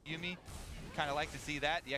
Yumi, kind of like to see that. The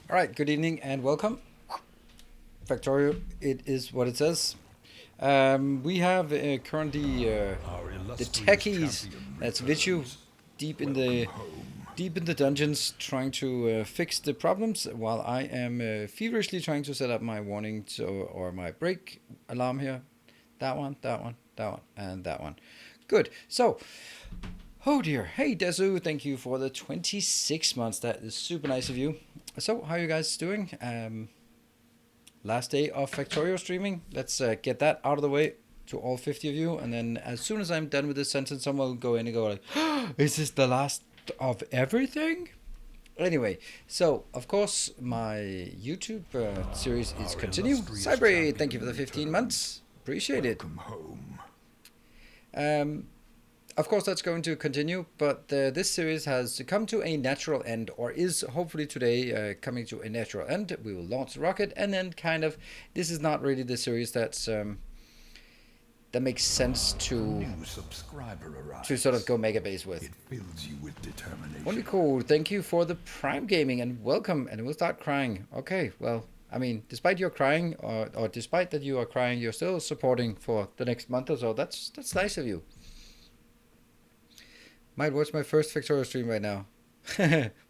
All right, good evening and welcome. Factorio, it is what it says. We have currently the techies, that's Vichu, deep in the dungeons trying to fix the problems, while I am feverishly trying to set up my warning or my break alarm here. That one, and that one. Good. So, oh dear. Hey Desu, thank you for the 26 months. That is super nice of you. So, how are you guys doing? Last day of Factorio streaming. Let's get that out of the way to all 50 of you. And then as soon as I'm done with this sentence, someone will go in and go like, is this the last of everything? Anyway, so of course my YouTube series is continue. Cybre, thank you for the 15 months. Appreciate it. Welcome home. Of course, that's going to continue, but this series has come to a natural end, or is hopefully today coming to a natural end. We will launch the rocket, and then kind of, this is not really the series that's that makes sense to New subscriber arrives. sort of go mega base with. It fills you with determination. Only cool. Thank you for the Prime Gaming and welcome. And we'll start crying. Okay, well, I mean, despite your crying, or despite that you are crying, you're still supporting for the next month or so. That's nice of you. Might watch my first Victoria stream right now.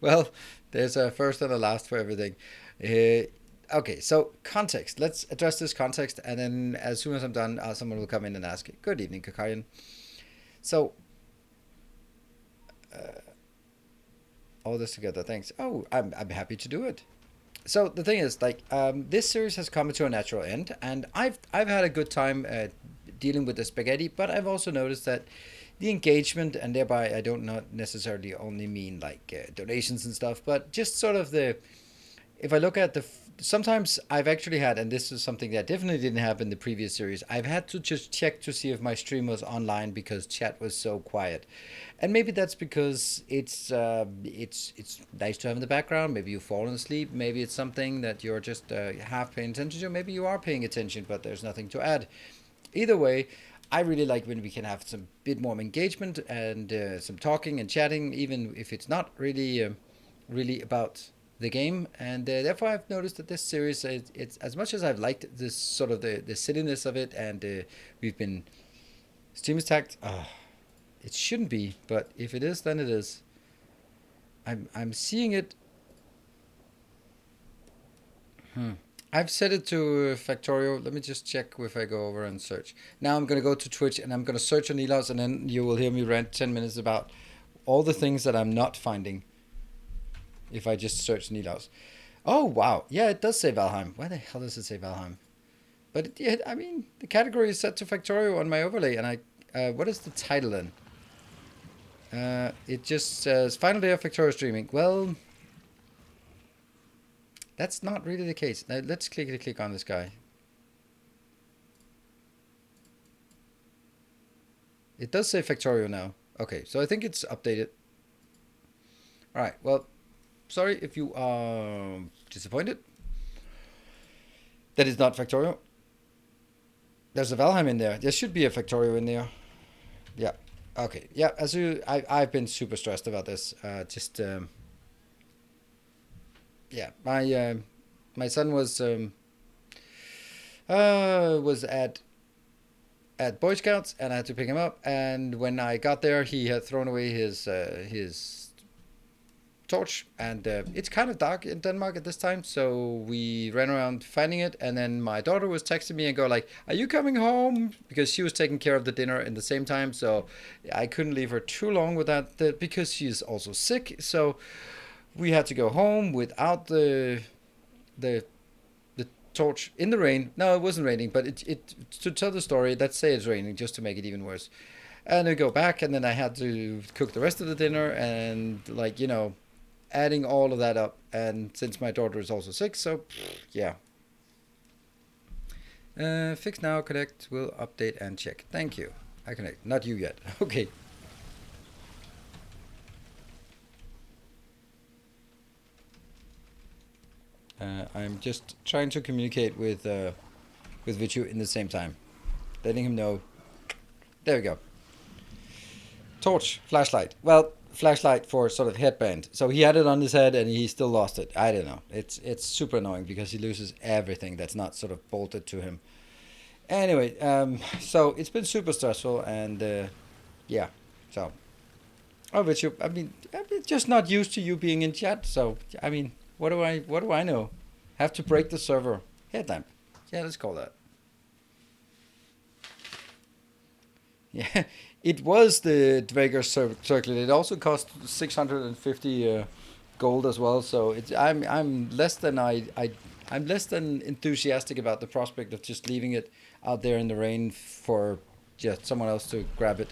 Well, there's a first and a last for everything. Okay, so context. Let's address this context, and then as soon as I'm done, someone will come in and ask. Good evening, Kakayan. So, all this together, thanks. Oh, I'm happy to do it. So the thing is, like, this series has come to a natural end, and I've had a good time dealing with the spaghetti, but I've also noticed that the engagement, and thereby I don't not necessarily only mean like donations and stuff, but just sort of the if I look at sometimes I've actually had, and this is something that definitely didn't happen in the previous series, I've had to just check to see if my stream was online because chat was so quiet. And maybe that's because it's nice to have in the background. Maybe you've fallen asleep. Maybe it's something that you're just half paying attention to. Maybe you are paying attention, but there's nothing to add. Either way, I really like when we can have some bit more engagement and some talking and chatting, even if it's not really about the game. And therefore, I've noticed that this series, it's as much as I've liked this sort of the silliness of it, and we've been stream is tagged. It shouldn't be, but if it is, then it is. I'm seeing it. I've set it to Factorio. Let me just check if I go over and search. Now I'm going to go to Twitch and I'm going to search on Elos, and then you will hear me rant 10 minutes about all the things that I'm not finding if I just search Nilaus. Oh, wow. Yeah, it does say Valheim. Why the hell does it say Valheim? But I mean, the category is set to Factorio on my overlay, and what is the title then? It just says final day of Factorio streaming. Well, that's not really the case. Now, let's click on this guy. It does say Factorio now. Okay, so I think it's updated. All right, well, sorry if you are disappointed. That is not Factorio. There's a Valheim in there. There should be a Factorio in there. Yeah. Okay. Yeah. I've been super stressed about this. Yeah. My son was at Boy Scouts, and I had to pick him up. And when I got there, he had thrown away his torch, and it's kind of dark in Denmark at this time, so we ran around finding it. And then my daughter was texting me and go like, "Are you coming home?" Because she was taking care of the dinner in the same time, so I couldn't leave her too long with that because she's also sick. So we had to go home without the torch in the rain. No, it wasn't raining, but it to tell the story, let's say it's raining just to make it even worse. And I go back, and then I had to cook the rest of the dinner, and adding all of that up. And since my daughter is also sick, so yeah. Fix now, connect, will update and check. Thank you. I connect. Not you yet. Okay. I'm just trying to communicate with Vichu in the same time, letting him know. There we go. Torch, flashlight. Well, flashlight for sort of headband. So he had it on his head and he still lost it. I don't know. It's super annoying because he loses everything that's not sort of bolted to him. Anyway, so it's been super stressful, and yeah. So, Vichu, I mean, I'm just not used to you being in chat. So, I mean, what do I know? Have to break the server. Headlamp. Yeah, let's call that. Yeah, it was the Dvager circlet. It also cost 650 gold as well. So I'm less than I'm less than enthusiastic about the prospect of just leaving it out there in the rain for just someone else to grab it.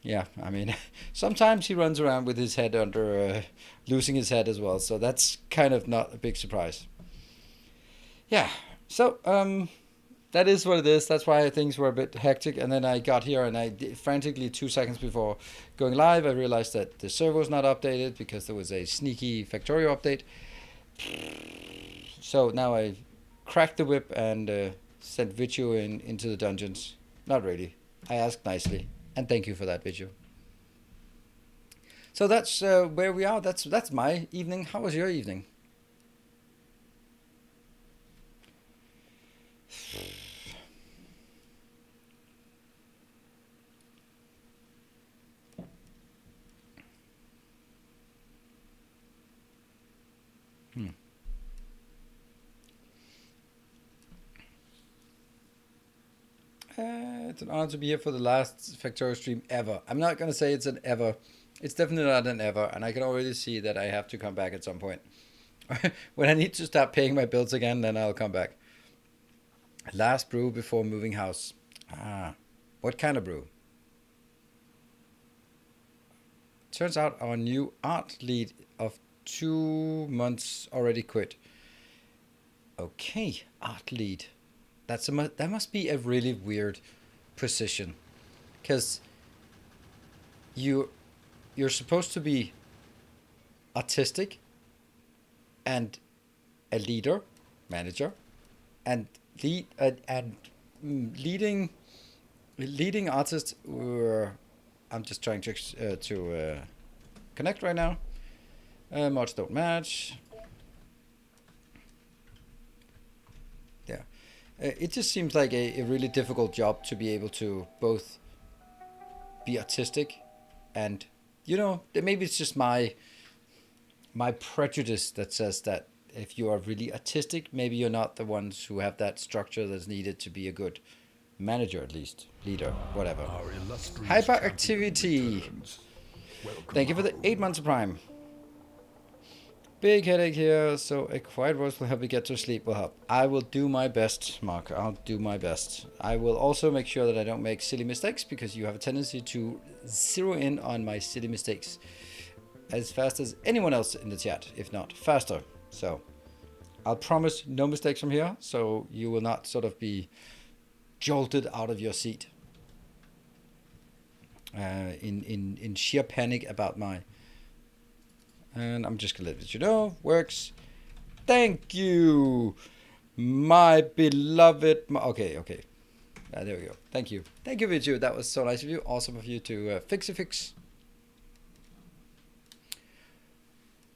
Yeah, I mean, sometimes he runs around with his head under, losing his head as well. So that's kind of not a big surprise. Yeah, so that is what it is. That's why things were a bit hectic. And then I got here, and frantically 2 seconds before going live, I realized that the server was not updated because there was a sneaky Factorio update. So now I cracked the whip and sent Vichu into the dungeons. Not really. I asked nicely. And thank you for that, Vichu. So that's where we are. That's my evening. How was your evening? It's an honor to be here for the last Factorio stream ever. I'm not going to say it's an ever. It's definitely not an ever. And I can already see that I have to come back at some point. When I need to start paying my bills again, then I'll come back. Last brew before moving house. What kind of brew? turns out our new art lead of 2 months already quit. Okay, art lead. That must be a really weird position, because you're supposed to be artistic and a leader, manager, and leading artist. I'm just trying to connect right now. Mods don't match. Yeah, it just seems like a really difficult job to be able to both be artistic and, maybe it's just my prejudice that says that if you are really artistic, maybe you're not the ones who have that structure that's needed to be a good manager, at least leader, whatever. Hyperactivity. Thank you for the 8 months of Prime. Big headache here, so a quiet voice will help me get to sleep. Will help. I will do my best, Mark. I'll do my best. I will also make sure that I don't make silly mistakes, because you have a tendency to zero in on my silly mistakes as fast as anyone else in the chat, if not faster. So I'll promise no mistakes from here, so you will not sort of be jolted out of your seat in sheer panic about my... And I'm just gonna let you know, works. Thank you, my beloved... Okay. There we go. Thank you, Vichu. That was so nice of you. Awesome of you to fix.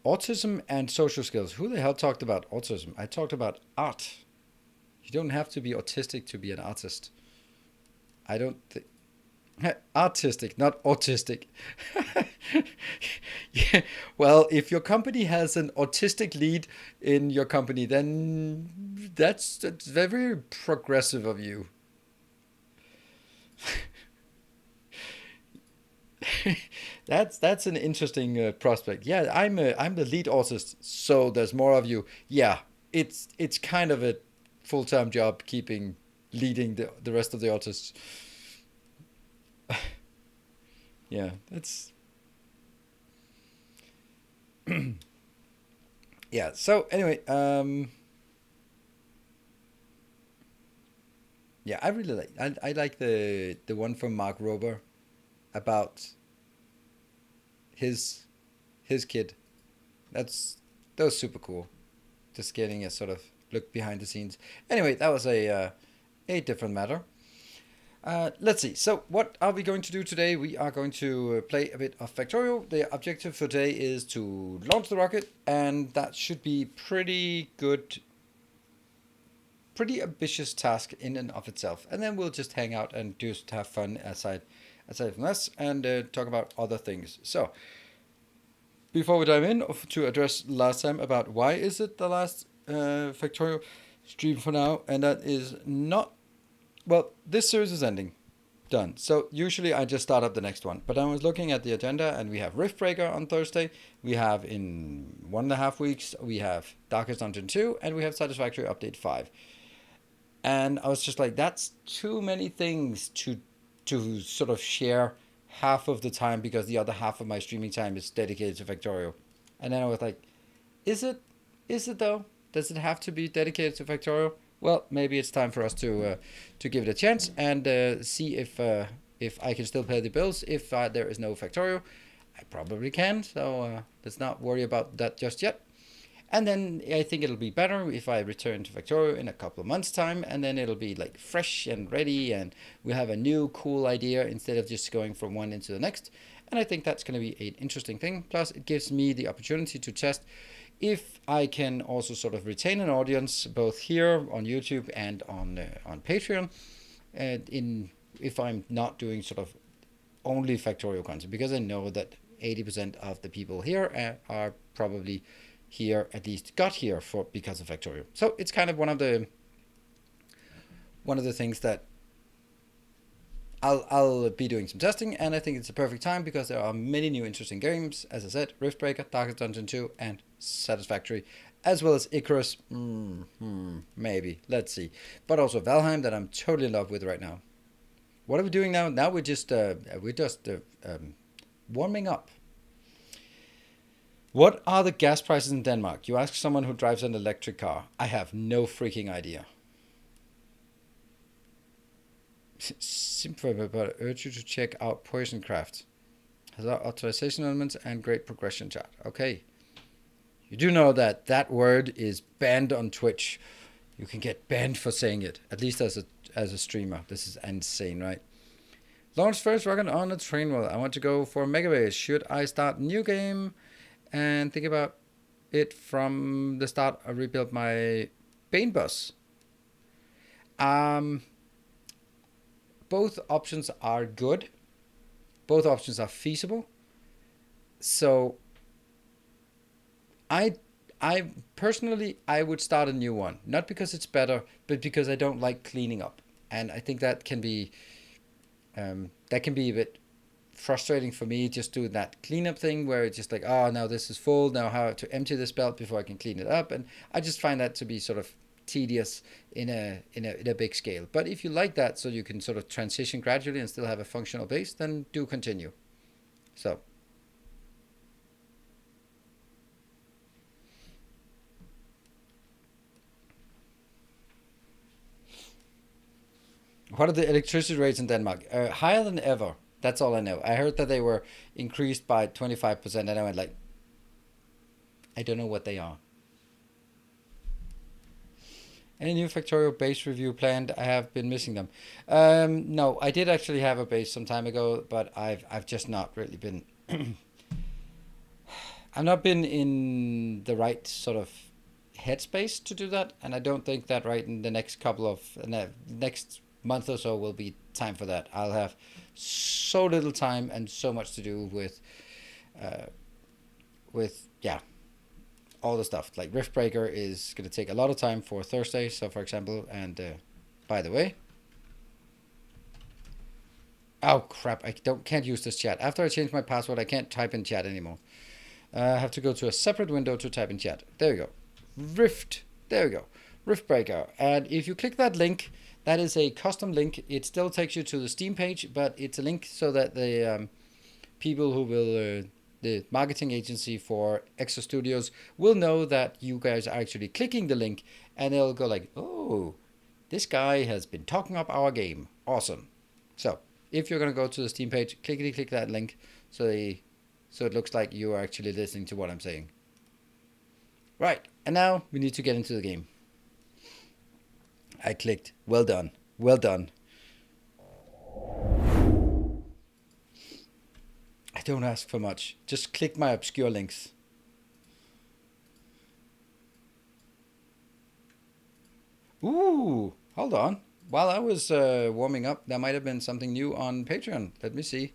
Autism and social skills. Who the hell talked about autism? I talked about art. You don't have to be autistic to be an artist. I don't think... Artistic, not autistic. Yeah. Well, if your company has an autistic lead in your company, then that's very progressive of you. That's an interesting prospect. Yeah, I'm the lead artist, so there's more of you. Yeah, it's kind of a full-time job leading the rest of the artists. Yeah, that's... Yeah, so anyway, yeah, I really like... I like the one from Mark Rober about his kid. That was super cool. Just getting a sort of look behind the scenes. Anyway, that was a different matter. Let's see. So what are we going to do today? We are going to play a bit of Factorio. The objective for today is to launch the rocket, and that should be pretty good. Pretty ambitious task in and of itself. And then we'll just hang out and just have fun aside from this, and talk about other things. So before we dive in, to address last time about why is it the last Factorio stream for now, and that is not... Well, this series is ending. Done. So usually I just start up the next one. But I was looking at the agenda, and we have Riftbreaker on Thursday. We have, in 1.5 weeks, we have Darkest Dungeon 2, and we have Satisfactory Update 5. And I was just like, that's too many things to sort of share half of the time, because the other half of my streaming time is dedicated to Factorio. And then I was like, is it though? Does it have to be dedicated to Factorio? Well, maybe it's time for us to give it a chance and see if I can still pay the bills if there is no Factorio. I probably can, so let's not worry about that just yet. And then I think it'll be better if I return to Factorio in a couple of months' time, and then it'll be like fresh and ready, and we'll have a new cool idea instead of just going from one into the next. And I think that's going to be an interesting thing. Plus, it gives me the opportunity to test if I can also sort of retain an audience both here on YouTube and on Patreon, if I'm not doing sort of only Factorio content, because I know that 80% of the people here are probably here, at least got here because of Factorio. So it's kind of one of the things that I'll be doing some testing, and I think it's a perfect time because there are many new interesting games. As I said, Riftbreaker, Darkest Dungeon 2, and Satisfactory, as well as Icarus. Maybe. Let's see. But also Valheim, that I'm totally in love with right now. What are we doing now? Now we're just warming up. What are the gas prices in Denmark? You ask someone who drives an electric car. I have no freaking idea. Simple, but I urge you to check out Poison Craft. Has authorization elements and great progression chart. Okay. You do know that that word is banned on Twitch. You can get banned for saying it, at least as a streamer. This is insane, right? Launch first rocket on a train roll. I want to go for Megabase. Should I start new game and think about it from the start? I rebuild my Bane bus. Both options are good. Both options are feasible. So I personally, I would start a new one. Not because it's better, but because I don't like cleaning up. And I think that can be a bit frustrating for me, just doing that cleanup thing where it's just like, oh, now this is full. Now how to empty this belt before I can clean it up. And I just find that to be sort of tedious in a big scale. But if you like that, so you can sort of transition gradually and still have a functional base, then do continue. So what are the electricity rates in Denmark? Higher than ever. That's all I know. I heard that they were increased by 25%, and I went like, I don't know what they are. Any new Factorio base review planned? I have been missing them. No, I did actually have a base some time ago, but I've just not really been. I've not been in the right sort of headspace to do that, and I don't think that right in the next next month or so will be time for that. I'll have so little time and so much to do with all the stuff. Like Riftbreaker is going to take a lot of time for Thursday, so for example, and by the way, oh crap, can't use this chat. After I change my password, I can't type in chat anymore. I have to go to a separate window to type in chat. There we go. There we go. Riftbreaker. And if you click that link, that is a custom link. It still takes you to the Steam page, but it's a link so that the people who will the marketing agency for Extra Studios will know that you guys are actually clicking the link, and they'll go like, oh, this guy has been talking up our game. Awesome. So if you're going to go to the Steam page, click that link so it looks like you are actually listening to what I'm saying. Right, and now we need to get into the game. I clicked. Well done. Well done. I don't ask for much. Just click my obscure links. Ooh, hold on. While I was warming up, there might have been something new on Patreon. Let me see.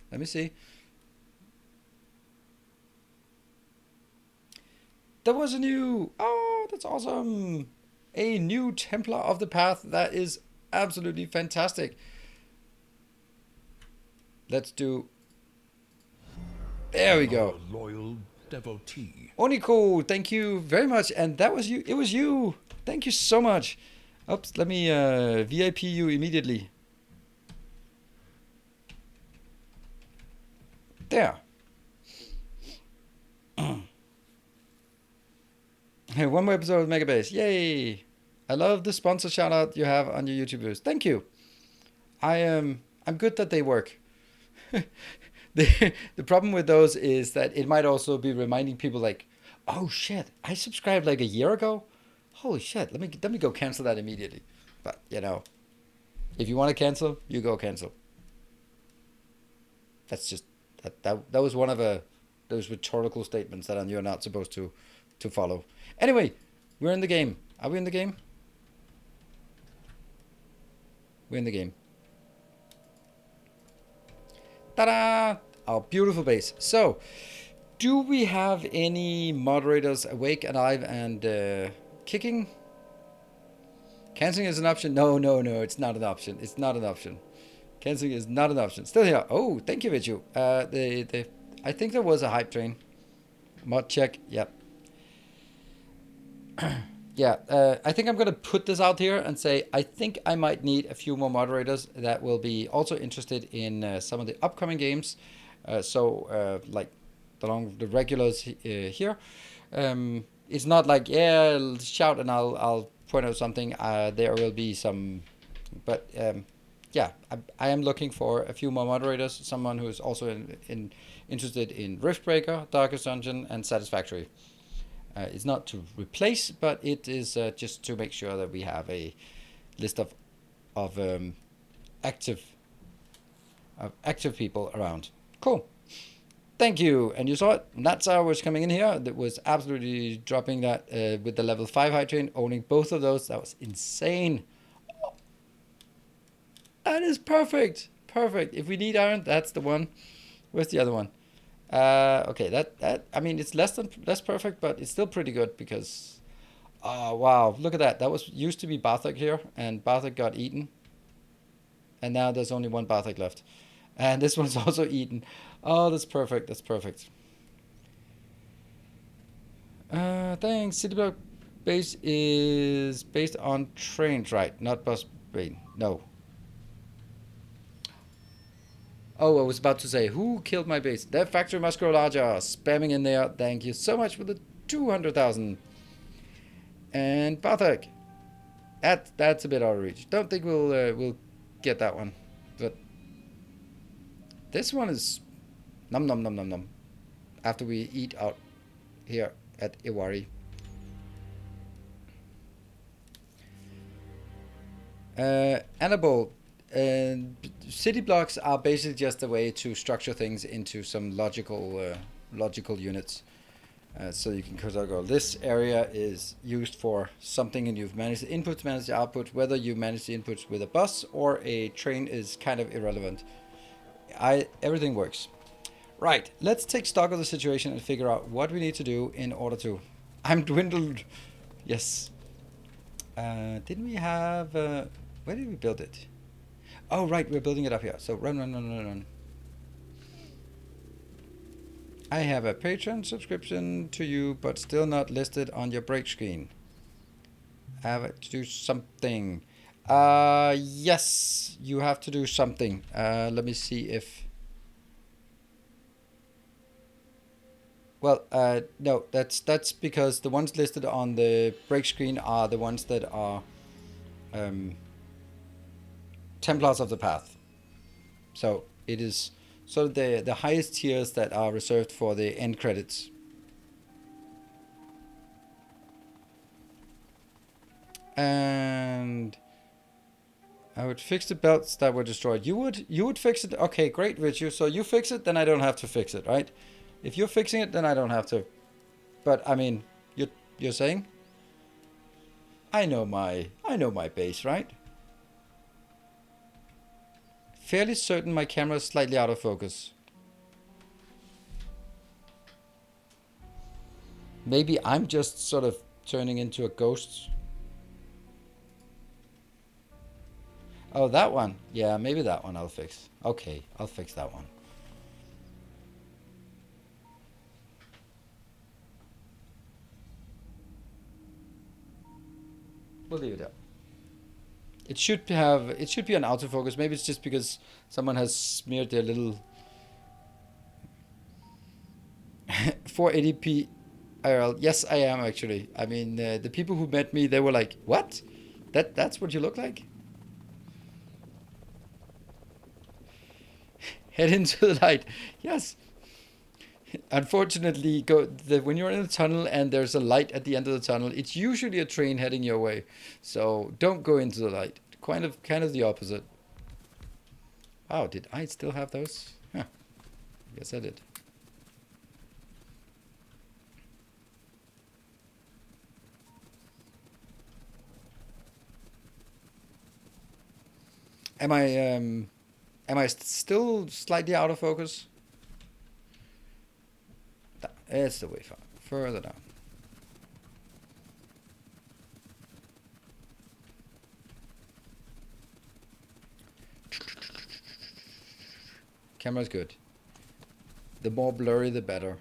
There was a new... Oh, that's awesome. A new Templar of the Path. That is absolutely fantastic. Let's do... There we go. Loyal devotee. Oniko, thank you very much. And that was you. It was you. Thank you so much. Oops, let me VIP you immediately. There. Hey, one more episode of Megabase. Yay! I love the sponsor shout out you have on your YouTube videos. Thank you. I'm good that they work. The problem with those is that it might also be reminding people like, oh shit, I subscribed like a year ago. Holy shit, let me go cancel that immediately. But you know, if you want to cancel, you go cancel. That's just that was one of those rhetorical statements that you're not supposed to follow. Anyway, we're in the game. Are we in the game? We're in the game. Ta-da! Our beautiful base. So, do we have any moderators awake, alive, and kicking? Canceling is an option? No, it's not an option. It's not an option. Canceling is not an option. Still here. Oh, thank you, Vichu. I think there was a hype train. Mod check. Yep. Yeah, I think I'm going to put this out here and say I think I might need a few more moderators that will be also interested in some of the upcoming games. Like along the regulars here. It's not like, yeah, shout and I'll point out something. There will be some, but yeah, I am looking for a few more moderators. Someone who is also interested in Riftbreaker, Darkest Dungeon, and Satisfactory. It's not to replace, but it is just to make sure that we have a list of active people around. Cool. Thank you. And you saw it. Natsar was coming in here. That was absolutely dropping that with the level 5 high train, owning both of those. That was insane. Oh, that is perfect. Perfect. If we need iron, that's the one. Where's the other one? Okay, that I mean, it's less perfect, but it's still pretty good because, oh wow, look at that. That was used to be Barthok here, and Barthok got eaten, and now there's only one Barthok left, and this one's also eaten. Oh, that's perfect. That's perfect. Thanks. City block base is based on trains, right? Not bus train. No. Oh, I was about to say, who killed my base? That factory must grow larger. Spamming in there. Thank you so much for the 200,000. And Barthok. That's a bit out of reach. Don't think we'll get that one. But this one is num num num num num. After we eat out here at Iwari. Annabelle. City blocks are basically just a way to structure things into some logical units. So you can go, this area is used for something and you've managed the inputs, managed the output. Whether you manage the inputs with a bus or a train is kind of irrelevant. Everything works. Right, let's take stock of the situation and figure out what we need to do in order to... I'm dwindled. Yes. Didn't we have... where did we build it? Oh, right, we're building it up here. So run. I have a Patreon subscription to you, but still not listed on your break screen. I have to do something. Yes, you have to do something. Let me see if... Well, no, that's because the ones listed on the break screen are the ones that are Templars of the Path. So it is sort of the highest tiers that are reserved for the end credits. And I would fix the belts that were destroyed. You would fix it. Okay, great, Richard. So you fix it, then I don't have to fix it, right? If you're fixing it, then I don't have to. But I mean, you're saying? I know my base, right? Fairly certain my camera is slightly out of focus. Maybe I'm just sort of turning into a ghost. Oh, that one. Yeah, maybe that one I'll fix. Okay, I'll fix that one. We'll leave it up. It should be an autofocus. Maybe it's just because someone has smeared their little 480p IRL. Yes, I am actually. I mean, the people who met me, they were like, "What? That's what you look like?" Head into the light. Yes. Unfortunately, when you're in a tunnel and there's a light at the end of the tunnel, it's usually a train heading your way. So don't go into the light. Kind of the opposite. Wow, did I still have those? Huh. Yes, I did. Am I still slightly out of focus? It's the way further down. Camera's good. The more blurry, the better.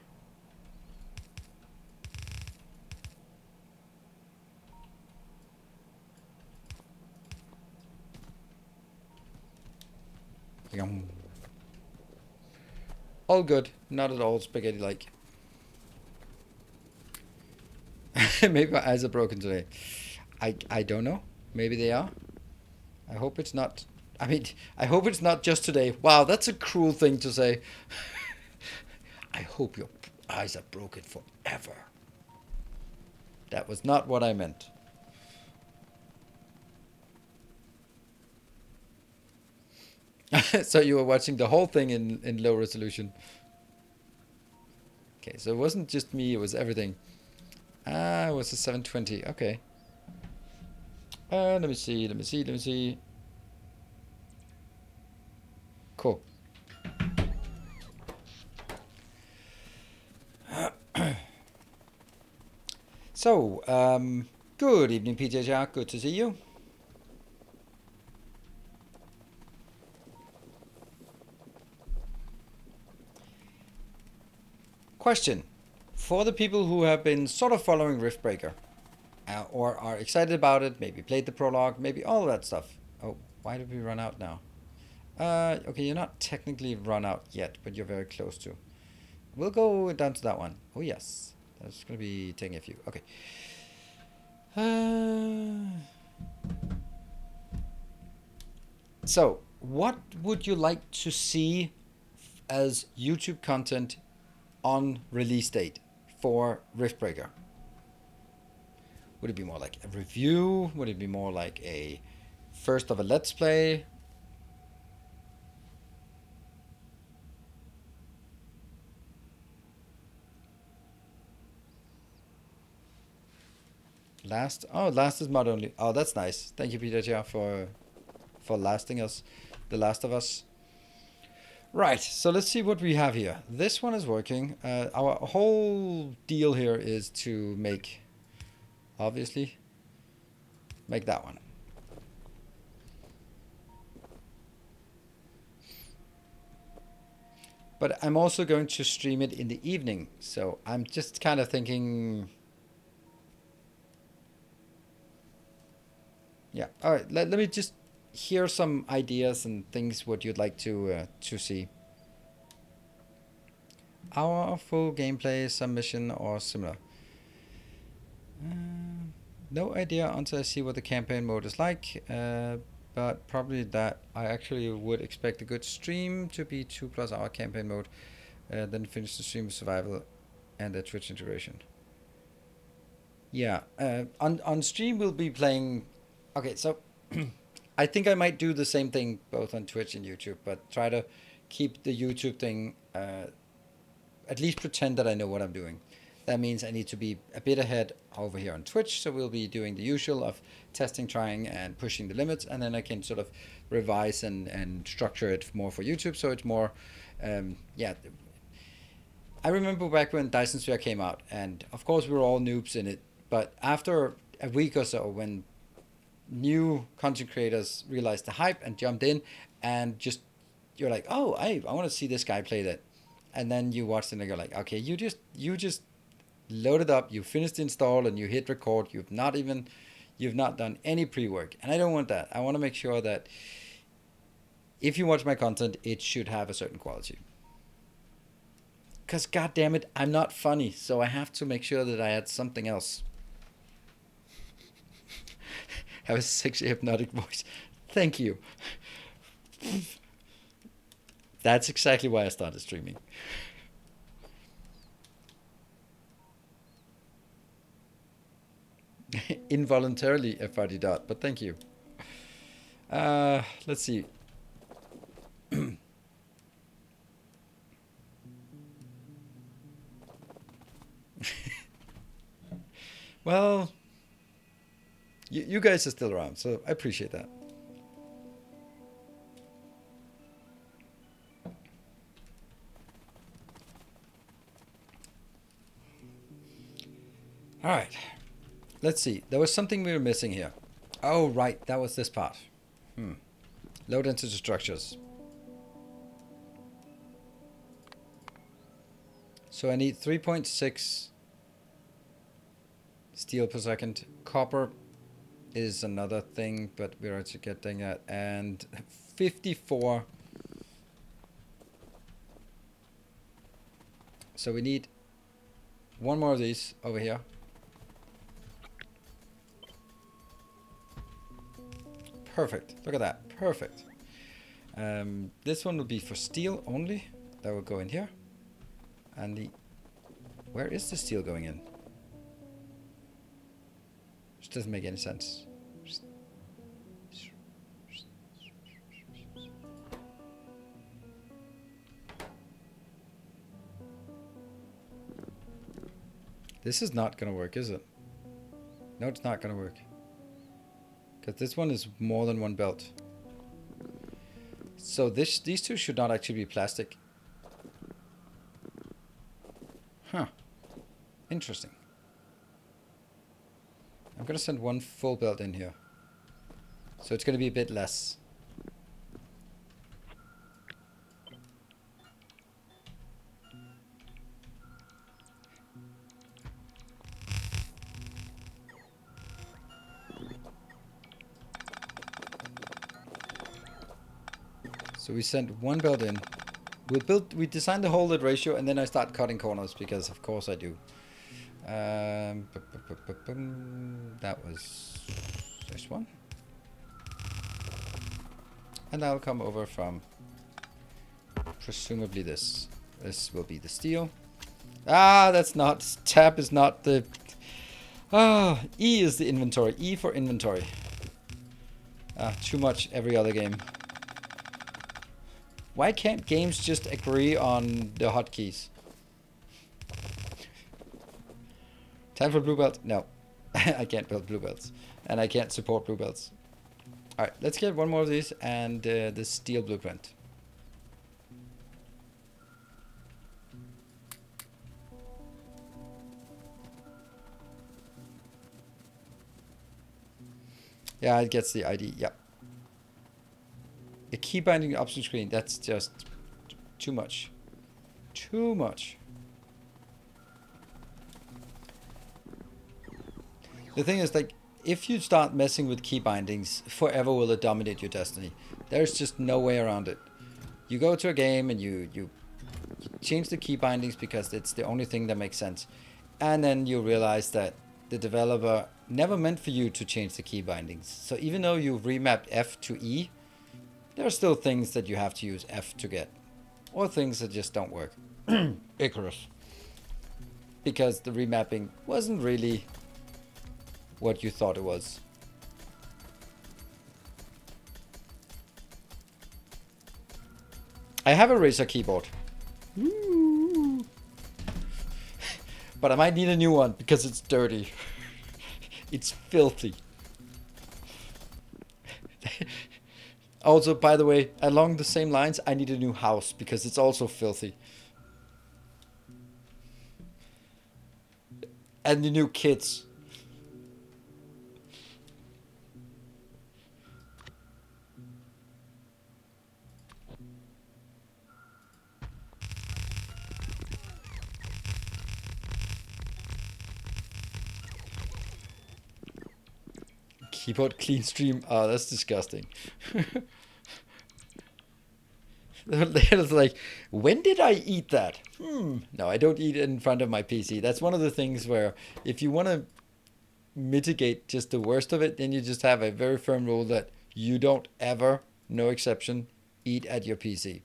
All good. Not at all spaghetti-like. Maybe my eyes are broken today. I don't know. Maybe they are. I hope it's not. I mean, I hope it's not just today. Wow, that's a cruel thing to say. I hope your eyes are broken forever. That was not what I meant. So you were watching the whole thing in low resolution. Okay, so it wasn't just me, it was everything. Ah, it was a 720. Okay. Let me see. Cool. So, good evening, PJJ. Good to see you. Question. For the people who have been sort of following Riftbreaker, or are excited about it, maybe played the prologue, maybe all of that stuff. Oh, why did we run out now? Okay, you're not technically run out yet, but you're very close to. We'll go down to that one. Oh, yes. That's going to be taking a few. Okay. So, what would you like to see as YouTube content on release date for Riftbreaker? Would it be more like a review? Would it be more like a first of a let's play? Last? Oh, last is mod only. Oh, that's nice. Thank you, Peter, for lasting us, The Last of Us. Right, so let's see what we have here. This one is working. Our whole deal here is to make, obviously, make that one. But I'm also going to stream it in the evening, so I'm just kind of thinking... Yeah, all right, let me just hear some ideas and things what you'd like to see. Hour of full gameplay, submission, or similar. No idea until I see what the campaign mode is like, but probably that I actually would expect a good stream to be 2+ hour campaign mode, then finish the stream with survival and the Twitch integration. Yeah, on stream we'll be playing... Okay, so I think I might do the same thing both on Twitch and YouTube, but try to keep the YouTube thing, at least pretend that I know what I'm doing. That means I need to be a bit ahead over here on Twitch, so we'll be doing the usual of testing, trying, and pushing the limits, and then I can sort of revise and structure it more for YouTube, so it's more, yeah. I remember back when Dyson Sphere came out, and of course we were all noobs in it, but after a week or so, when new content creators realized the hype and jumped in, and just you're like, oh, I want to see this guy play that, and then you watch it and you're like, okay, you just load it up, you finished the install, and you hit record. You've not done any pre-work, and I don't want that. I want to make sure that if you watch my content, it should have a certain quality. Because god damn it, I'm not funny, so I have to make sure that I add something else. Have a sexy hypnotic voice. Thank you. That's exactly why I started streaming. Involuntarily a farty dot, but thank you. Let's see. Well, you guys are still around, so I appreciate that. All right. Let's see. There was something we were missing here. Oh, right. That was this part. Load into the structures. So I need 3.6 steel per second. Copper is another thing, but we're actually getting at. And 54 So we need one more of these over here. Perfect. Look at that. Perfect. This one will be for steel only. That will go in here. And the... Where is the steel going in? Which doesn't make any sense. This is not gonna work, is it? No, it's not gonna work. Because this one is more than one belt. So these two should not actually be plastic. Huh. Interesting. I'm gonna send one full belt in here. So it's gonna be a bit less. So we sent one belt in. We designed the whole lid ratio, and then I start cutting corners because of course I do. That was this one. And that'll come over from presumably this. This will be the steel. Ah, that's not, tab is not the, E is the inventory. E for inventory. Too much every other game. Why can't games just agree on the hotkeys? Time for blue belt? No. I can't build blue belts. And I can't support blue belts. Alright, let's get one more of these and the steel blueprint. Yeah, it gets the ID. Yep. A key binding option screen. That's just too much. Too much. The thing is, like, if you start messing with key bindings, forever will it dominate your destiny. There's just no way around it. You go to a game and you change the key bindings because it's the only thing that makes sense. And then you realize that the developer never meant for you to change the key bindings. So even though you've remapped F to E, there are still things that you have to use F to get. Or things that just don't work. Icarus. Because the remapping wasn't really what you thought it was. I have a Razer keyboard. Ooh. But I might need a new one because it's dirty. It's filthy. Also, by the way, along the same lines, I need a new house because it's also filthy. And the new kids. Keyboard clean stream. Oh, that's disgusting. It's like, when did I eat that? No, I don't eat it in front of my PC. That's one of the things where if you want to mitigate just the worst of it, then you just have a very firm rule that you don't ever, no exception, eat at your PC.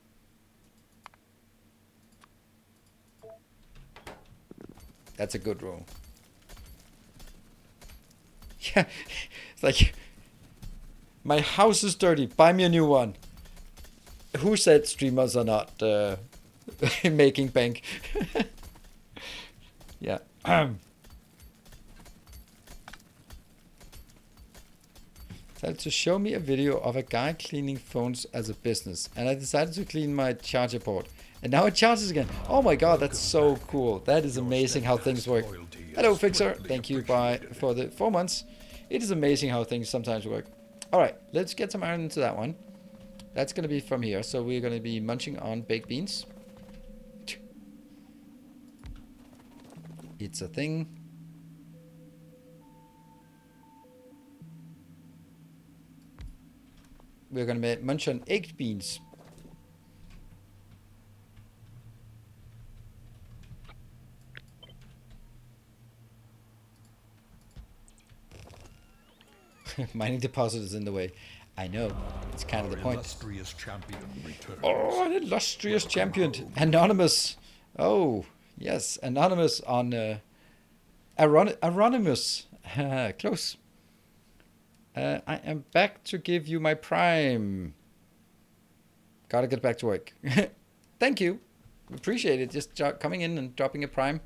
That's a good rule. Yeah, it's like, my house is dirty, buy me a new one. Who said streamers are not making bank? Yeah. Decided to show me a video of a guy cleaning phones as a business, and I decided to clean my charger port, and now it charges again. Oh my god, that's so cool. That is amazing how things work. Hello, Fixer. Thank you for the 4 months. It is amazing how things sometimes work. Alright, let's get some iron into that one. That's going to be from here, so we're going to be munching on baked beans. It's a thing. We're going to munch on baked beans. Mining deposit is in the way. I know. It's kind of the point. Illustrious champion returns. Oh, an illustrious champion. Anonymous. Oh, yes. Anonymous on... Anonymous. Close. I am back to give you my prime. Gotta get back to work. Thank you. Appreciate it. Just coming in and dropping a prime.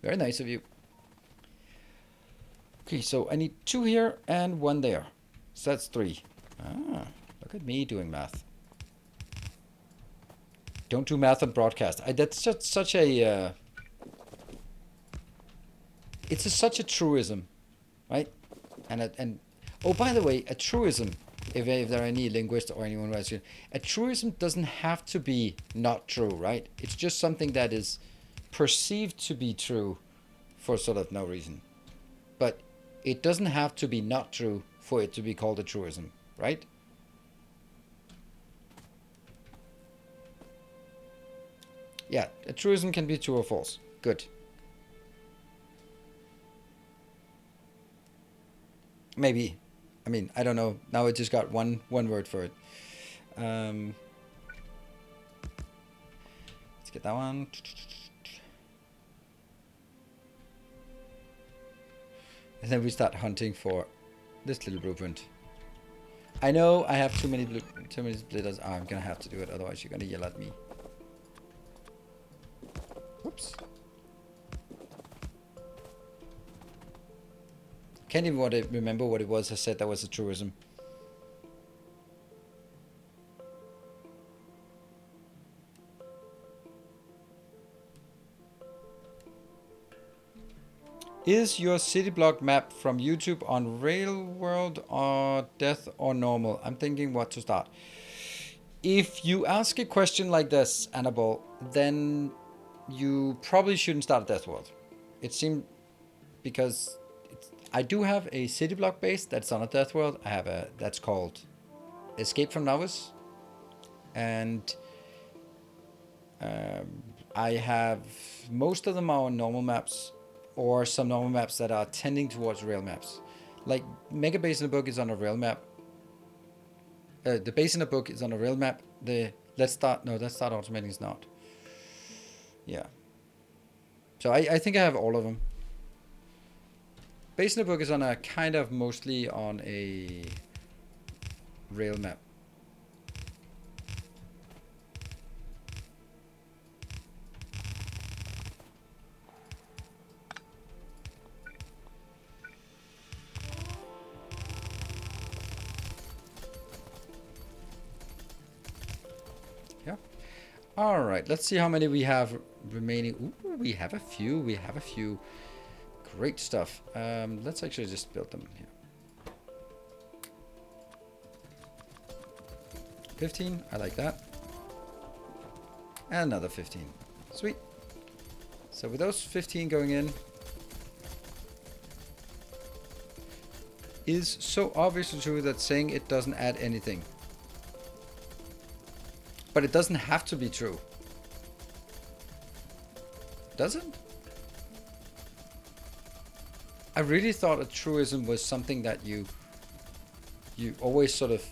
Very nice of you. Okay, so I need 2 here and 1 there. So that's 3. Ah, look at me doing math. Don't do math on broadcast. That's just such a... it's such a truism, right? And oh, by the way, a truism, if there are any linguists or anyone who asks you, a truism doesn't have to be not true, right? It's just something that is perceived to be true for sort of no reason. But it doesn't have to be not true for it to be called a truism, right? Yeah, a truism can be true or false. Good. Maybe. I mean, I don't know. Now I just got one word for it. Let's get that one. And then we start hunting for this little blueprint. I know I have too many splitters. Oh, I'm gonna have to do it, otherwise you're gonna yell at me. Whoops. Can't even remember what it was I said that was a truism. Is your city block map from YouTube on Rail World or Death or Normal? I'm thinking what to start. If you ask a question like this, Annabelle, then you probably shouldn't start at Death World. It seemed because I do have a city block base that's on a Death World. I have a that's called Escape from Novice, and I have most of them are on normal maps, or some normal maps that are tending towards rail maps. Like Mega Base in the book is on a rail map. The base in the book is on a rail map. The Let's Start Automating is not. Yeah. So I think I have all of them. Base in the book is on a kind of mostly on a rail map. Yeah. All right. Let's see how many we have remaining. Ooh, we have a few. Great stuff. Let's actually just build them here. 15, I like that. And another 15. Sweet. So with those 15 going in, is so obviously true that saying it doesn't add anything. But it doesn't have to be true. Does it? I really thought a truism was something that you always sort of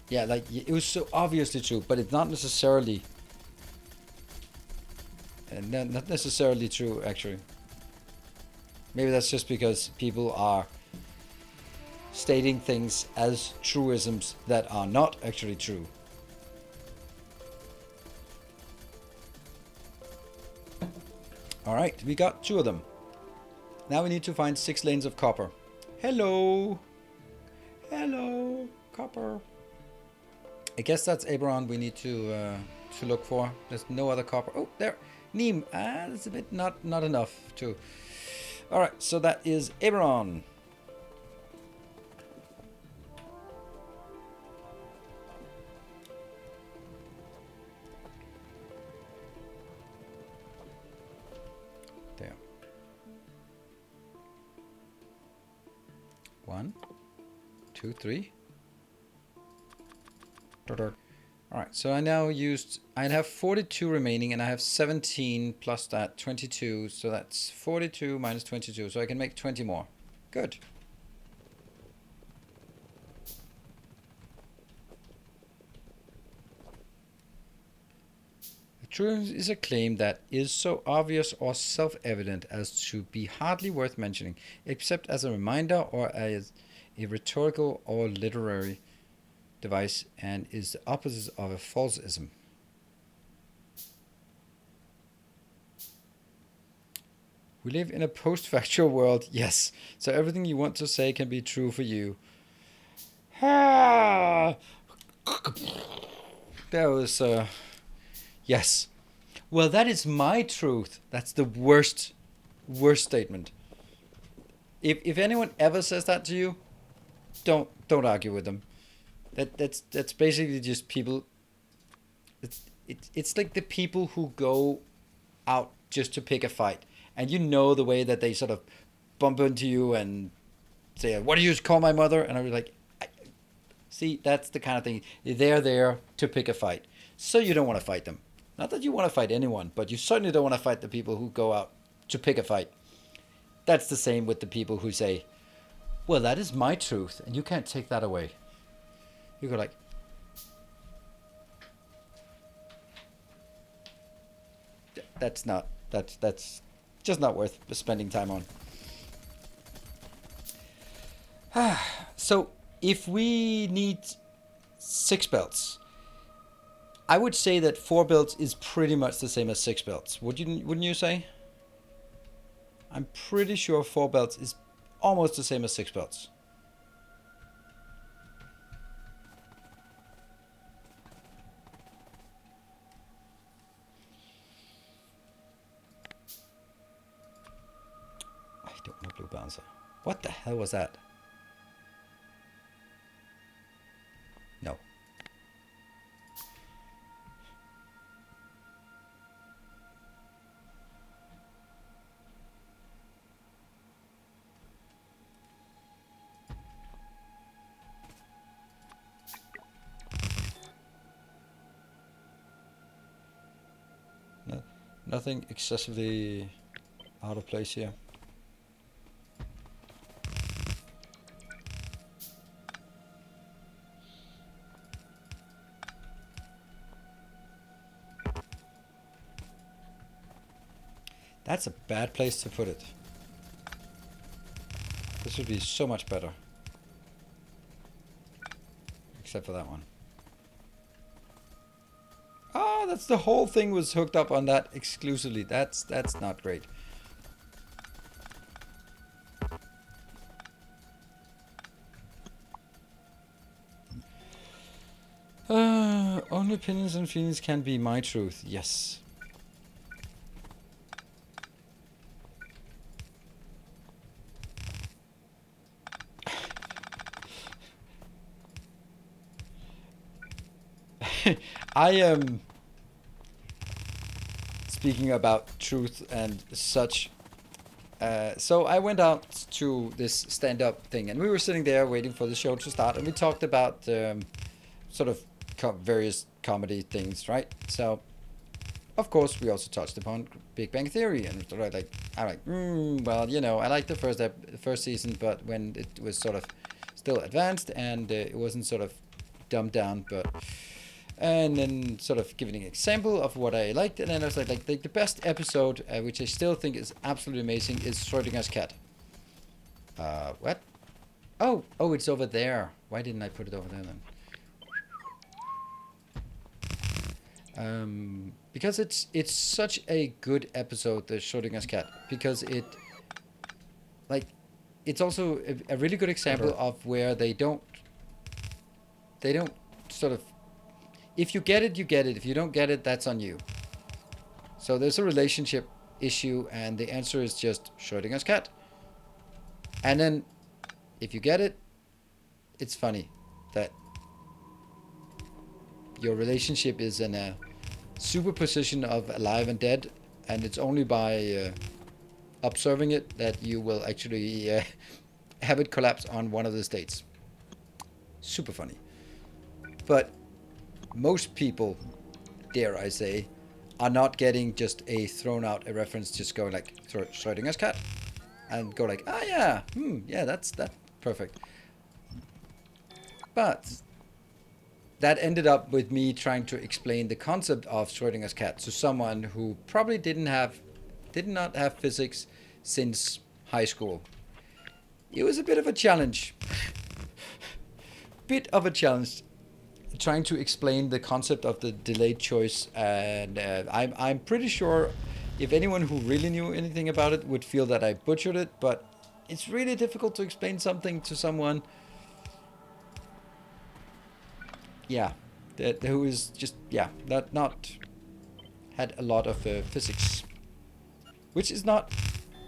yeah, like it was so obviously true, but it's not necessarily not necessarily true actually. Maybe that's just because people are stating things as truisms that are not actually true. Alright, we got 2 of them. Now we need to find 6 lanes of copper. Hello! Hello, copper. I guess that's Aberon we need to look for. There's no other copper. Oh, there! Neem! That's a bit not enough too. Alright, so that is Aberon. There. 1, 2, 3. Alright, so I now I have 42 remaining and I have 17 plus that 22, so that's 42 minus 22, so I can make 20 more. Good. Truth is a claim that is so obvious or self-evident as to be hardly worth mentioning, except as a reminder or as a rhetorical or literary device, and is the opposite of a falsism. We live in a post-factual world, yes, so everything you want to say can be true for you. That was, yes. Well, that is my truth. That's the worst statement. If anyone ever says that to you, don't argue with them. That's basically just people. It's like the people who go out just to pick a fight, and you know the way that they sort of bump into you and say, "What do you call my mother?" And I was like, see, that's the kind of thing. They're there to pick a fight, so you don't want to fight them. Not that you want to fight anyone, but you certainly don't want to fight the people who go out to pick a fight. That's the same with the people who say, well, that is my truth, and you can't take that away. You go like, that's just not worth spending time on. So if we need 6 belts, I would say that 4 belts is pretty much the same as 6 belts. Wouldn't you say? I'm pretty sure 4 belts is almost the same as 6 belts. I don't know blue bouncer. What the hell was that? No. Nothing excessively out of place here. That's a bad place to put it. This would be so much better. Except for that one. Oh, that's the whole thing was hooked up on that exclusively. That's not great. Only opinions and feelings can be my truth. Yes. I am speaking about truth and such. So I went out to this stand-up thing, and we were sitting there waiting for the show to start, and we talked about sort of various comedy things, right? So, of course, we also touched upon Big Bang Theory, and I'm like, well, you know, I liked the first season, but when it was sort of still advanced and it wasn't sort of dumbed down, but. And then sort of giving an example of what I liked, and then I was like the best episode, which I still think is absolutely amazing, is Schrodinger's cat. What? Oh, it's over there. Why didn't I put it over there then? Because it's such a good episode, the Schrodinger's cat, because it's also a really good example of where they don't sort of. If you get it, you get it. If you don't get it, that's on you. So there's a relationship issue, and the answer is just Schrodinger's cat. And then, if you get it, it's funny that your relationship is in a superposition of alive and dead, and it's only by observing it that you will actually have it collapse on one of the states. Super funny. But most people, dare I say, are not getting just a thrown out a reference, just going like Schrodinger's cat. and go like, ah, yeah, yeah, that's perfect. But that ended up with me trying to explain the concept of Schrödinger's cat to someone who probably did not have physics since high school. It was a bit of a challenge. Trying to explain the concept of the delayed choice, and I'm pretty sure if anyone who really knew anything about it would feel that I butchered it, but it's really difficult to explain something to someone, yeah, who is just, yeah, not had a lot of physics, which is not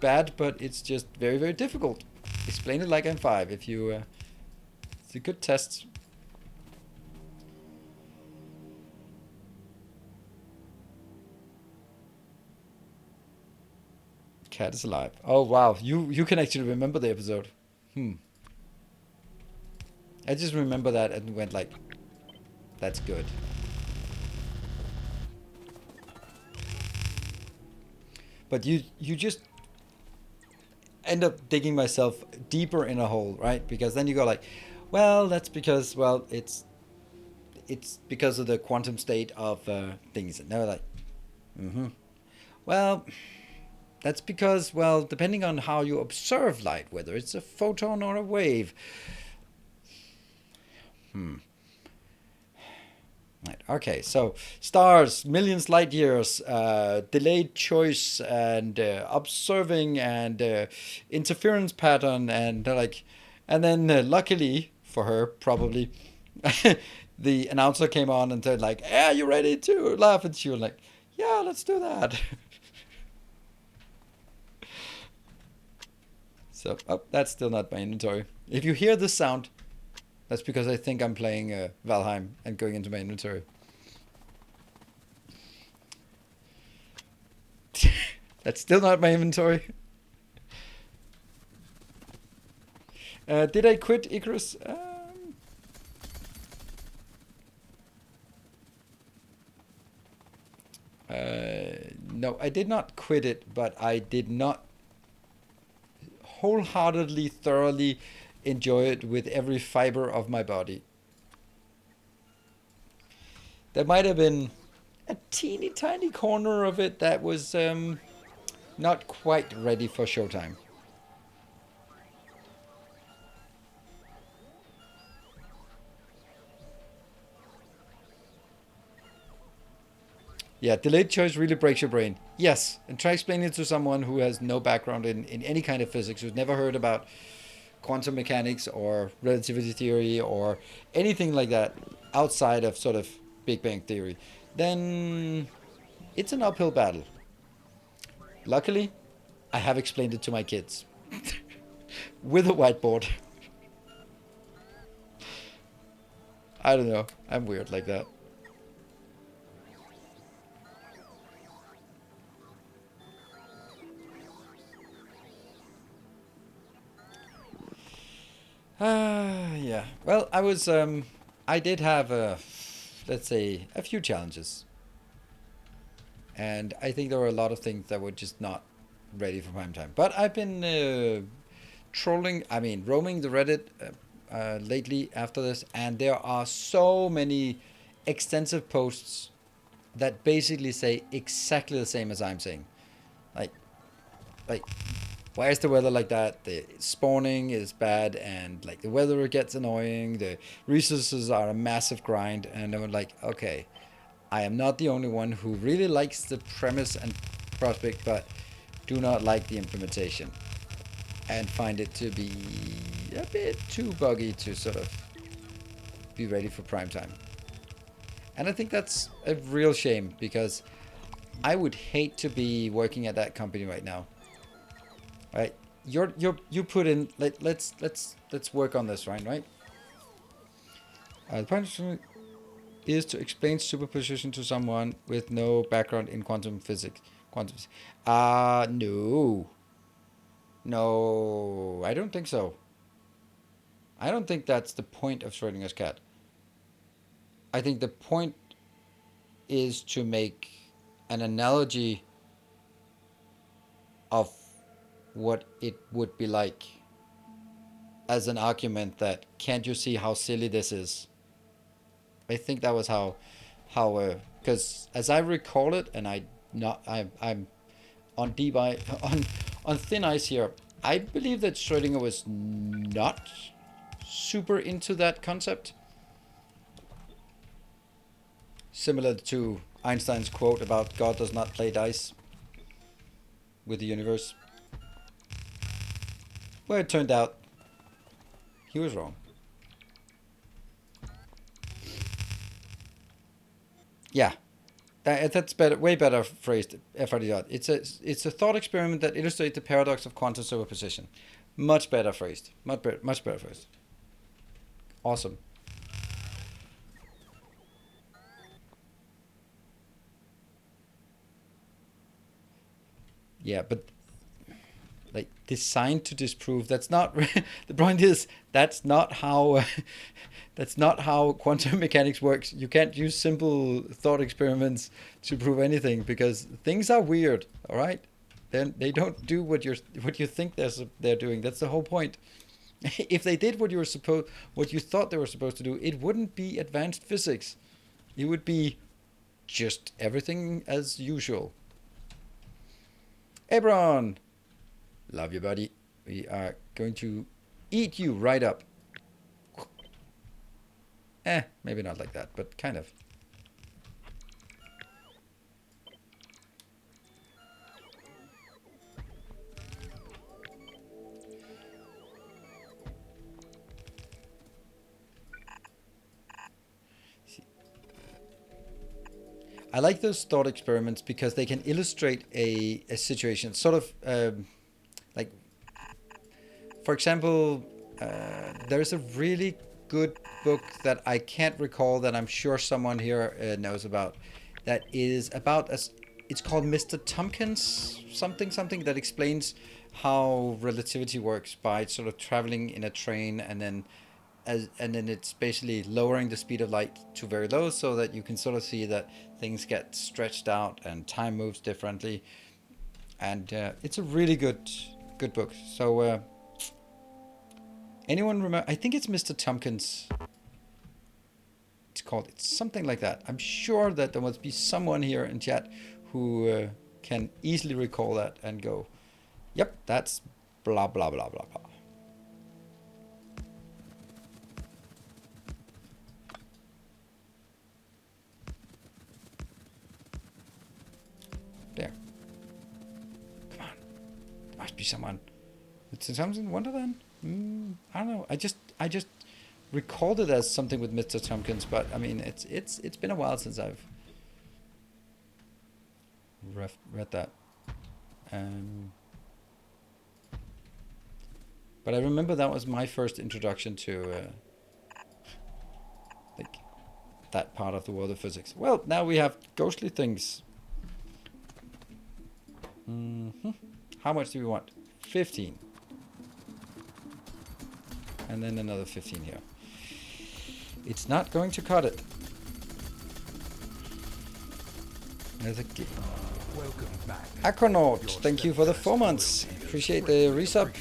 bad, but it's just very, very difficult. Explain it like I'm 5 if you, it's a good test. Cat is alive. Oh wow, you can actually remember the episode. I just remember that and went like, that's good. But you just end up digging myself deeper in a hole, right? Because then you go like, well, that's because, well, it's because of the quantum state of things. And they're like, well, that's because, well, depending on how you observe light, whether it's a photon or a wave. Right. Okay, so stars, millions light years, delayed choice, and observing, and interference pattern, and like, and then luckily for her, probably, the announcer came on and said like, "Yeah, you ready to laugh?" And she was like, "Yeah, let's do that." So, oh, that's still not my inventory. If you hear this sound, that's because I think I'm playing Valheim and going into my inventory. That's still not my inventory. Did I quit Icarus? No, I did not quit it, but I did not wholeheartedly, thoroughly enjoy it with every fiber of my body. There might have been a teeny tiny corner of it that was not quite ready for showtime. Yeah, delayed choice really breaks your brain. Yes, and try explaining it to someone who has no background in any kind of physics, who's never heard about quantum mechanics or relativity theory or anything like that outside of sort of Big Bang Theory. Then it's an uphill battle. Luckily, I have explained it to my kids with a whiteboard. I don't know. I'm weird like that. Yeah. Well, I did have let's say, a few challenges, and I think there were a lot of things that were just not ready for prime time. But I've been roaming the Reddit lately after this, and there are so many extensive posts that basically say exactly the same as I'm saying. Like, like why is the weather like that? The spawning is bad, and like the weather gets annoying. The resources are a massive grind, and I'm like, okay, I am not the only one who really likes the premise and prospect, but do not like the implementation, and find it to be a bit too buggy to sort of be ready for prime time. And I think that's a real shame, because I would hate to be working at that company right now. Right? You put in, let's work on this, right? The point is to explain superposition to someone with no background in quantum physics. No. No, I don't think so. I don't think that's the point of Schrödinger's cat. I think the point is to make an analogy of what it would be like as an argument that, can't you see how silly this is? I think that was how because as I recall it, and I'm on on thin ice here. I believe that Schrödinger was not super into that concept. Similar to Einstein's quote about God does not play dice with the universe. Well, it turned out he was wrong. Yeah, that's better, way better phrased. FRD. It's a thought experiment that illustrates the paradox of quantum superposition. Much better phrased. Much better phrased. Awesome. Yeah, but like designed to disprove. That's not the point. Is that's not how that's not how quantum mechanics works. You can't use simple thought experiments to prove anything because things are weird. All right, then they don't do what you think they're doing. That's the whole point. If they did what you thought they were supposed to do, it wouldn't be advanced physics. It would be just everything as usual. Ebron, love you, buddy. We are going to eat you right up. Maybe not like that, but kind of. I like those thought experiments because they can illustrate a situation. Sort of like, for example, there's a really good book that I can't recall that I'm sure someone here knows about. That is about it's called Mr. Tompkins something that explains how relativity works by sort of traveling in a train and then it's basically lowering the speed of light to very low so that you can sort of see that things get stretched out and time moves differently. And it's a really good book. So anyone remember? I think it's Mr. Tompkins. It's something like that. I'm sure that there must be someone here in chat who can easily recall that and go, yep, that's blah blah blah blah blah. There. Come on. There must be someone. It's something Wonderland? I don't know. I just recalled it as something with Mr. Tompkins, but I mean it's been a while since I've read that. But I remember that was my first introduction to like that part of the world of physics. Well, now we have ghostly things. How much do we want? 15. And then another 15 here. It's not going to cut it. There's a Welcome back. Acronaut, thank you for the 4 months. Appreciate the resub.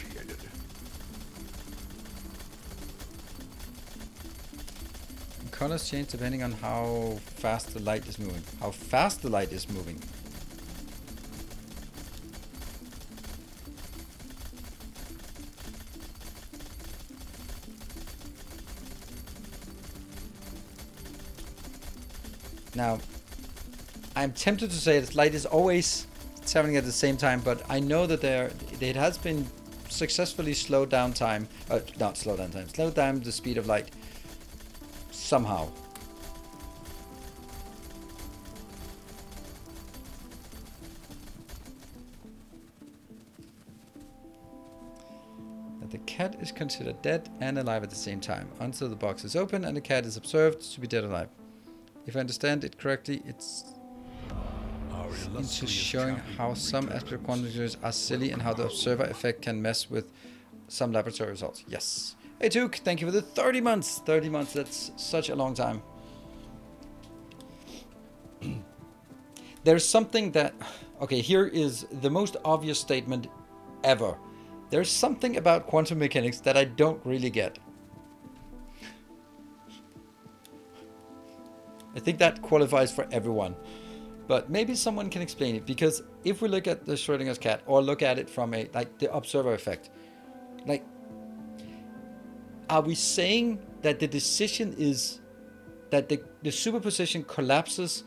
Colors change depending on how fast the light is moving. How fast the light is moving. Now, I'm tempted to say that light is always traveling at the same time, but I know that it has been successfully slowed down time, not slowed down time, slowed down the speed of light somehow. That the cat is considered dead and alive at the same time until the box is open and the cat is observed to be dead or alive. If I understand it correctly, it's into showing how some aspects of quantum computers are silly and how the observer effect can mess with some laboratory results. Yes. Hey Duke, thank you for the 30 months. 30 months, that's such a long time. There's something that... Okay, here is the most obvious statement ever. there's something about quantum mechanics that I don't really get. I think that qualifies for everyone. But maybe someone can explain it, because if we look at the Schrodinger's cat, or look at it from a like the observer effect, like, are we saying that the decision is that the superposition collapses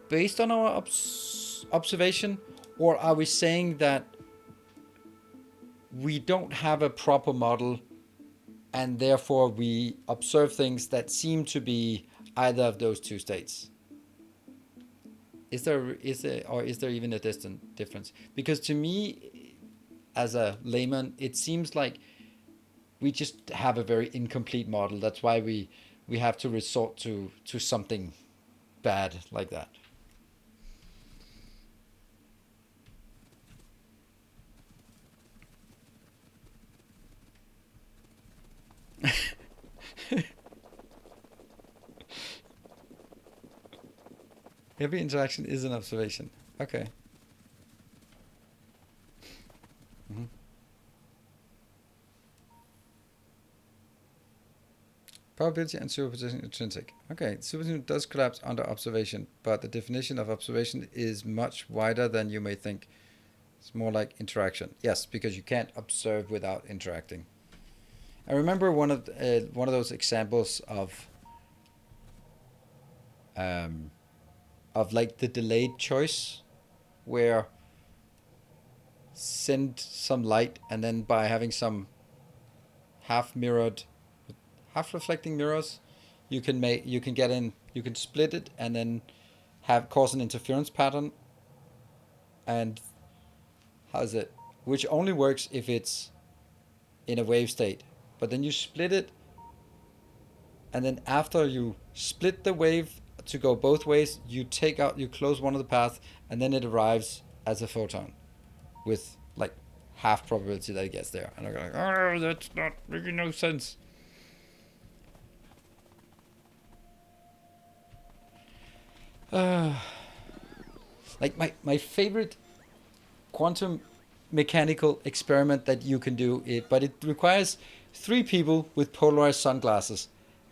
based on our observation, or are we saying that we don't have a proper model and therefore we observe things that seem to be either of those two states? Is there even a distant difference? Because to me, as a layman, it seems like we just have a very incomplete model. That's why we have to resort to something bad like that. Every interaction is an observation. Okay. Mm-hmm. Probability and superposition intrinsic. Okay, superposition does collapse under observation, but the definition of observation is much wider than you may think. It's more like interaction. Yes, because you can't observe without interacting. I remember one of those examples of like the delayed choice, where send some light, and then by having some half reflecting mirrors, you can split it and then cause an interference pattern. And how is it? Which only works if it's in a wave state. But then you split it, and then after you split the wave to go both ways, you close one of the paths, and then it arrives as a photon with like half probability that it gets there. And I'm like, oh, that's not making no sense. Like my favorite quantum mechanical experiment that you can do, but it requires 3 people with polarized sunglasses.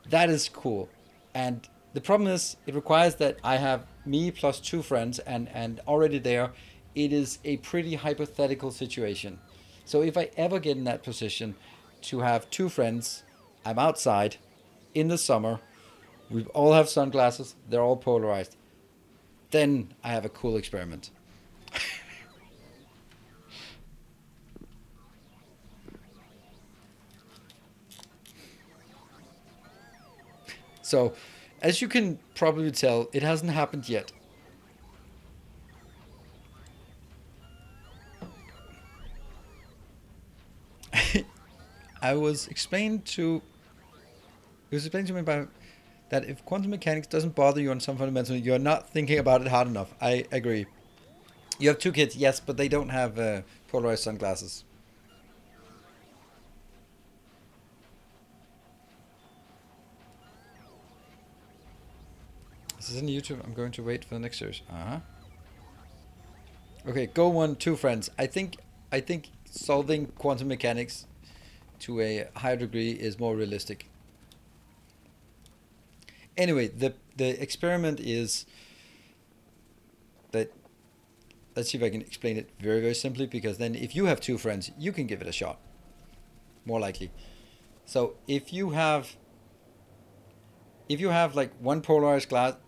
That is cool. And the problem is, it requires that I have me plus 2 friends, and already there, it is a pretty hypothetical situation. So if I ever get in that position to have 2 friends, I'm outside in the summer, we all have sunglasses, they're all polarized, then I have a cool experiment. So, as you can probably tell, it hasn't happened yet. It was explained to me by that if quantum mechanics doesn't bother you on some fundamental, you're not thinking about it hard enough. I agree. You have 2 kids, yes, but they don't have polarized sunglasses. This is in YouTube. I'm going to wait for the next series. Okay, go 1, 2 friends. I think solving quantum mechanics to a higher degree is more realistic. Anyway, the experiment is that, let's see if I can explain it very, very simply, because then if you have 2 friends, you can give it a shot. More likely. So if you have like 1 polarized glasses,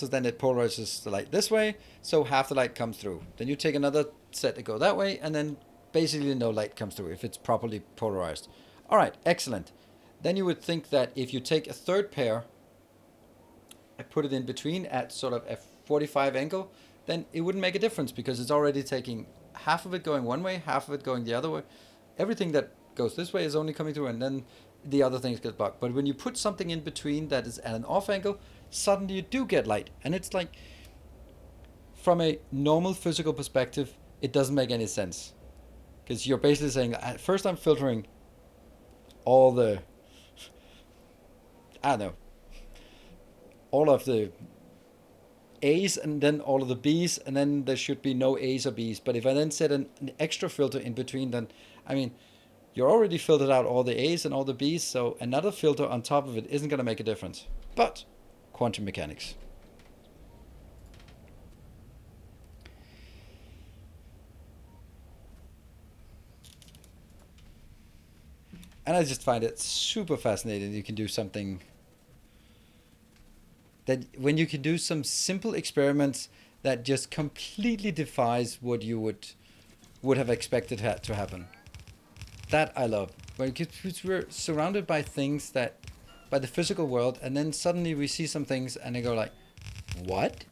then it polarizes the light this way, so half the light comes through. Then you take another set that go that way, and then basically no light comes through if it's properly polarized. All right, excellent. Then you would think that if you take a 3rd pair, I put it in between at sort of a 45 angle, then it wouldn't make a difference, because it's already taking half of it going one way, half of it going the other way. Everything that goes this way is only coming through, and then the other things get blocked. But when you put something in between that is at an off angle, suddenly you do get light. And it's like, from a normal physical perspective, it doesn't make any sense. Because you're basically saying, at first I'm filtering all the, I don't know, all of the A's and then all of the B's, and then there should be no A's or B's. But if I then set an extra filter in between, then I mean, you're already filtered out all the A's and all the B's, so another filter on top of it isn't going to make a difference. But quantum mechanics. And I just find it super fascinating. You can do something that when you can do some simple experiments that just completely defies what you would have expected to happen. That I love. Because we're surrounded by things that, by the physical world, and then suddenly we see some things and they go like, what?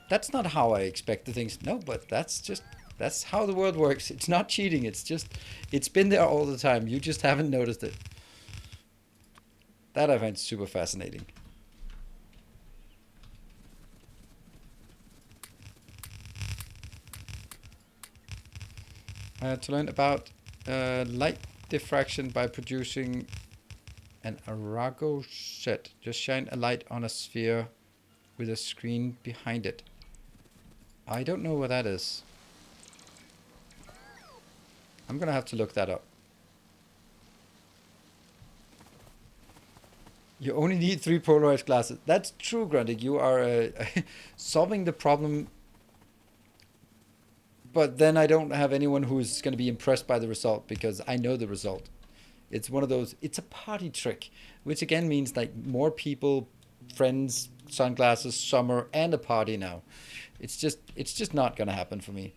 That's not how I expected things. No, but that's how the world works. It's not cheating. It's been there all the time. You just haven't noticed it. That I find super fascinating. To learn about light diffraction by producing an Arago set. Just shine a light on a sphere with a screen behind it. I don't know what that is. I'm gonna have to look that up. You only need 3 polarized glasses. That's true, Grundig. You are solving the problem. But then I don't have anyone who's going to be impressed by the result because I know the result. It's one of those, it's a party trick, which again means like more people, friends, sunglasses, summer, and a party now. It's just not going to happen for me.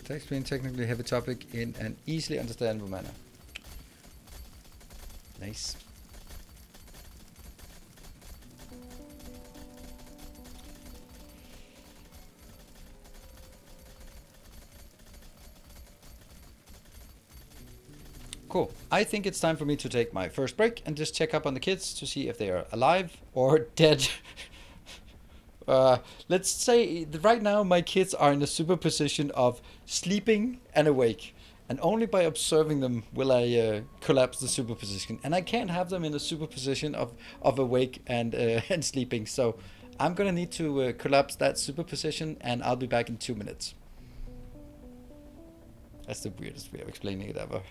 To explain technically heavy topic in an easily understandable manner. Nice. Cool. I think it's time for me to take my first break and just check up on the kids to see if they are alive or dead. Let's say right now my kids are in a superposition of sleeping and awake. And only by observing them will I collapse the superposition. And I can't have them in a superposition of awake and and sleeping. So I'm going to need to collapse that superposition and I'll be back in 2 minutes. That's the weirdest way of explaining it ever.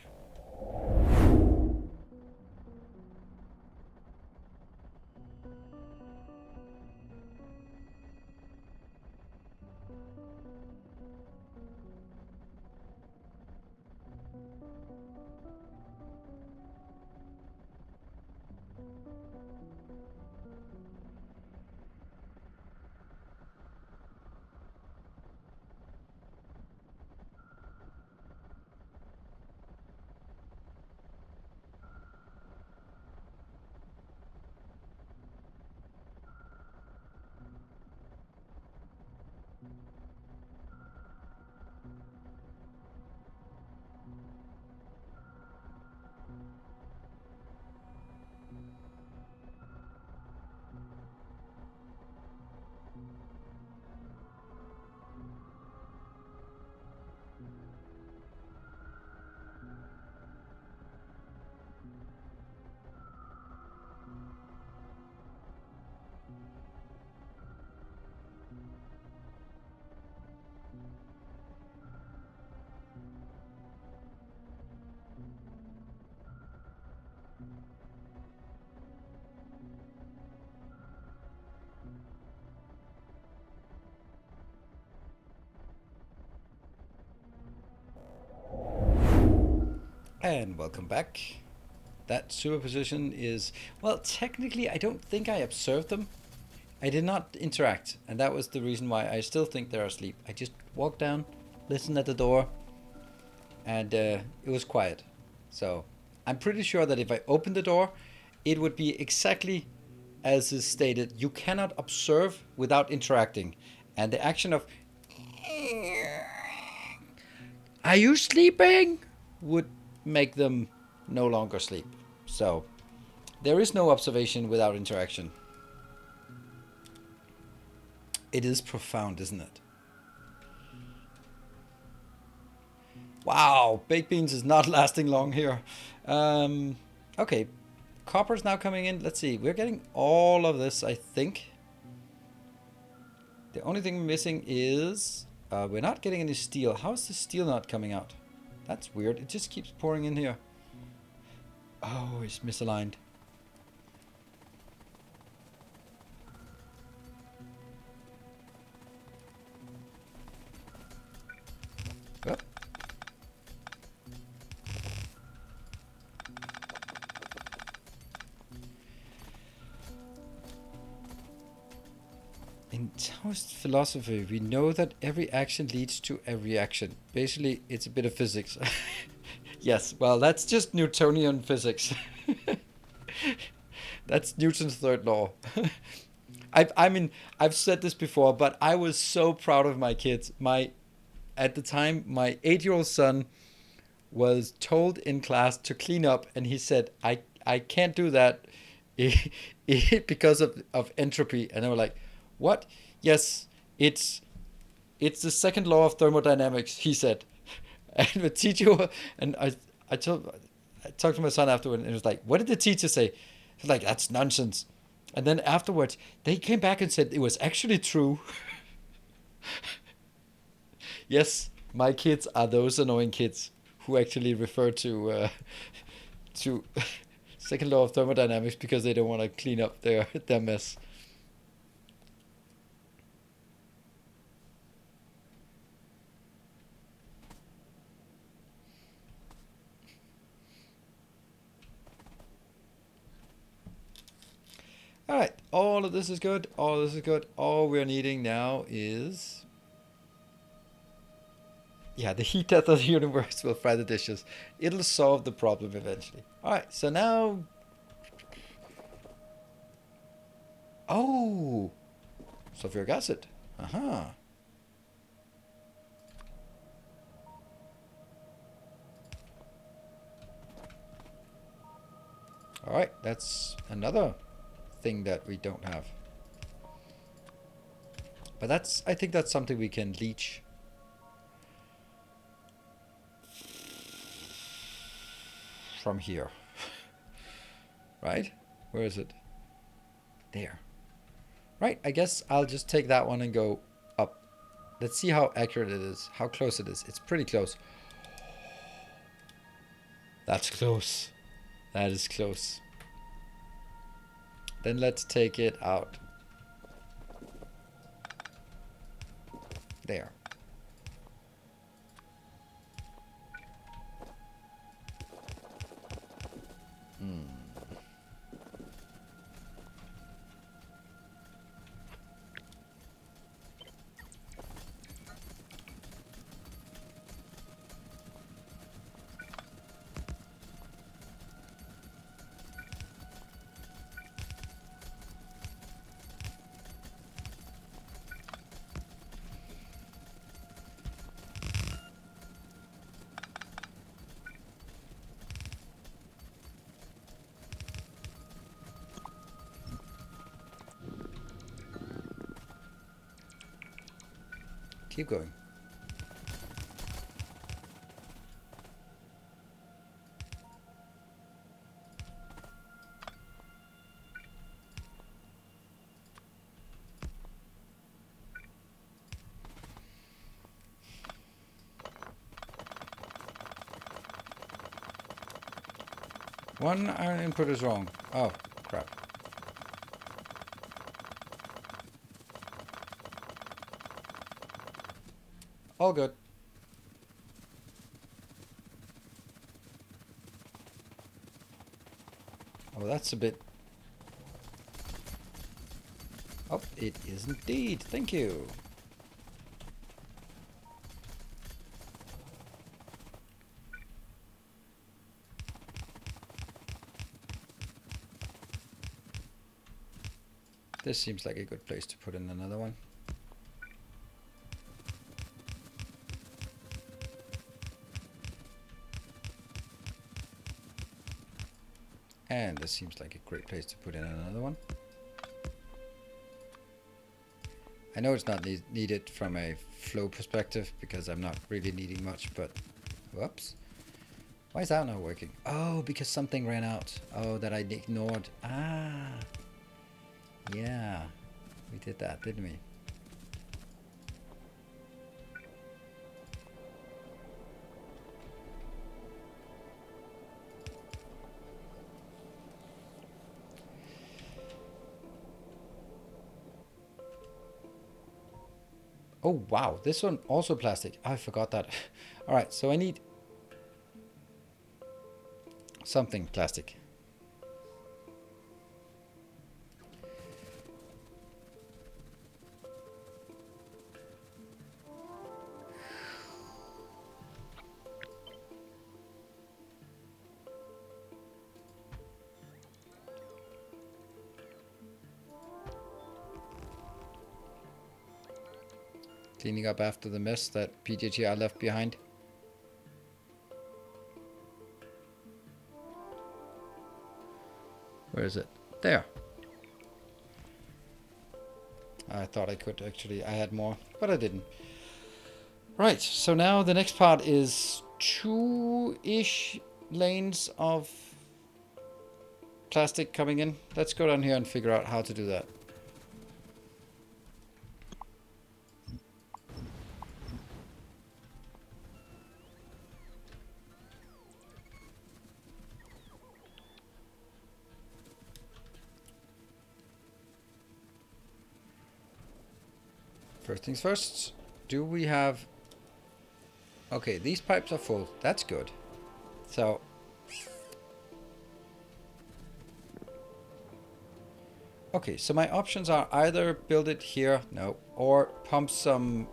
And welcome back. That superposition is, well, technically I don't think I observed them. I did not interact, and that was the reason why I still think they're asleep. I just walked down, listened at the door, and it was quiet. So I'm pretty sure that if I opened the door, it would be exactly as is stated. You cannot observe without interacting. And the action of, are you sleeping? Would make them no longer sleep. So there is no observation without interaction. It is profound, isn't it? Wow, baked beans is not lasting long here. Okay, copper's now coming in. Let's see. We're getting all of this, I think. The only thing we're missing is we're not getting any steel. How is the steel not coming out? That's weird. It just keeps pouring in here. Oh, it's misaligned. Oh. In Taoist philosophy, we know that every action leads to every action. Basically, it's a bit of physics. Yes, well, that's just Newtonian physics. That's Newton's third law. I mean, I've said this before, but I was so proud of my kids. At the time, my 8-year-old son was told in class to clean up, and he said, I can't do that because of entropy. And they were like, what? Yes, it's the second law of thermodynamics, he said. And the teacher, and I talked to my son afterward, and it was like, what did the teacher say? He's like, that's nonsense. And then afterwards, they came back and said it was actually true. Yes, my kids are those annoying kids who actually refer to second law of thermodynamics because they don't want to clean up their mess. All right, all of this is good. All this is good. All we're needing now is, yeah, the heat death of the universe will fry the dishes. It'll solve the problem eventually. All right, so now, oh, sulfuric acid. Uh-huh. All right, that's another thing that we don't have. But I think that's something we can leach. From here. Right? Where is it? There. Right, I guess I'll just take that one and go up. Let's see how accurate it is, how close it is. It's pretty close. That's close. That is close. Then let's take it out. There. Keep going. One iron input is wrong. Oh, crap. All good. Oh, that's a bit... Oh, it is indeed. Thank you. This seems like a good place to put in another one. And this seems like a great place to put in another one. I know it's not needed from a flow perspective because I'm not really needing much, but whoops. Why is that not working? Oh, because something ran out. Oh, that I ignored. Ah. Yeah. We did that, didn't we? Oh, wow. This one also plastic. I forgot that. All right, so I need something plastic. Cleaning up after the mess that PJTR left behind. Where is it? There. I thought I could actually. I had more, but I didn't. Right, so now the next part is 2-ish lanes of plastic coming in. Let's go down here and figure out how to do that. First things first, do we have... Okay, these pipes are full. That's good. So... Okay, so my options are either build it here, no, or pump some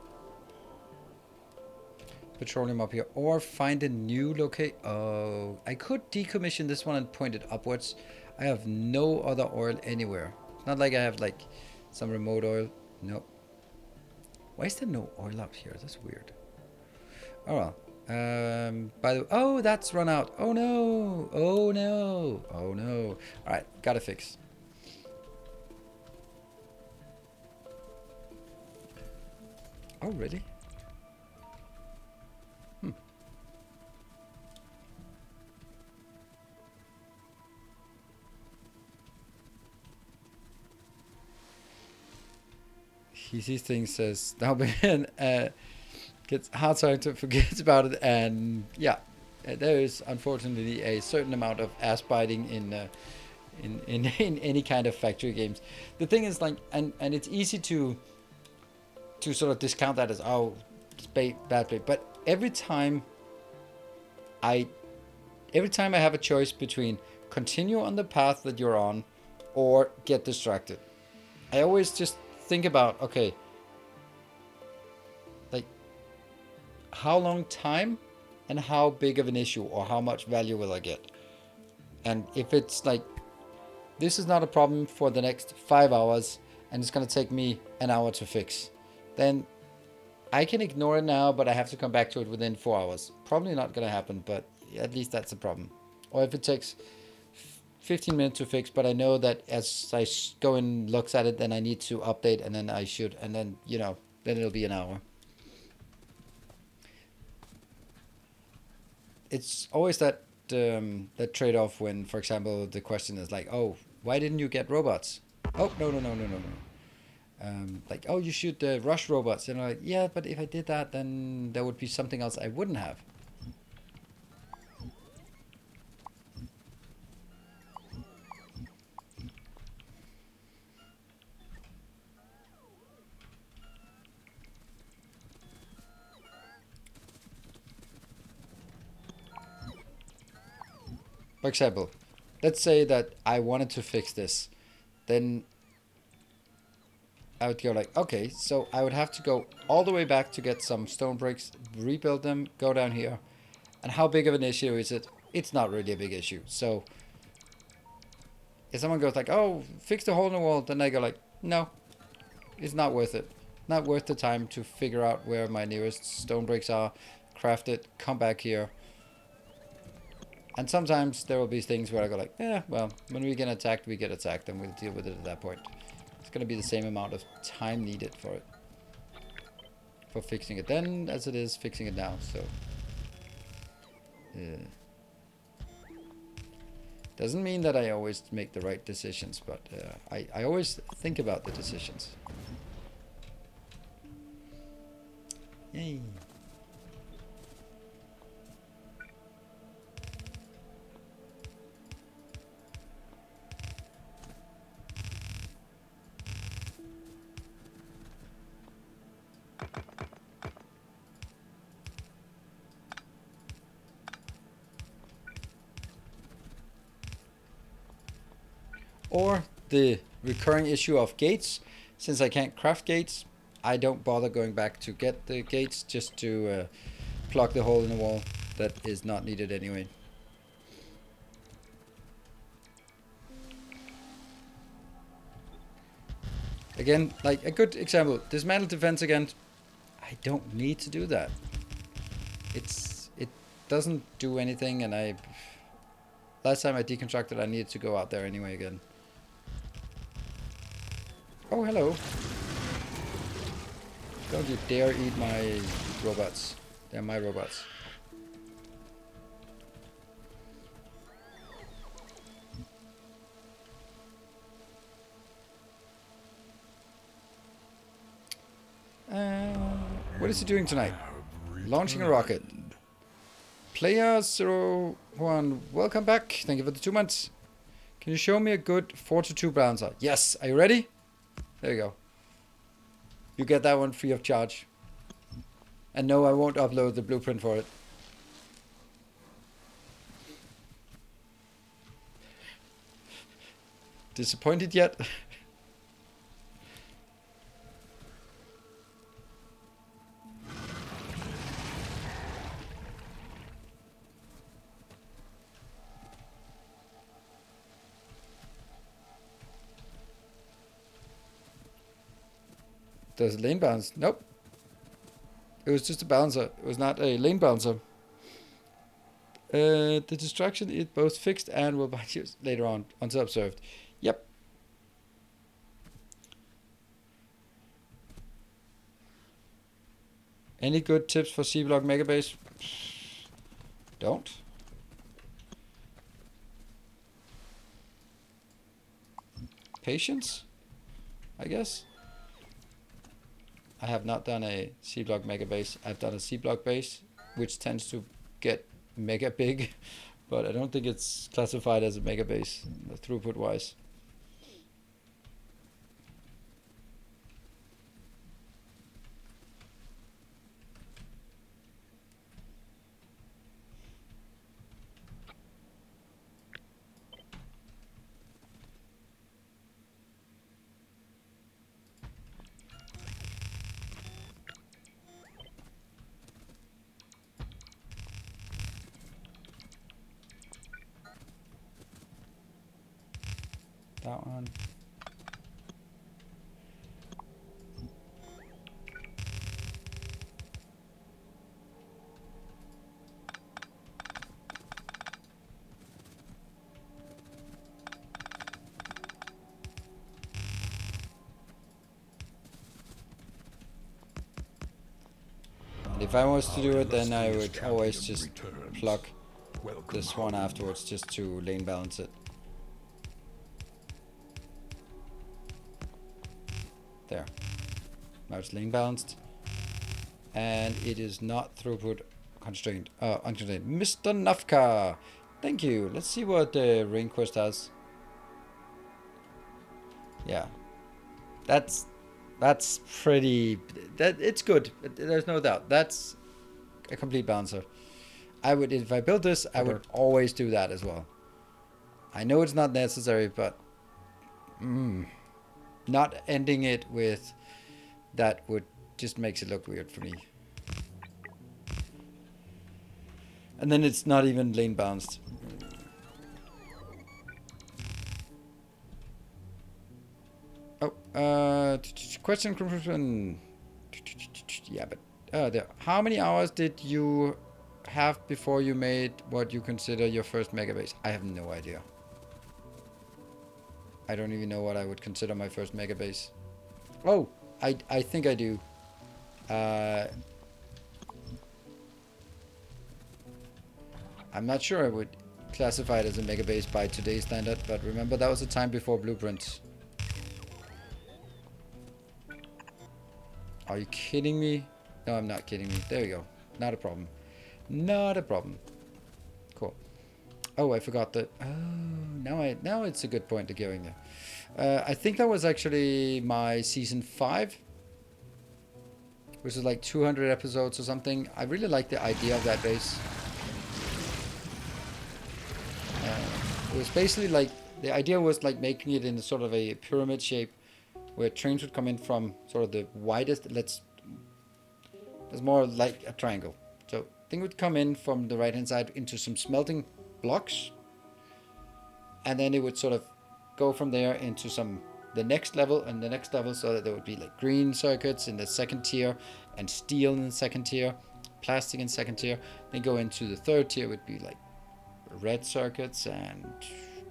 petroleum up here, or find a new location. Oh, I could decommission this one and point it upwards. I have no other oil anywhere. It's not like I have like some remote oil. Nope. Why is there no oil up here? That's weird. Oh well. By the way, oh, that's run out. Oh no. Oh no. Oh no. All right, gotta fix. Oh, really? He sees things, says, now Ben, gets hard time to forget about it, and yeah, there is unfortunately a certain amount of ass biting in any kind of factory games. The thing is, like, and it's easy to sort of discount that as, oh, it's bad play, but every time I have a choice between continue on the path that you're on or get distracted, I always just think about, okay, like, how long time and how big of an issue or how much value will I get? And if it's like, this is not a problem for the next 5 hours and it's going to take me an hour to fix, then I can ignore it now, but I have to come back to it within 4 hours. Probably not going to happen, but at least that's a problem. Or if it takes 15 minutes to fix, but I know that as I go and looks at it, then I need to update, and then I should, and then, you know, then it'll be an hour. It's always that that trade-off when, for example, the question is like, oh, why didn't you get robots? Oh, no. Like, oh, you should rush robots. And I'm like, yeah, but if I did that, then there would be something else I wouldn't have. For example, let's say that I wanted to fix this. Then I would go like, okay, so I would have to go all the way back to get some stone bricks, rebuild them, go down here. And how big of an issue is it? It's not really a big issue. So if someone goes like, oh, fix the hole in the wall, then I go like, no, it's not worth it. Not worth the time to figure out where my nearest stone bricks are, craft it, come back here. And sometimes there will be things where I go like, yeah, well, when we get attacked, and we'll deal with it at that point. It's going to be the same amount of time needed for it. For fixing it then as it is fixing it now, so... Doesn't mean that I always make the right decisions, but I always think about the decisions. Yay. Or the recurring issue of gates. Since I can't craft gates, I don't bother going back to get the gates, just to plug the hole in the wall that is not needed anyway. Again, like a good example, dismantle defense again. I don't need to do that. It doesn't do anything, and last time I deconstructed, I needed to go out there anyway again. Oh, hello. Don't you dare eat my robots. They're my robots. What is he doing tonight? Launching a rocket. Player 01, welcome back. Thank you for the 2 months. Can you show me a good 4-2 balancer? Yes. Are you ready? There you go. You get that one free of charge. And no, I won't upload the blueprint for it. Disappointed yet? Does it lane bounce? Nope. It was just a bouncer. It was not a lane bouncer. The distraction is both fixed and will bite you later on, until observed. Yep. Any good tips for C-Block Megabase? Don't. Patience, I guess. I have not done a C-Block Megabase. I've done a C-Block base, which tends to get mega big, but I don't think it's classified as a Megabase, throughput-wise. That one. And if I was to do it, then I would always just plug this one afterwards, just to lane balance it. There. Now it's lane balanced. And it is not throughput constrained. Unconstrained. Mr. Nafka! Thank you. Let's see what the Rain Quest has. Yeah. That's pretty... it's good. There's no doubt. That's a complete balancer. I would, if I built this, I would always do that as well. I know it's not necessary, but... not ending it with that would just makes it look weird for me. And then it's not even lane bounced. Oh, question. Yeah, but there. How many hours did you have before you made what you consider your first megabase? I have no idea. I don't even know what I would consider my first megabase. Oh, I think I do. I'm not sure I would classified as a mega base by today's standard, but remember that was a time before blueprints. Are you kidding me? No, I'm not kidding me. There we go. Not a problem. Not a problem. Cool. Oh, I forgot that. Oh, now it's a good point to going there. I think that was actually my season 5, which is like 200 episodes or something. I really like the idea of that base. It was basically like, the idea was like making it in sort of a pyramid shape, where trains would come in from sort of the widest, it's more like a triangle. So thing would come in from the right hand side into some smelting blocks, and then it would sort of go from there into the next level and the next level, so that there would be like green circuits in the second tier, and steel in the second tier, plastic in second tier. Then go into the third tier would be like red circuits and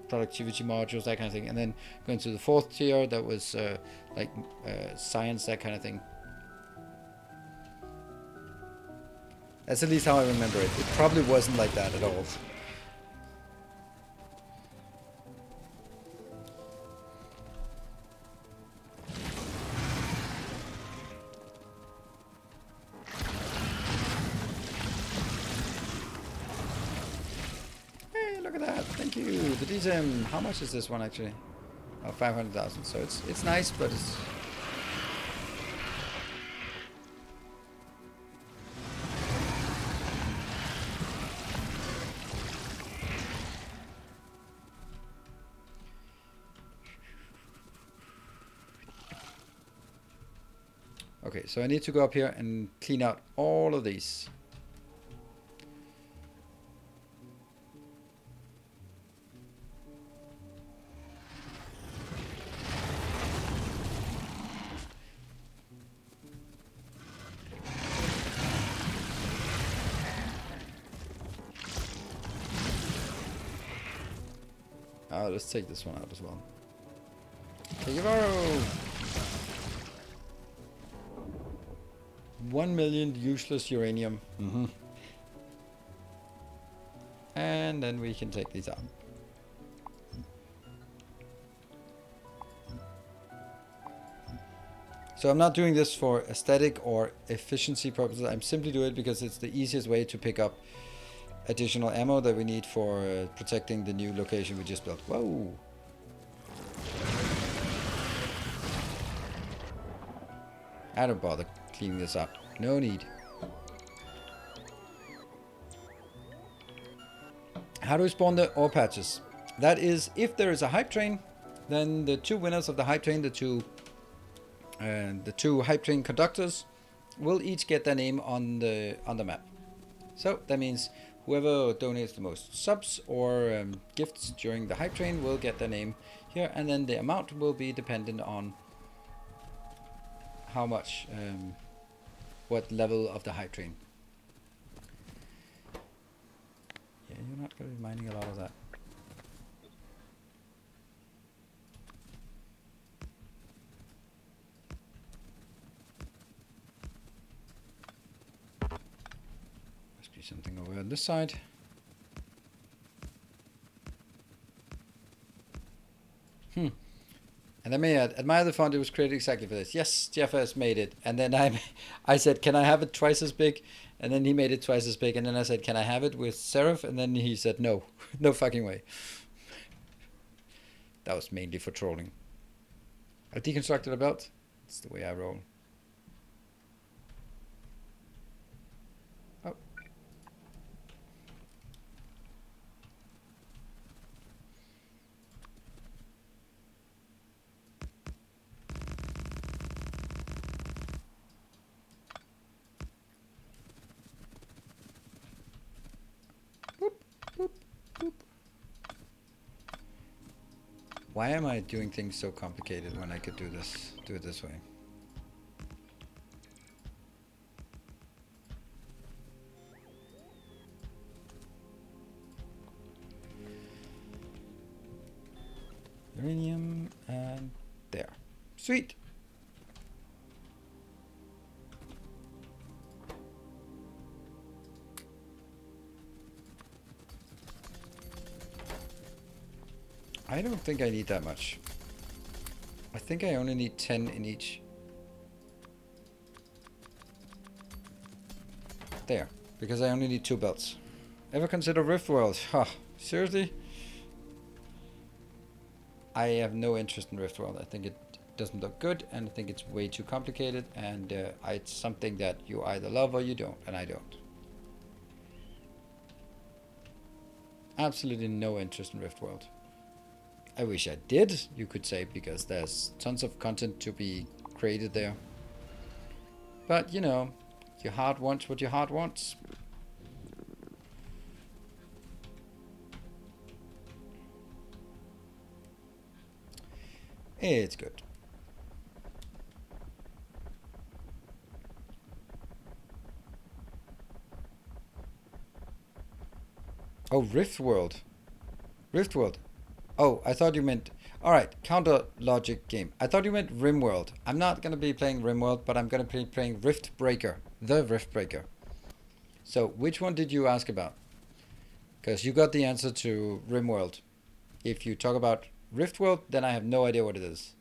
productivity modules, that kind of thing. And then go into the fourth tier, that was science, that kind of thing. That's at least how I remember it. It probably wasn't like that at all. Hey, look at that. Thank you. The DSM. How much is this one actually? Oh, 500,000. So it's nice, but it's... Okay, so I need to go up here and clean out all of these. Oh, let's take this one out as well. Take it out! 1 million useless uranium. And then we can take these out. So I'm not doing this for aesthetic or efficiency purposes. I'm simply doing it because it's the easiest way to pick up additional ammo that we need for protecting the new location we just built. Whoa! I don't bother cleaning this up. No need. How do we spawn the ore patches? That is, if there is a hype train, then the two winners of the hype train, the two hype train conductors, will each get their name on the map. So that means whoever donates the most subs or gifts during the hype train will get their name here, and then the amount will be dependent on how much, what level of the hype train. Yeah, you're not going to be mining a lot of that. Must be something over on this side. And I may add, admire the font, it was created exactly for this. Yes, Jeff has made it. And then I said, can I have it twice as big? And then he made it twice as big. And then I said, can I have it with serif? And then he said, no. No fucking way. That was mainly for trolling. I deconstructed a belt. That's the way I roll. Oh. Why am I doing things so complicated when I could do it this way? Uranium and there. Sweet. I don't think I need that much. I think I only need 10 in each. There. Because I only need 2 belts. Ever consider Rift World? Huh. Seriously? I have no interest in Rift World. I think it doesn't look good, and I think it's way too complicated, and it's something that you either love or you don't, and I don't. Absolutely no interest in Rift World. I wish I did, you could say, because there's tons of content to be created there. But, you know, your heart wants what your heart wants. It's good. Oh, Rift World. Rift World. Oh, I thought you meant... Alright, counter logic game. I thought you meant RimWorld. I'm not going to be playing RimWorld, but I'm going to be playing Rift Breaker. The Rift Breaker. So, which one did you ask about? Because you got the answer to RimWorld. If you talk about Rift World, then I have no idea what it is.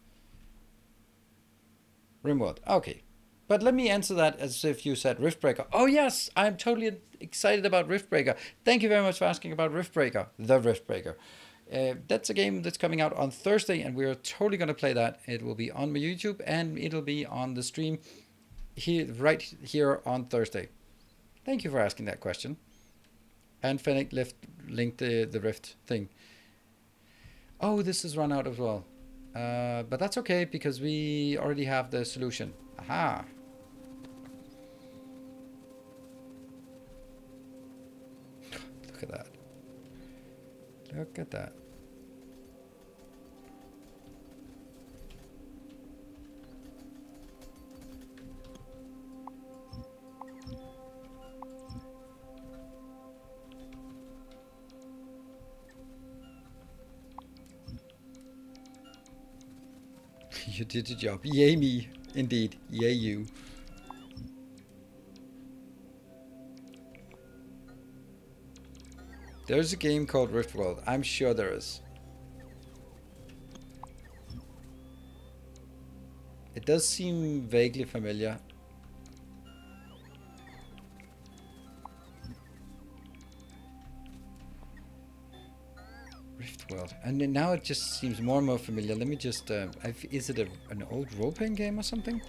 RimWorld. Okay. But let me answer that as if you said Riftbreaker. Oh yes, I'm totally excited about Riftbreaker. Thank you very much for asking about Riftbreaker, the Riftbreaker. That's a game that's coming out on Thursday, and we're totally going to play that. It will be on my YouTube, and it'll be on the stream here, right here on Thursday. Thank you for asking that question. And Fennec linked the Rift thing. Oh, this is run out as well. But that's okay, because we already have the solution. Aha! Look at that. Look at that. You did the job. Yay me. Indeed. Yay you. There's a game called Rift World. I'm sure there is. It does seem vaguely familiar. Rift World. And then now it just seems more and more familiar. Let me just... is it an old role-playing game or something?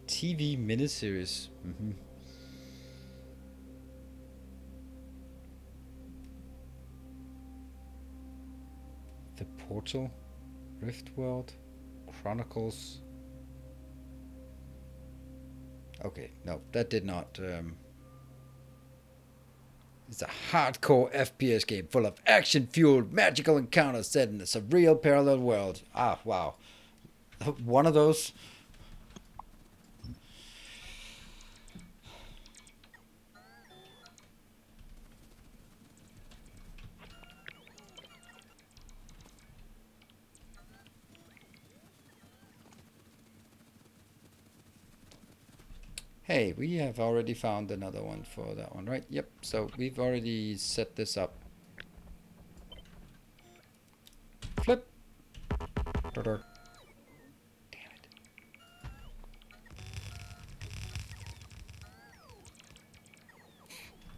TV miniseries. Mm-hmm. The Portal, Rift World, Chronicles. Okay, no, that did not. It's a hardcore FPS game full of action-fueled magical encounters set in a surreal parallel world. Ah, wow. One of those. Hey, we have already found another one for that one, right? Yep, so we've already set this up. Flip. Damn it.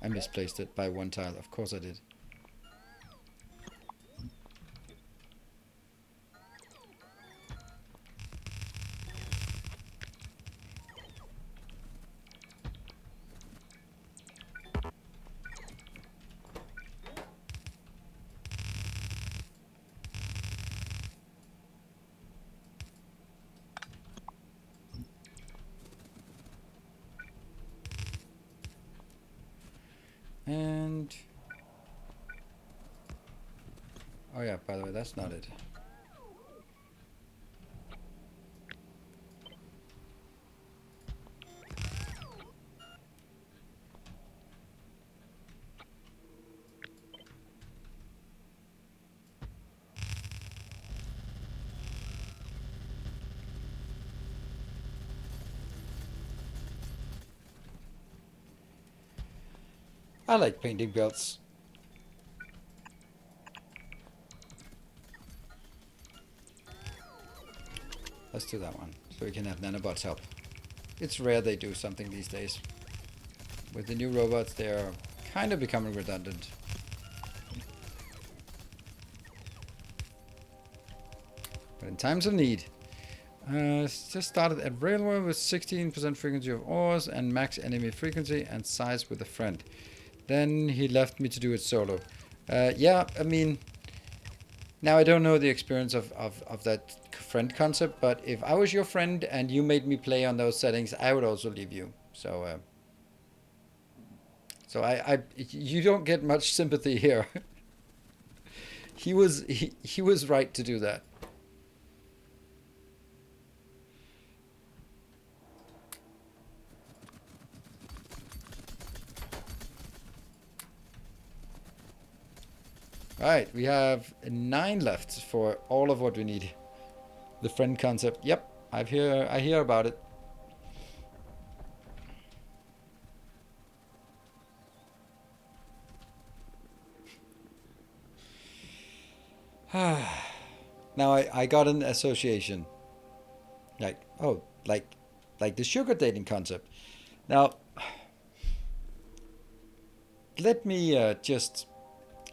I misplaced it by one tile. Of course I did. And... oh yeah, by the way, that's not it. I like painting belts. Let's do that one, so we can have nanobots help. It's rare they do something these days. With the new robots, they're kind of becoming redundant. But in times of need. Just started at railway with 16% frequency of ores and max enemy frequency and size with a friend. Then he left me to do it solo. Yeah, I mean, now I don't know the experience of that friend concept, but if I was your friend and you made me play on those settings, I would also leave you. So, you don't get much sympathy here. he was right to do that. Alright, we have 9 left for all of what we need. The friend concept. Yep, I hear about it. Now I got an association. Like the sugar dating concept. Now, let me just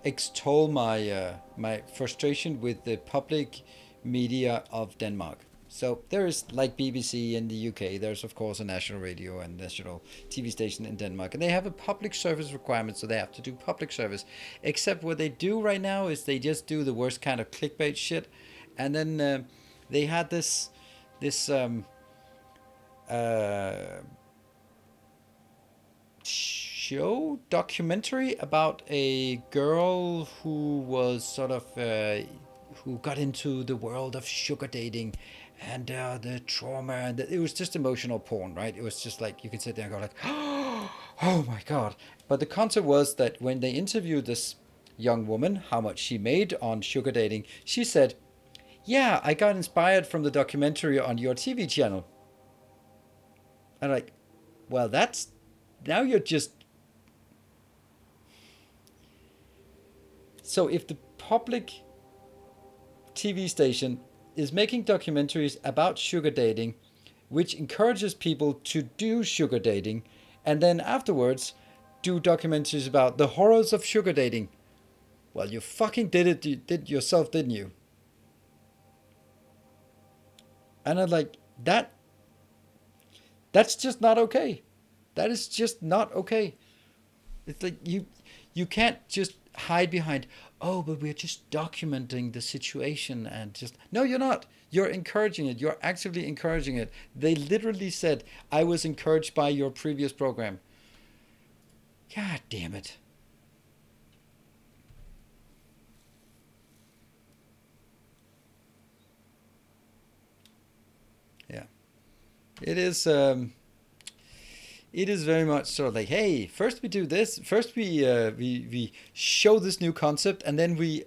extol my my frustration with the public media of Denmark. So there is like BBC in the UK. There's of course a national radio and national TV station in Denmark, and they have a public service requirement, so they have to do public service. Except what they do right now is they just do the worst kind of clickbait shit, and then they had this show documentary about a girl who was sort of who got into the world of sugar dating and the trauma, and it was just emotional porn, right? It was just like you could sit there and go like, oh my god. But the concept was that when they interviewed this young woman, how much she made on sugar dating, she said, yeah, I got inspired from the documentary on your TV channel. And like, well, that's, now you're just, so if the public TV station is making documentaries about sugar dating, which encourages people to do sugar dating, and then afterwards do documentaries about the horrors of sugar dating, well, you fucking did yourself, didn't you? And I'm like, that's just not okay. That is just not okay. It's like you can't just hide behind, oh, but we're just documenting the situation and just, no, you're not. You're encouraging it. You're actively encouraging it. They literally said, I was encouraged by your previous program. God damn it. Yeah. It is very much sort of like, hey, first we do this, first we show this new concept, and then we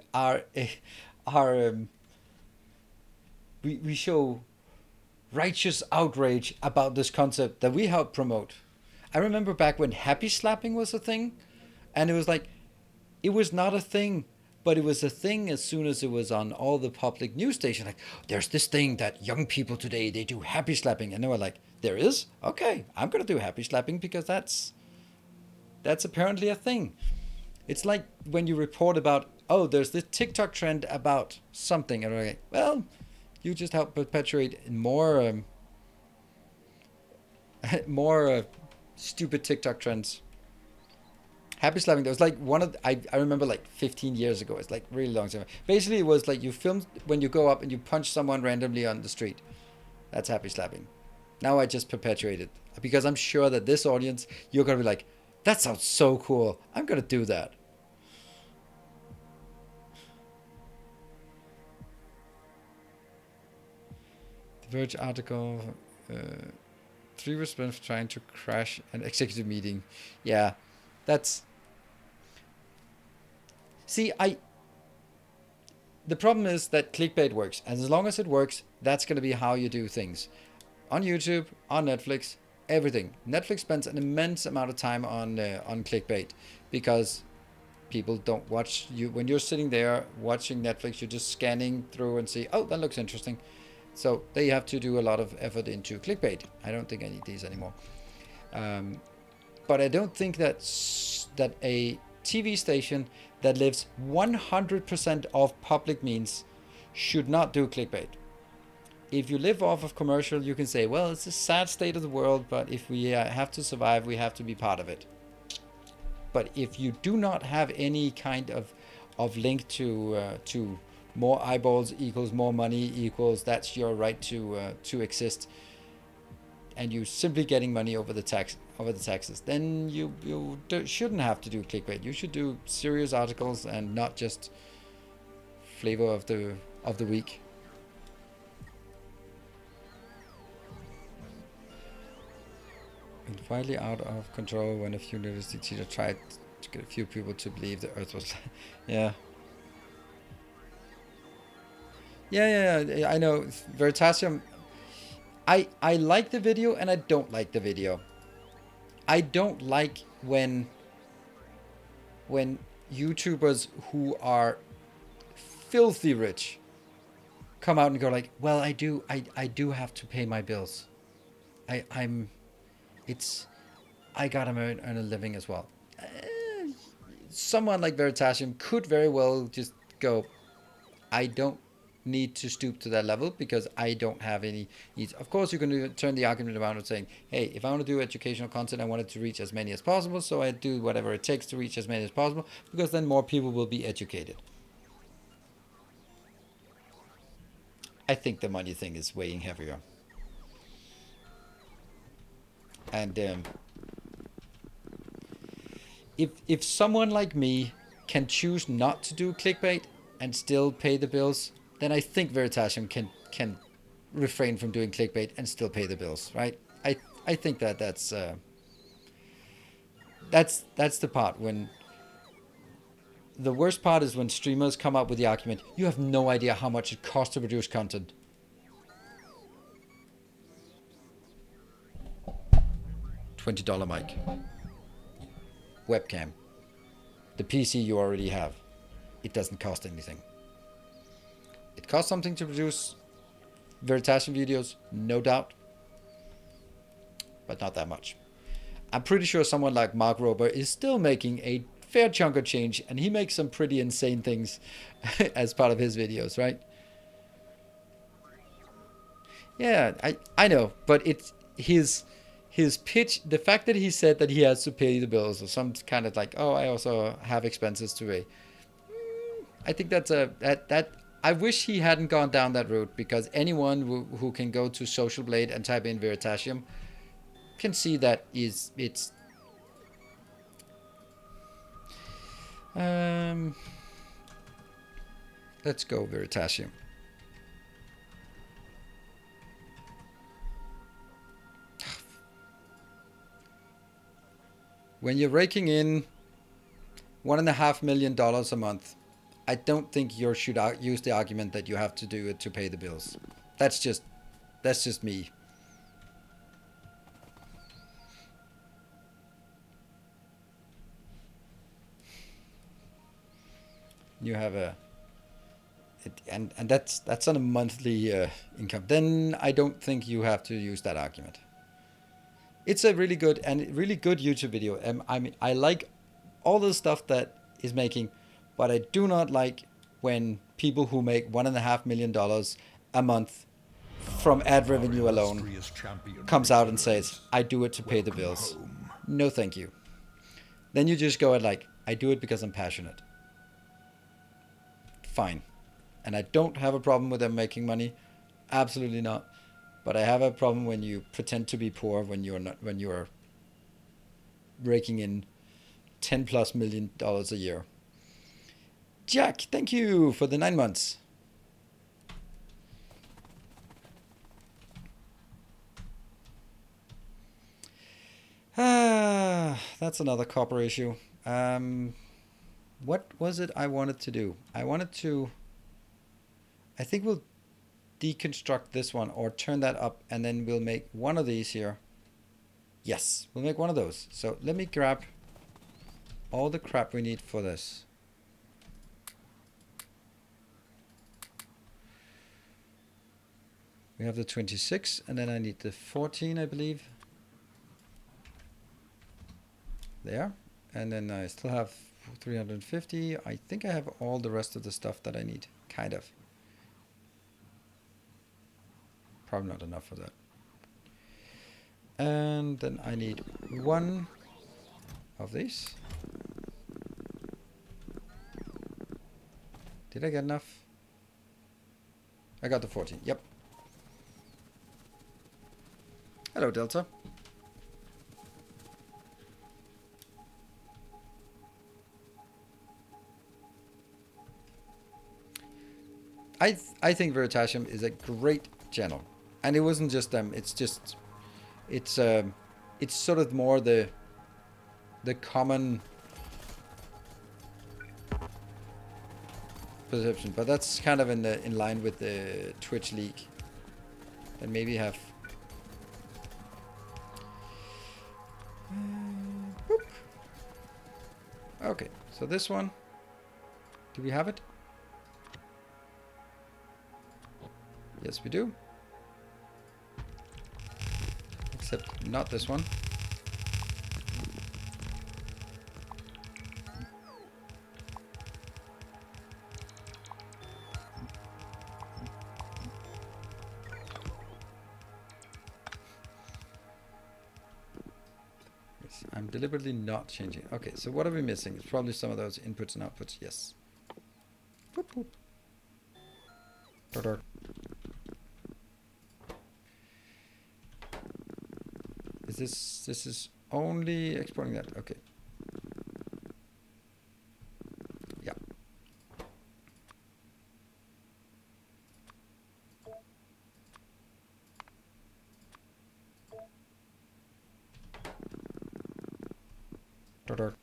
we show righteous outrage about this concept that we help promote. I remember back when happy slapping was a thing, and it was like, it was not a thing, but it was a thing as soon as it was on all the public news stations. Like, there's this thing that young people today, they do happy slapping, and they were like, there is? Okay, I'm gonna do happy slapping because that's apparently a thing. It's like when you report about, oh, there's this TikTok trend about something, and like, well, you just help perpetuate more more stupid TikTok trends. Happy slapping, there was like one of I remember like 15 years ago. It's like really long time. Basically, it was like you filmed when you go up and you punch someone randomly on the street. That's happy slapping. Now I just perpetuate it because I'm sure that this audience, you're gonna be like, that sounds so cool. I'm gonna do that. The Verge article. 3 were spent trying to crash an executive meeting. Yeah, that's. See, the problem is that clickbait works, and as long as it works, that's going to be how you do things. On YouTube, on Netflix, Everything. Netflix spends an immense amount of time on clickbait because people don't watch you when you're sitting there watching Netflix. You're just scanning through and see, oh, that looks interesting. So they have to do a lot of effort into clickbait. I don't think I need these anymore. But I don't think that a TV station that lives 100% off public means should not do clickbait. If you live off of commercial, you can say, well, it's a sad state of the world, but if we have to survive, we have to be part of it. But if you do not have any kind of link to more eyeballs equals more money equals that's your right to exist, and you simply getting money over the taxes, then you shouldn't have to do clickbait. You should do serious articles and not just flavor of the week. And finally out of control when a few university teachers tried to get a few people to believe the Earth was. Yeah. Yeah, I know. Veritasium. I like the video and I don't like the video. I don't like when YouTubers who are filthy rich come out and go like, well, I do have to pay my bills. I gotta earn a living as well. Someone like Veritasium could very well just go, I don't need to stoop to that level because I don't have any needs. Of course, you can turn the argument around and saying, hey, if I want to do educational content, I want it to reach as many as possible, so I do whatever it takes to reach as many as possible, because then more people will be educated. I think the money thing is weighing heavier. And if someone like me can choose not to do clickbait and still pay the bills, then I think Veritasium can refrain from doing clickbait and still pay the bills, right? I think that's the part when the worst part is when streamers come up with the argument, you have no idea how much it costs to produce content. $20 mic, webcam, the PC you already have. It doesn't cost anything. It costs something to produce Veritasium videos, no doubt, but not that much. I'm pretty sure someone like Mark Rober is still making a fair chunk of change, and he makes some pretty insane things as part of his videos, right? Yeah, I know, but it's his pitch, the fact that he said that he has to pay the bills or some kind of like, oh, I also have expenses to pay. I think that's that I wish he hadn't gone down that route, because anyone who can go to Social Blade and type in Veritasium can see that it's let's go Veritasium. When you're raking in $1.5 million a month, I don't think you should use the argument that you have to do it to pay the bills. That's just me. You have and that's on a monthly income. Then I don't think you have to use that argument. It's a really good YouTube video. I mean, I like all the stuff that is making, but I do not like when people who make $1.5 million a month from ad revenue alone comes out and says, I do it to pay the bills. No, thank you. Then you just go at like, I do it because I'm passionate. Fine. And I don't have a problem with them making money. Absolutely not. But I have a problem when you pretend to be poor when you're not, when you're raking in $10+ million a year. Jack, thank you for the 9 months. That's another copper issue. What was it I wanted to do? I think we'll deconstruct this one or turn that up, and then we'll make one of these here. Yes, we'll make one of those. So let me grab all the crap we need for this. We have the 26, and then I need the 14, I believe. There. And then I still have 350. I think I have all the rest of the stuff that I need. Kind of. Probably not enough for that. And then I need one of these. Did I get enough? I got the 14. Yep. Hello, Delta. I think Veritasium is a great channel, and it wasn't just them. It's just it's sort of more the common perception, but that's kind of in line with the Twitch league. That maybe have. Boop. Okay, so this one. Do we have it? Yes, we do. Except not this one. Yes, I'm deliberately not changing. Okay, so what are we missing? It's probably some of those inputs and outputs. Yes. Boop, boop. Da-da. This is only exporting that. Okay. Yeah. Da-da.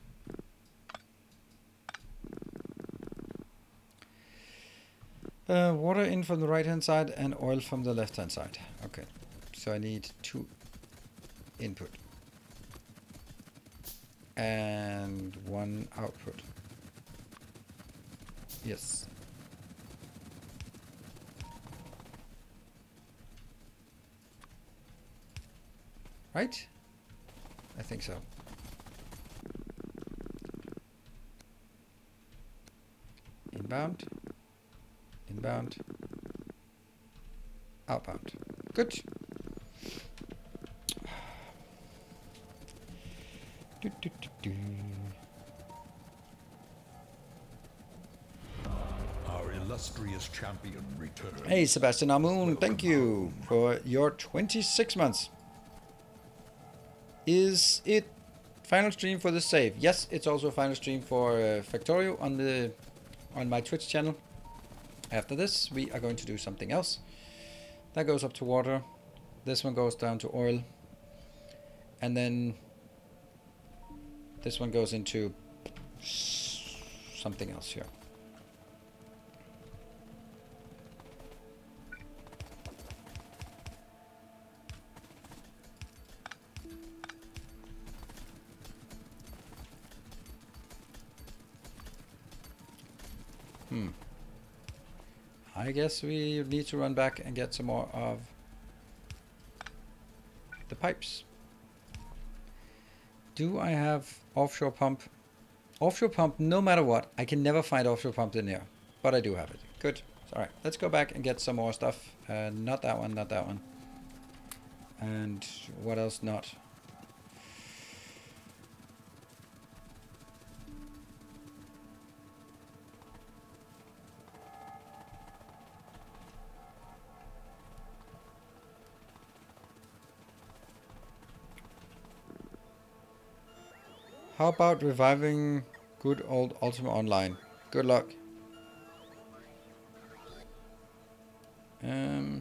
Water in from the right hand side and oil from the left hand side. Okay. So I need 2 input and 1 output. Yes. Right? I think so. Inbound, inbound, outbound. Good. Do, do, do, do. Our illustrious champion returns. Hey, Sebastian Amun, thank you for your 26 months. Is it final stream for the save? Yes, it's also a final stream for Factorio on my Twitch channel. After this, we are going to do something else. That goes up to water. This one goes down to oil. And then this one goes into something else here. I guess we need to run back and get some more of the pipes. Do I have offshore pump? Offshore pump, no matter what. I can never find offshore pump in here, but I do have it. Good. All right, let's go back and get some more stuff. Not that one, not that one. And what else not? How about reviving good old Ultima Online? Good luck. I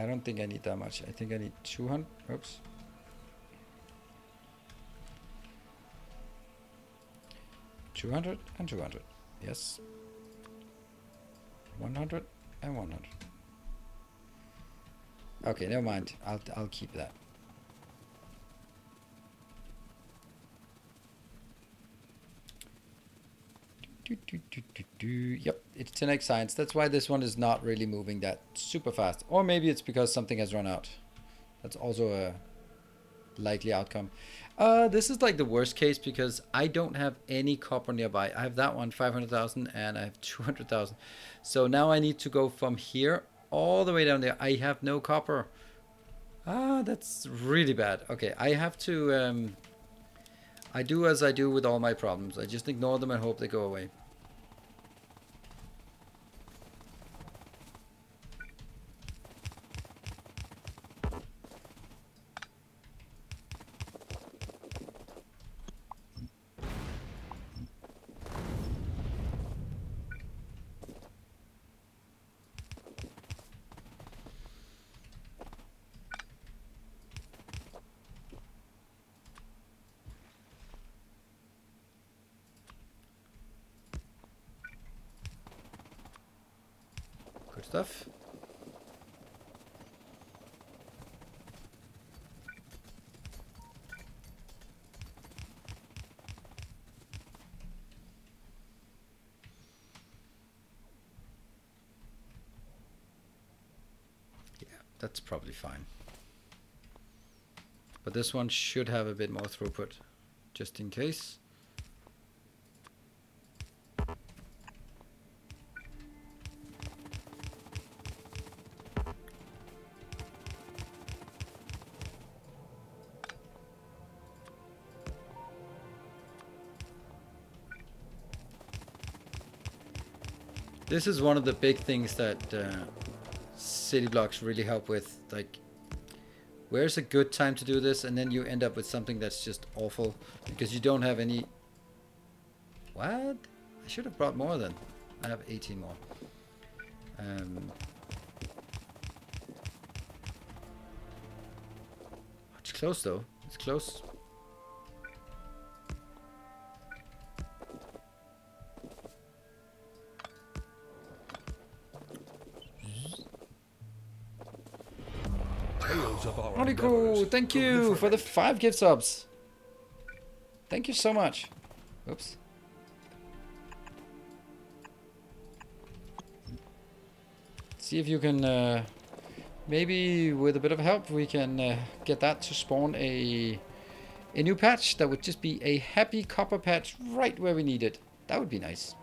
don't think I need that much. I think I need 200. Oops. 200 and 200. Yes. 100 and 100. Okay, never mind. I'll keep that. Yep, it's 10x science. That's why this one is not really moving that super fast. Or maybe it's because something has run out. That's also a likely outcome. This is like the worst case because I don't have any copper nearby. I have that one, 500,000, and I have 200,000. So now I need to go from here all the way down there. I have no copper. That's really bad. Okay, I have to... I do as I do with all my problems. I just ignore them and hope they go away. Good stuff. Yeah, that's probably fine. But this one should have a bit more throughput, just in case. This is one of the big things that city blocks really help with. Like, where's a good time to do this? And then you end up with something that's just awful because you don't have any... What? I should have brought more then. I have 18 more. It's close though. It's close. Cool. Thank you for the 5 gift subs. Thank you so much. Oops. See if you can, maybe with a bit of help, we can get that to spawn a new patch that would just be a happy copper patch right where we need it. That would be nice.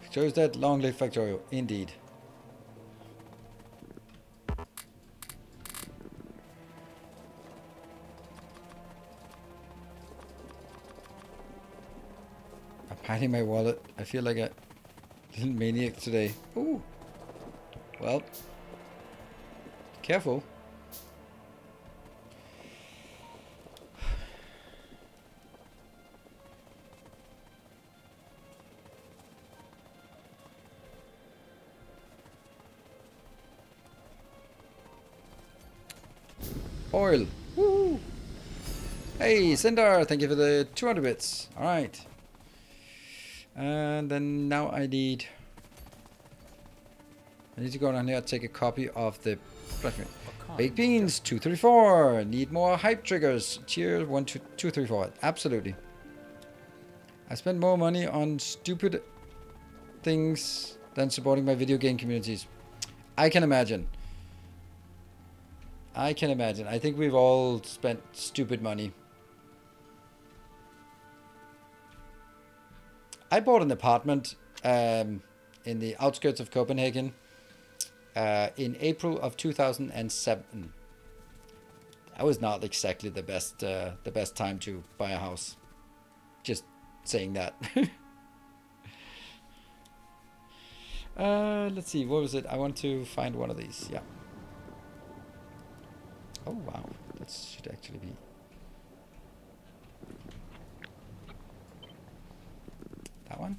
Factorio's dead. Long live Factorio. Indeed. Hiding my wallet. I feel like a little maniac today. Ooh. Well. Careful. Oil. Woo. Hey, Sindar. Thank you for the 200 bits. All right. And then now I need to go down here and take a copy of the baked beans 234. Need more hype triggers. Cheers 1 2 2 3 4. Absolutely. I spend more money on stupid things than supporting my video game communities. I can imagine. I can imagine. I think we've all spent stupid money. I bought an apartment in the outskirts of Copenhagen in April of 2007. That was not exactly the best time to buy a house. Just saying that. Let's see, what was it? I want to find one of these. Yeah. Oh wow, that should actually be. That one?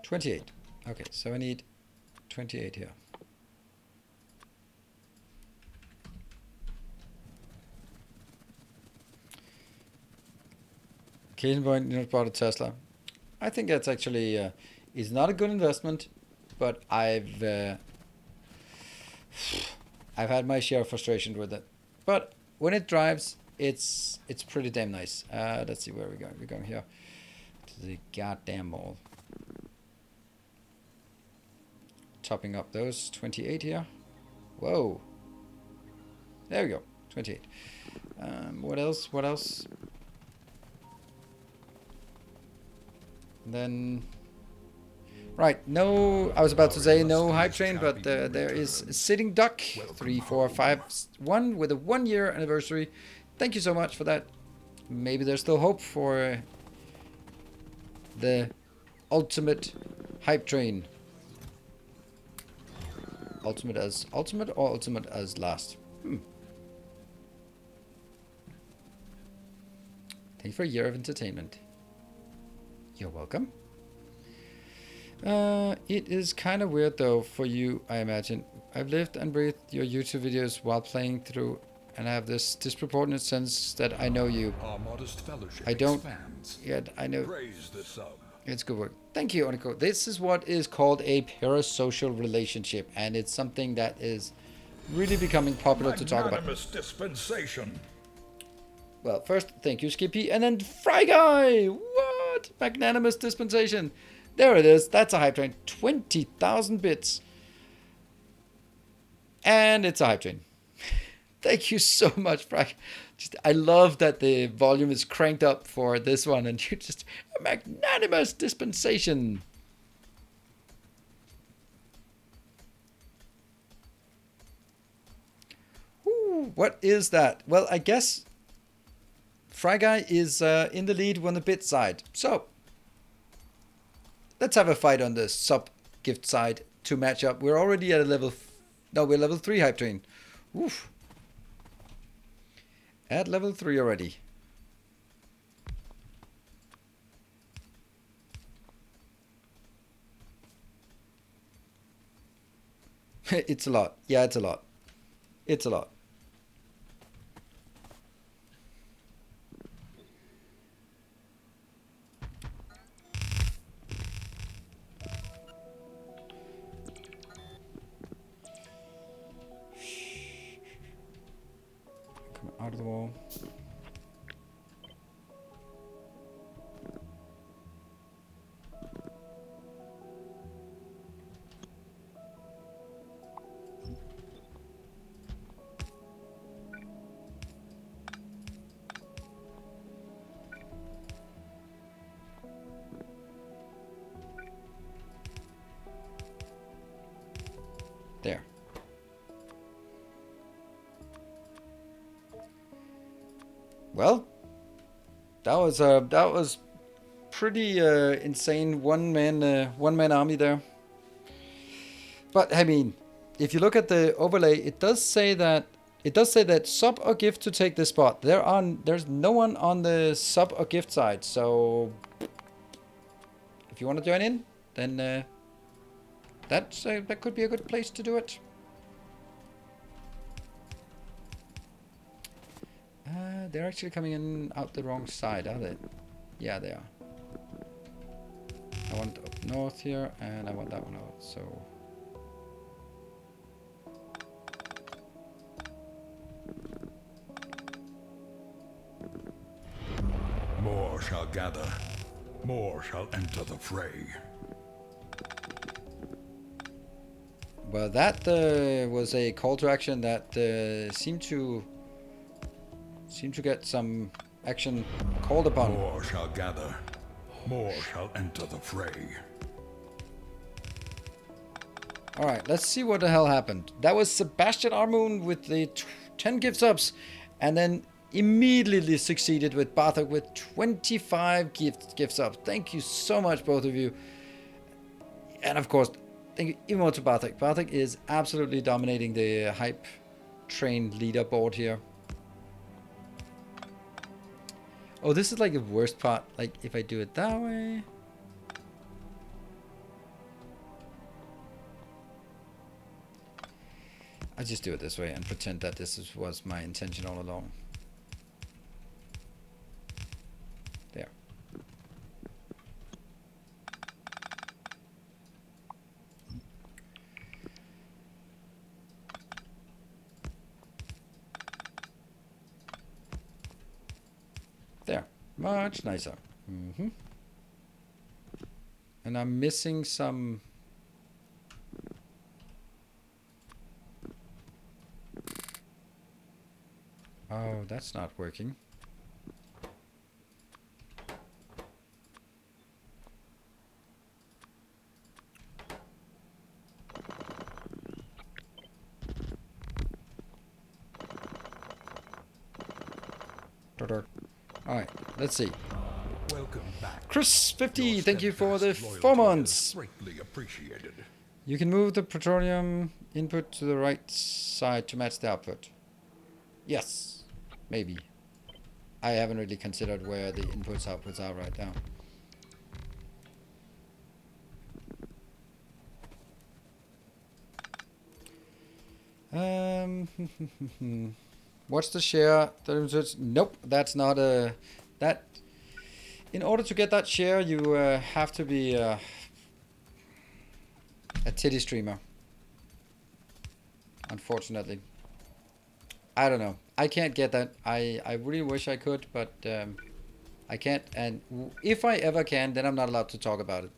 $28. Okay, so I need 28 here. Case in point, you know, bought a Tesla. I think that's actually is not a good investment, but I've had my share of frustration with it. But when it drives, it's pretty damn nice. Let's see where we're going. We're going here to the goddamn mall. Topping up those 28 here. Whoa. There we go. 28. What else? What else? Then, right, no, I was about to say no hype train, but there is Sitting Duck 3451 with a 1-year anniversary. Thank you so much for that. Maybe there's still hope for the ultimate hype train. Ultimate as ultimate or ultimate as last? Thank you for a year of entertainment. You're welcome. It is kind of weird though for you, I imagine. I've lived and breathed your YouTube videos while playing through, and I have this disproportionate sense that I know you. Our modest fellowship I don't expands. yet. I know. Praise the sub. It's good work. Thank you, Oniko. This is what is called a parasocial relationship, and it's something that is really becoming popular to talk about. Magnanimous dispensation. Well, first, thank you, Skippy, and then Fry Guy. What? Magnanimous dispensation. There it is. That's a hype train. 20,000 bits. And it's a hype train. Thank you so much, Fry. I love that the volume is cranked up for this one, and you just a magnanimous dispensation. Ooh, what is that? Well, I guess Fry Guy is in the lead on the bit side. So, let's have a fight on the sub gift side to match up. We're already at a level... we're level 3 hype train. Oof. At level 3 already. It's a lot. Yeah, it's a lot. It's a lot. Come out of the wall. There. Well, that was pretty insane one man army there. But I mean, if you look at the overlay, it does say that sub or gift to take this spot. There's no one on the sub or gift side. So if you want to join in, then that could be a good place to do it. They're actually coming in out the wrong side, are they? Yeah, they are. I want up north here, and I want that one out, so... More shall gather. More shall enter the fray. Well, that was a call to action that seemed to get some action called upon. More shall gather. More shall enter the fray. All right, let's see what the hell happened. That was Sebastian Armoon with the 10 gift subs, and then immediately succeeded with Bartok with 25 gift subs. Thank you so much, both of you. And of course, thank you even more to Bartok. Bartok is absolutely dominating the hype train leaderboard here. Oh, this is like the worst part. Like, if I do it that way... I'll just do it this way and pretend that this was my intention all along. There. Much nicer. And I'm missing some... Oh, that's not working. Alright, let's see. Welcome back. Chris50, Your thank you for the steadfast 4 loyalty months. is greatly appreciated. You can move the petroleum input to the right side to match the output. Yes, maybe. I haven't really considered where the inputs outputs are right now. What's the share? Nope, that's not a... That... In order to get that share, you have to be a titty streamer. Unfortunately. I don't know. I can't get that. I really wish I could, but I can't. And if I ever can, then I'm not allowed to talk about it.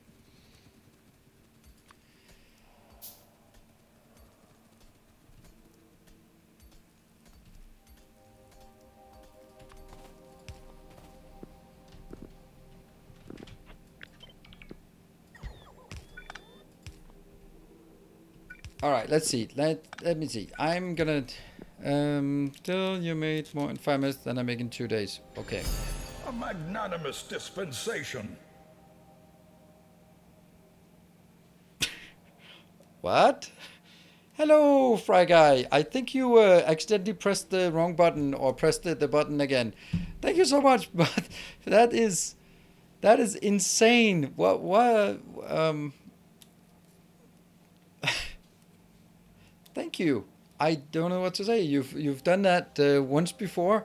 All right, let's see. Let me see. I'm gonna... still, you made more in 5 minutes than I make in 2 days. Okay. A magnanimous dispensation. What? Hello, Fry Guy. I think you accidentally pressed the wrong button or pressed the button again. Thank you so much, but that is insane. What Thank you. I don't know what to say. You've done that once before.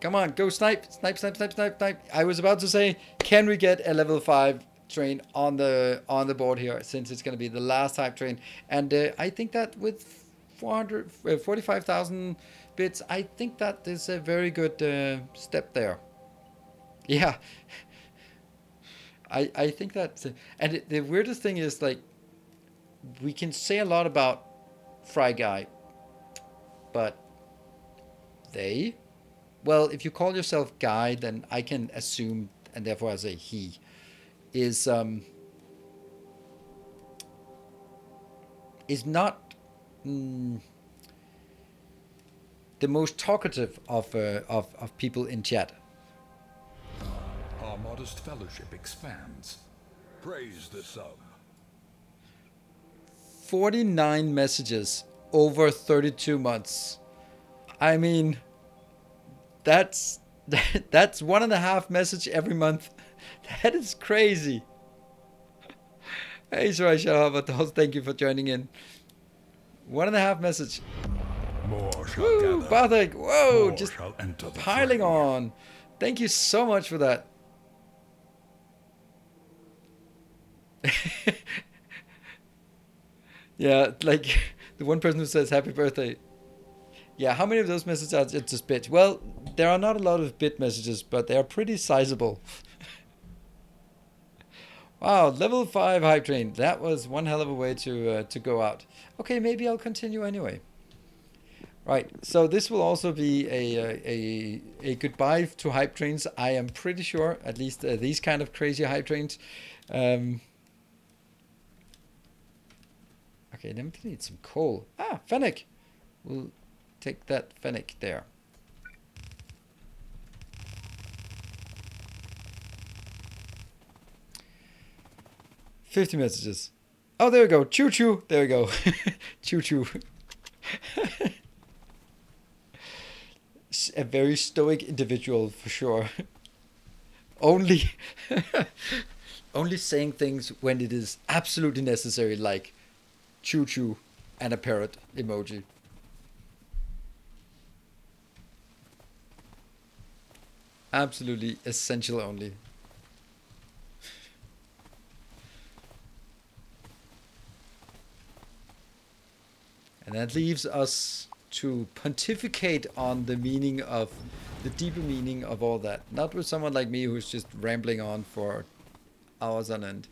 Come on, go snipe. I was about to say, can we get a level 5 train on the board here, since it's going to be the last hype train? And I think that with 45,000 bits, I think that is a very good step there. Yeah. I think that... And the weirdest thing is, like, we can say a lot about Fry Guy, but they... Well, if you call yourself Guy, then I can assume, and therefore I say he, is not the most talkative of people in chat. Our modest fellowship expands. Praise the sub. 49 messages over 32 months. I mean, that's 1.5 message every month. That is crazy. Hey, Soraya, thank you for joining in. 1.5 message. More shall Woo, gather. Bartek, whoa, More just shall enter the piling fray. on. Thank you so much for that. Yeah, like the one person who says happy birthday. Yeah, how many of those messages are just bit? Well, there are not a lot of bit messages, but they are pretty sizable. Wow, level 5 hype train. That was one hell of a way to go out. Okay, maybe I'll continue anyway. Right, so this will also be a goodbye to hype trains. I am pretty sure, at least these kind of crazy hype trains. Okay, then we need some coal. Ah, fennec. We'll take that fennec there. $50 messages. Oh, there we go. Choo choo. There we go. Choo choo. A very stoic individual for sure. Only saying things when it is absolutely necessary, like choo choo and a parrot emoji. Absolutely essential only. And that leaves us to pontificate on the meaning of the deeper meaning of all that. Not with someone like me who's just rambling on for hours on end.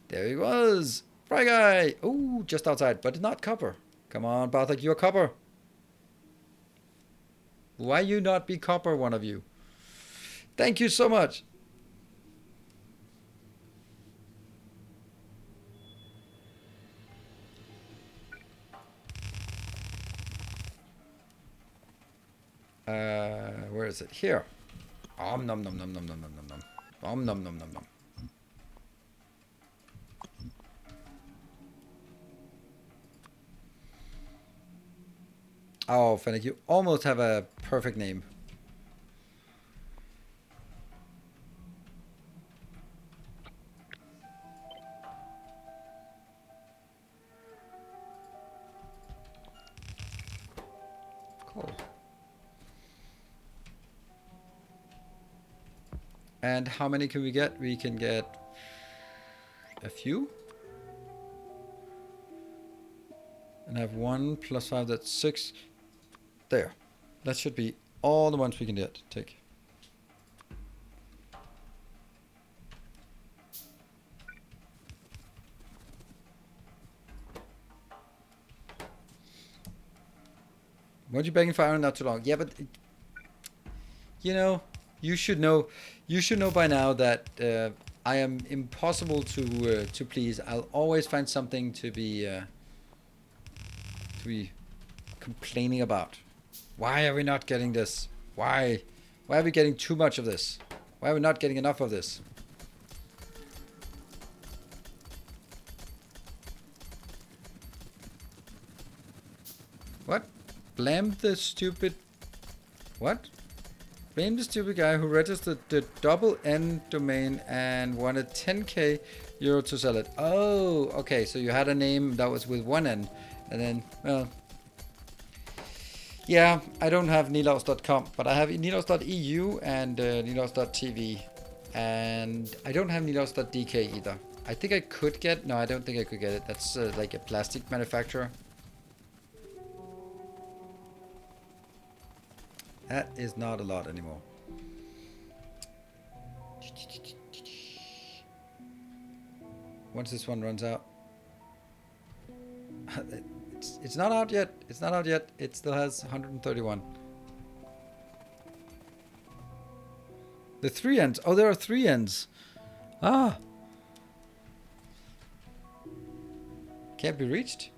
There he was. Fry guy. Oh, just outside, but not copper. Come on, Bartek, you're copper. Why you not be copper, one of you? Thank you so much. Where is it? Here. Om nom nom nom nom nom nom nom nom. Om nom nom nom nom. Oh, Fennec, you almost have a perfect name. Cool. And how many can we get? We can get a few. And have 1 plus 5, that's 6. There. That should be all the ones we can get. Take. Weren't you begging for iron not too long? Yeah, but you know, you should know by now that I am impossible to please. I'll always find something to be complaining about. Why are we not getting this? Why are we getting too much of this? Why are we not getting enough of this? What? Blame the stupid... What? Blame the stupid guy who registered the double N domain and wanted 10k euro to sell it. Oh, okay. So you had a name that was with one N. And then, well... Yeah, I don't have nilaus.com, but I have nilaus.eu and nilaus.tv. And I don't have nilaus.dk either. I think I could get... No, I don't think I could get it. That's like a plastic manufacturer. That is not a lot anymore. Once this one runs out. It's not out yet. It's not out yet. It still has 131. The 3 ends. Oh, there are 3 ends. Ah. Can't be reached.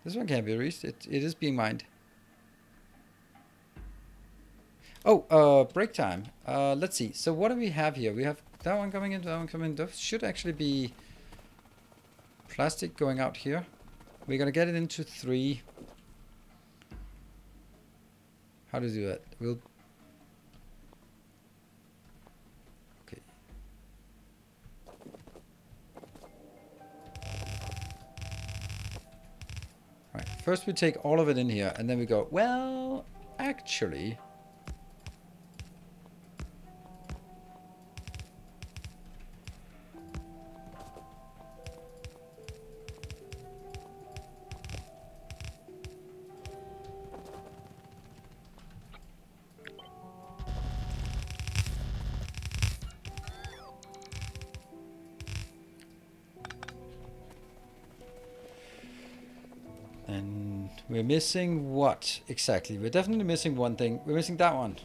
This one can't be reached. It is being mined. Oh, break time. Let's see. So what do we have here? We have that one coming in, that one coming in. There should actually be plastic going out here. We're gonna get it into 3. How to do that? We'll... Okay. Right. First we take all of it in here, and then we go, well, actually... And we're missing what exactly? We're definitely missing one thing. We're missing that one.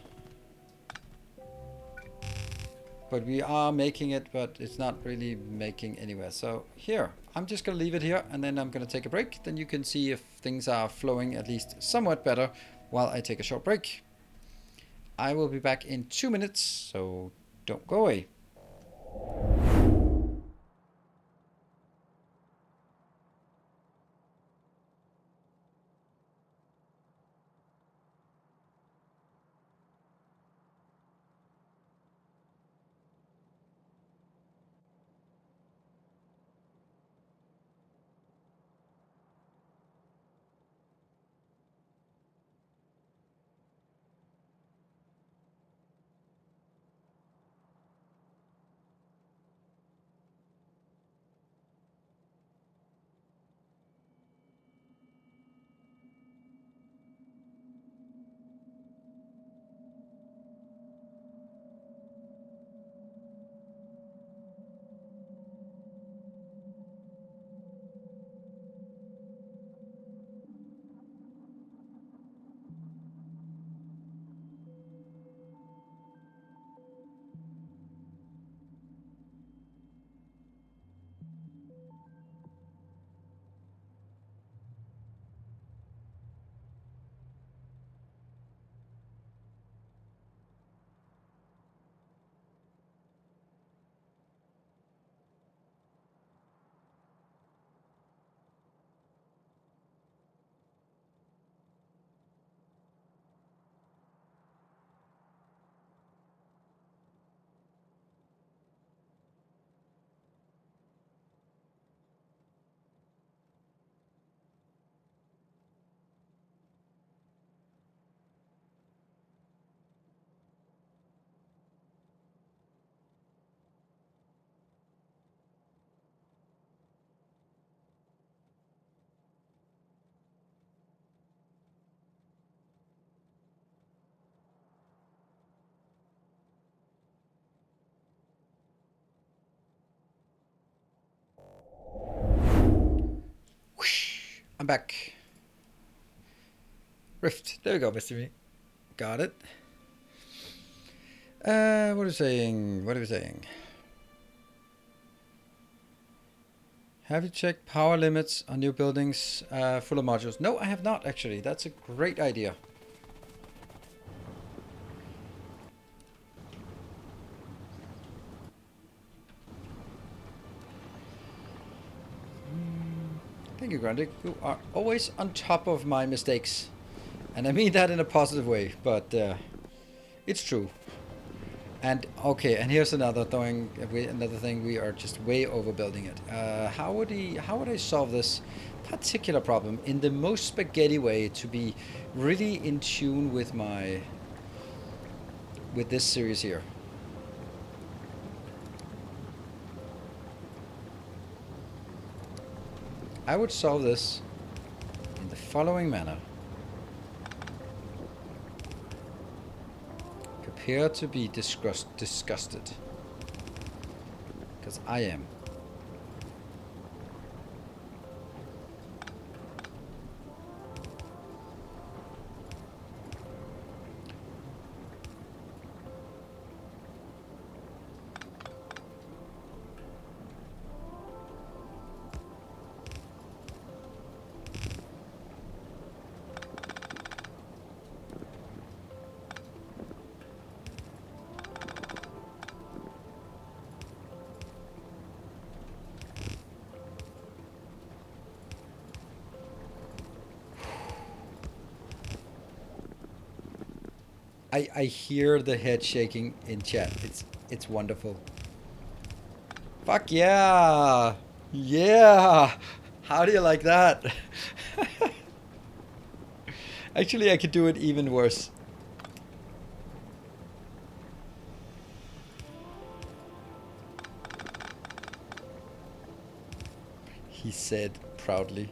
But we are making it, but it's not really making anywhere. So here, I'm just going to leave it here, and then I'm going to take a break. Then you can see if things are flowing at least somewhat better while I take a short break. I will be back in 2 minutes, so don't go away. I'm back. Rift. There we go, Mr. Me. Got it. What are we saying? What are we saying? Have you checked power limits on new buildings full of modules? No, I have not actually. That's a great idea. Thank you, Grundig. You are always on top of my mistakes. And I mean that in a positive way, but it's true. And okay, and here's another thing. We are just way overbuilding it. How would I solve this particular problem in the most spaghetti way to be really in tune with this series here? I would solve this in the following manner. Prepare to be disgusted. Because I am. I hear the head shaking in chat. It's wonderful. Fuck yeah! Yeah! How do you like that? Actually, I could do it even worse. He said proudly.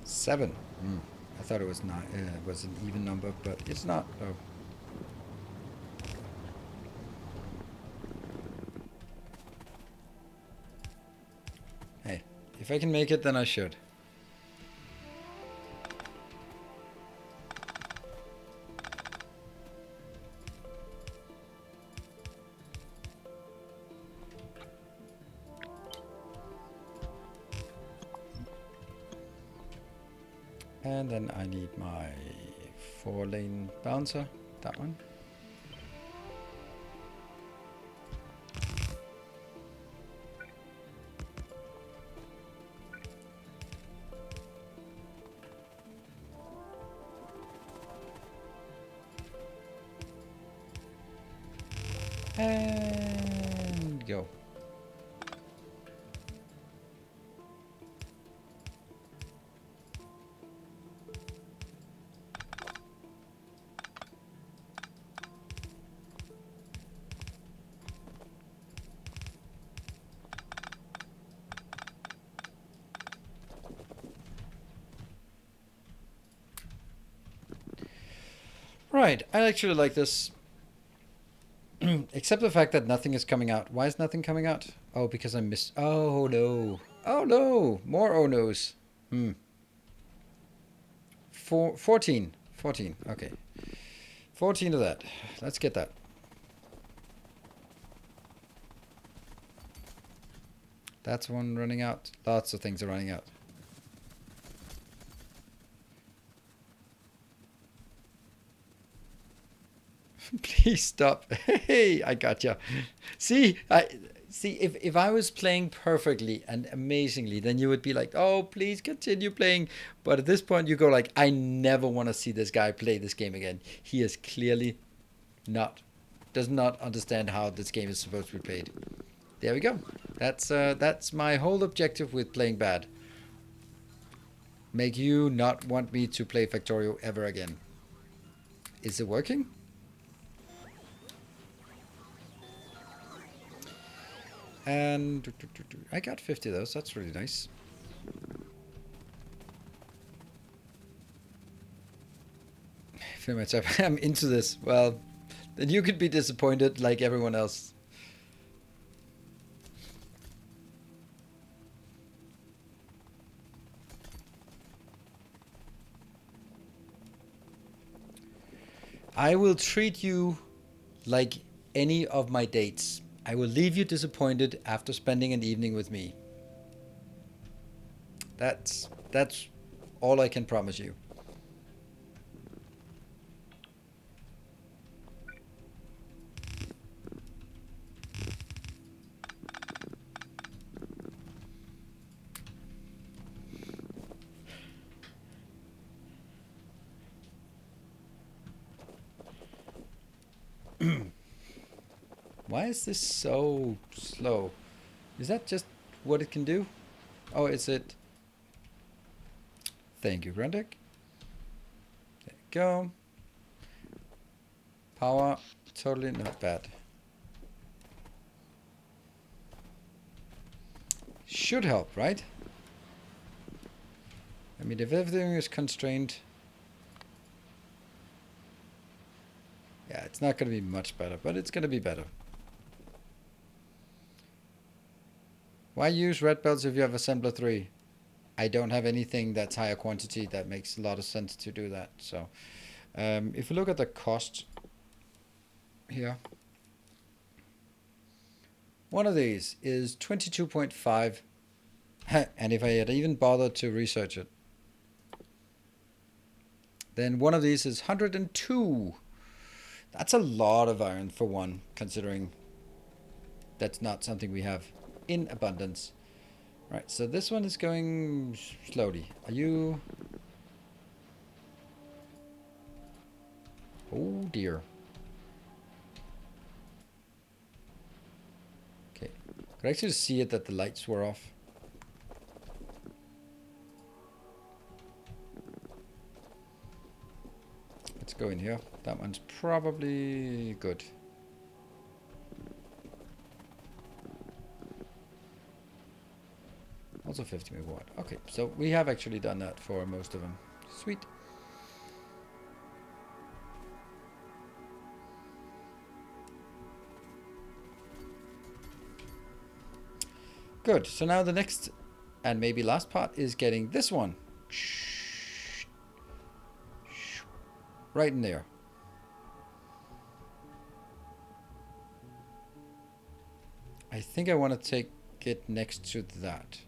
Seven. I thought it was not. It was an even number, but it's not. Oh. Hey, if I can make it, then I should. And then I need my 4-lane bouncer, that one. And go. Right, I actually like this. Except the fact that nothing is coming out. Why is nothing coming out? Oh, because I missed. Oh no. Oh no. More oh no's. 14. 14. Okay. 14 of that. Let's get that. That's one running out. Lots of things are running out. Please stop. Hey, I gotcha. See, See, if I was playing perfectly and amazingly, then you would be like, oh, please continue playing. But at this point, you go like, I never want to see this guy play this game again. He is clearly does not understand how this game is supposed to be played. There we go. That's my whole objective with playing bad. Make you not want me to play Factorio ever again. Is it working? And I got 50 of those. That's really nice. Feel myself. I'm into this. Well, then you could be disappointed like everyone else. I will treat you like any of my dates. I will leave you disappointed after spending an evening with me. That's all I can promise you. Why is this so slow? Is that just what it can do? Oh, is it? Thank you, Grundig. There you go. Power, totally not bad. Should help, right? I mean, if everything is constrained... Yeah, it's not going to be much better, but it's going to be better. Why use red belts if you have assembler 3? I don't have anything that's higher quantity that makes a lot of sense to do that. So, if we look at the cost here, one of these is 22.5, and if I had even bothered to research it, then one of these is 102. That's a lot of iron for one, considering that's not something we have in abundance. Right, so this one is going slowly. Are you... Oh dear. Okay, could I actually see it that the lights were off? Let's go in here. That one's probably good. Also 50 megawatt. Okay, so we have actually done that for most of them. Sweet. Good. So now the next and maybe last part is getting this one. Right in there. I think I want to take it next to that.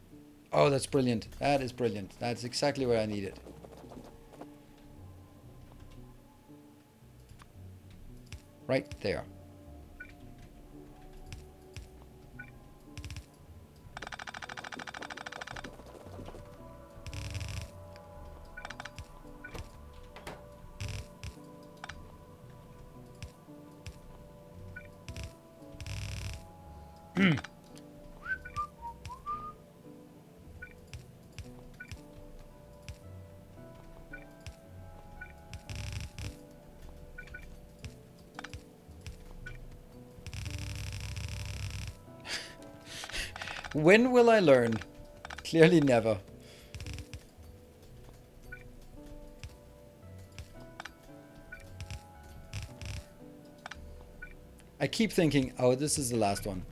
Oh, that's brilliant. That is brilliant. That's exactly what I needed. Right there. When will I learn? Clearly never. I keep thinking, oh, this is the last one.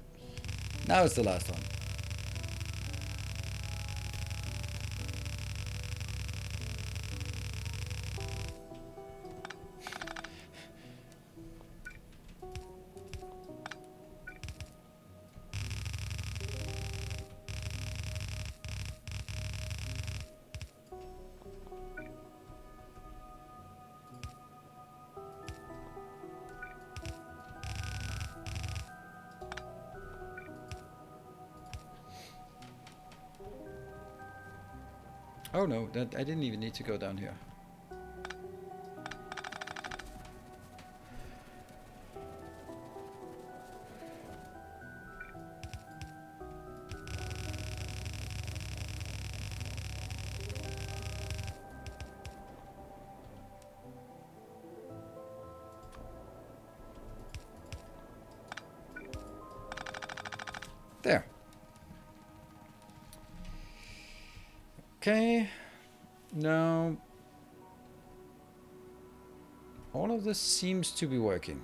Now it's the last one. Oh no, that I didn't even need to go down here. There. Okay. Now, all of this seems to be working.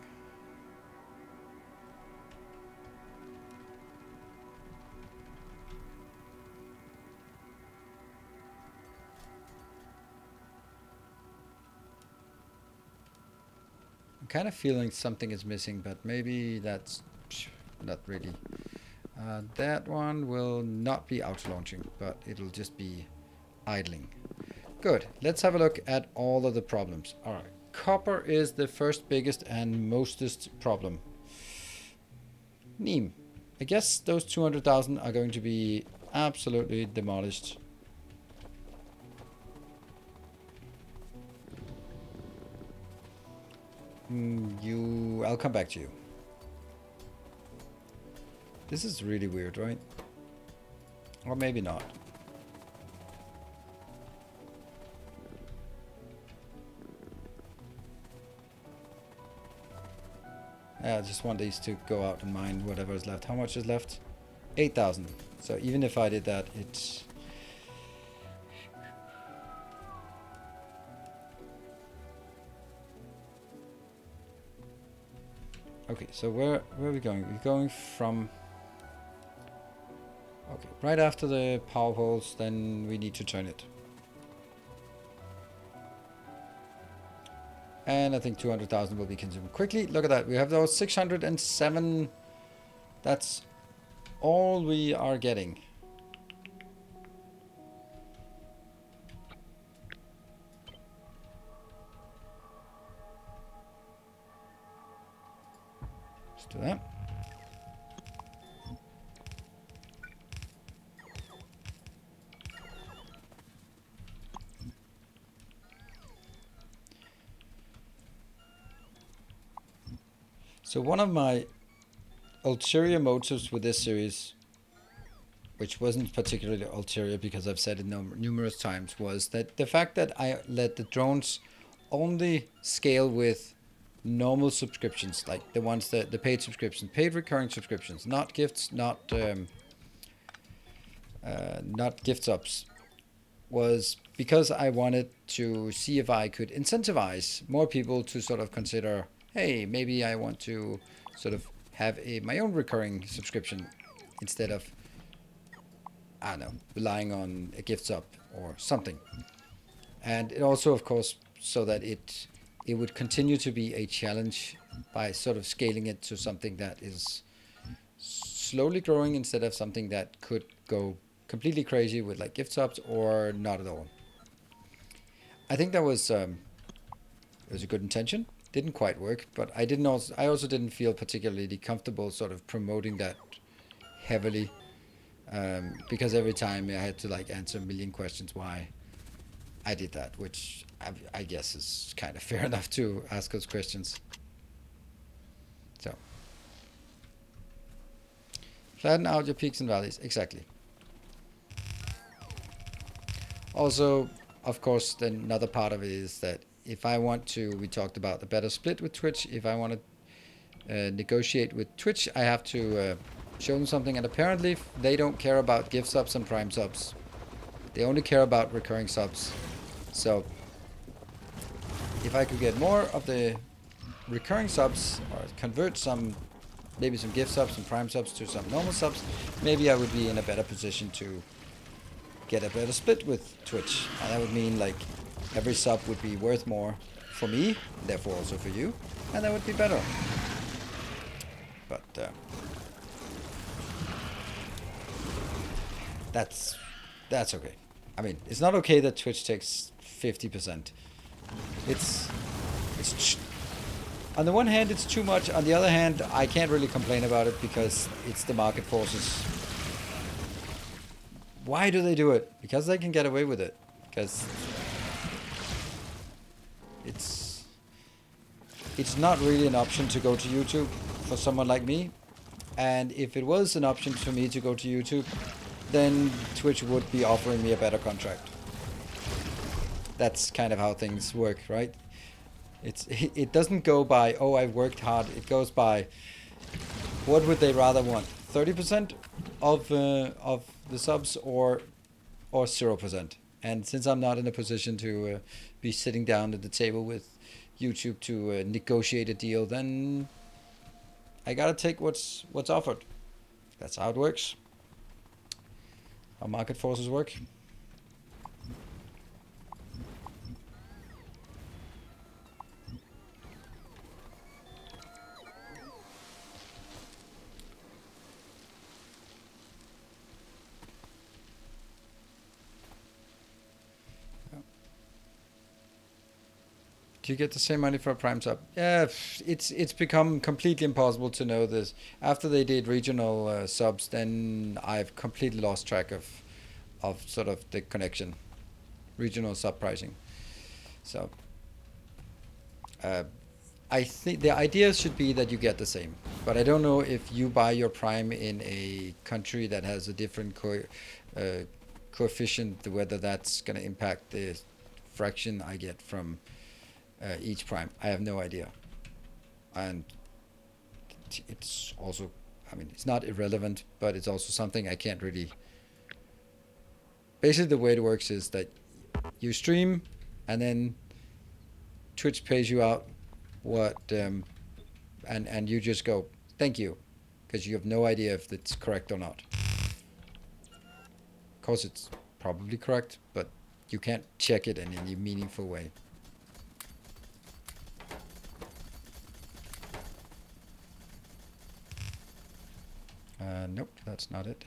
I'm kind of feeling something is missing, but maybe that's not really. That one will not be auto-launching, but it'll just be idling. Good. Let's have a look at all of the problems. All right. Copper is the first biggest and mostest problem. Neem. I guess those 200,000 are going to be absolutely demolished. I'll come back to you. This is really weird, right? Or maybe not. I just want these to go out and mine whatever is left. How much is left? 8,000. So even if I did that, it's... Okay, so where are we going? We're going from... Okay, right after the power poles, then we need to turn it. And I think 200,000 will be consumed quickly. Look at that. We have those 607. That's all we are getting. Let's do that. So one of my ulterior motives with this series, which wasn't particularly ulterior because I've said it numerous times, was that the fact that I let the drones only scale with normal subscriptions, like the ones that the paid subscriptions, paid recurring subscriptions, not gifts, not gift subs, was because I wanted to see if I could incentivize more people to sort of consider, hey, maybe I want to sort of have my own recurring subscription instead of, I don't know, relying on a gift sub or something. And it also, of course, so that it would continue to be a challenge by sort of scaling it to something that is slowly growing instead of something that could go completely crazy with like gift subs or not at all. I think that was it was a good intention. Didn't quite work, but I also didn't feel particularly comfortable sort of promoting that heavily, because every time I had to like answer a million questions why I did that, which I guess is kind of fair enough to ask those questions. So flatten out your peaks and valleys, exactly. Also, of course, then another part of it is that if I want to, we talked about the better split with Twitch. If I want to negotiate with Twitch, I have to show them something. And apparently, they don't care about gift subs and prime subs. They only care about recurring subs. So, if I could get more of the recurring subs, or convert some, maybe some gift subs and prime subs to some normal subs, maybe I would be in a better position to get a better split with Twitch. And that would mean like every sub would be worth more for me, therefore also for you, and that would be better. But that's okay. I mean, it's not okay that Twitch takes 50%. It's on the one hand it's too much. On the other hand, I can't really complain about it because it's the market forces. Why do they do it? Because they can get away with it. because it's not really an option to go to YouTube for someone like me. And if it was an option for me to go to YouTube, then Twitch would be offering me a better contract. That's kind of how things work, right? It doesn't go by, oh, I've worked hard. It goes by, what would they rather want? 30% of the subs or 0%? And since I'm not in a position to be sitting down at the table with YouTube to negotiate a deal, then I gotta take what's offered. That's how it works. How market forces work. Do you get the same money for a Prime sub? Yeah, it's become completely impossible to know this. After they did regional subs, then I've completely lost track of sort of the connection, regional sub pricing. So I think the idea should be that you get the same, but I don't know if you buy your Prime in a country that has a different coefficient, whether that's going to impact the fraction I get from each Prime. I have no idea. And it's also, I mean, it's not irrelevant, but it's also something I can't really. Basically, the way it works is that you stream, and then Twitch pays you out what, and you just go, thank you, because you have no idea if it's correct or not. Of course, it's probably correct, but you can't check it in any meaningful way. Nope, that's not it.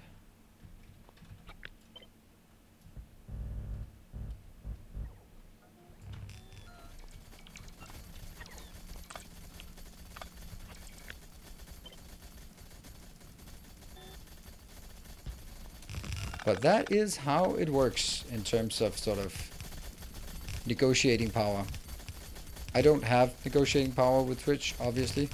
But that is how it works in terms of sort of negotiating power. I don't have negotiating power with Twitch, obviously.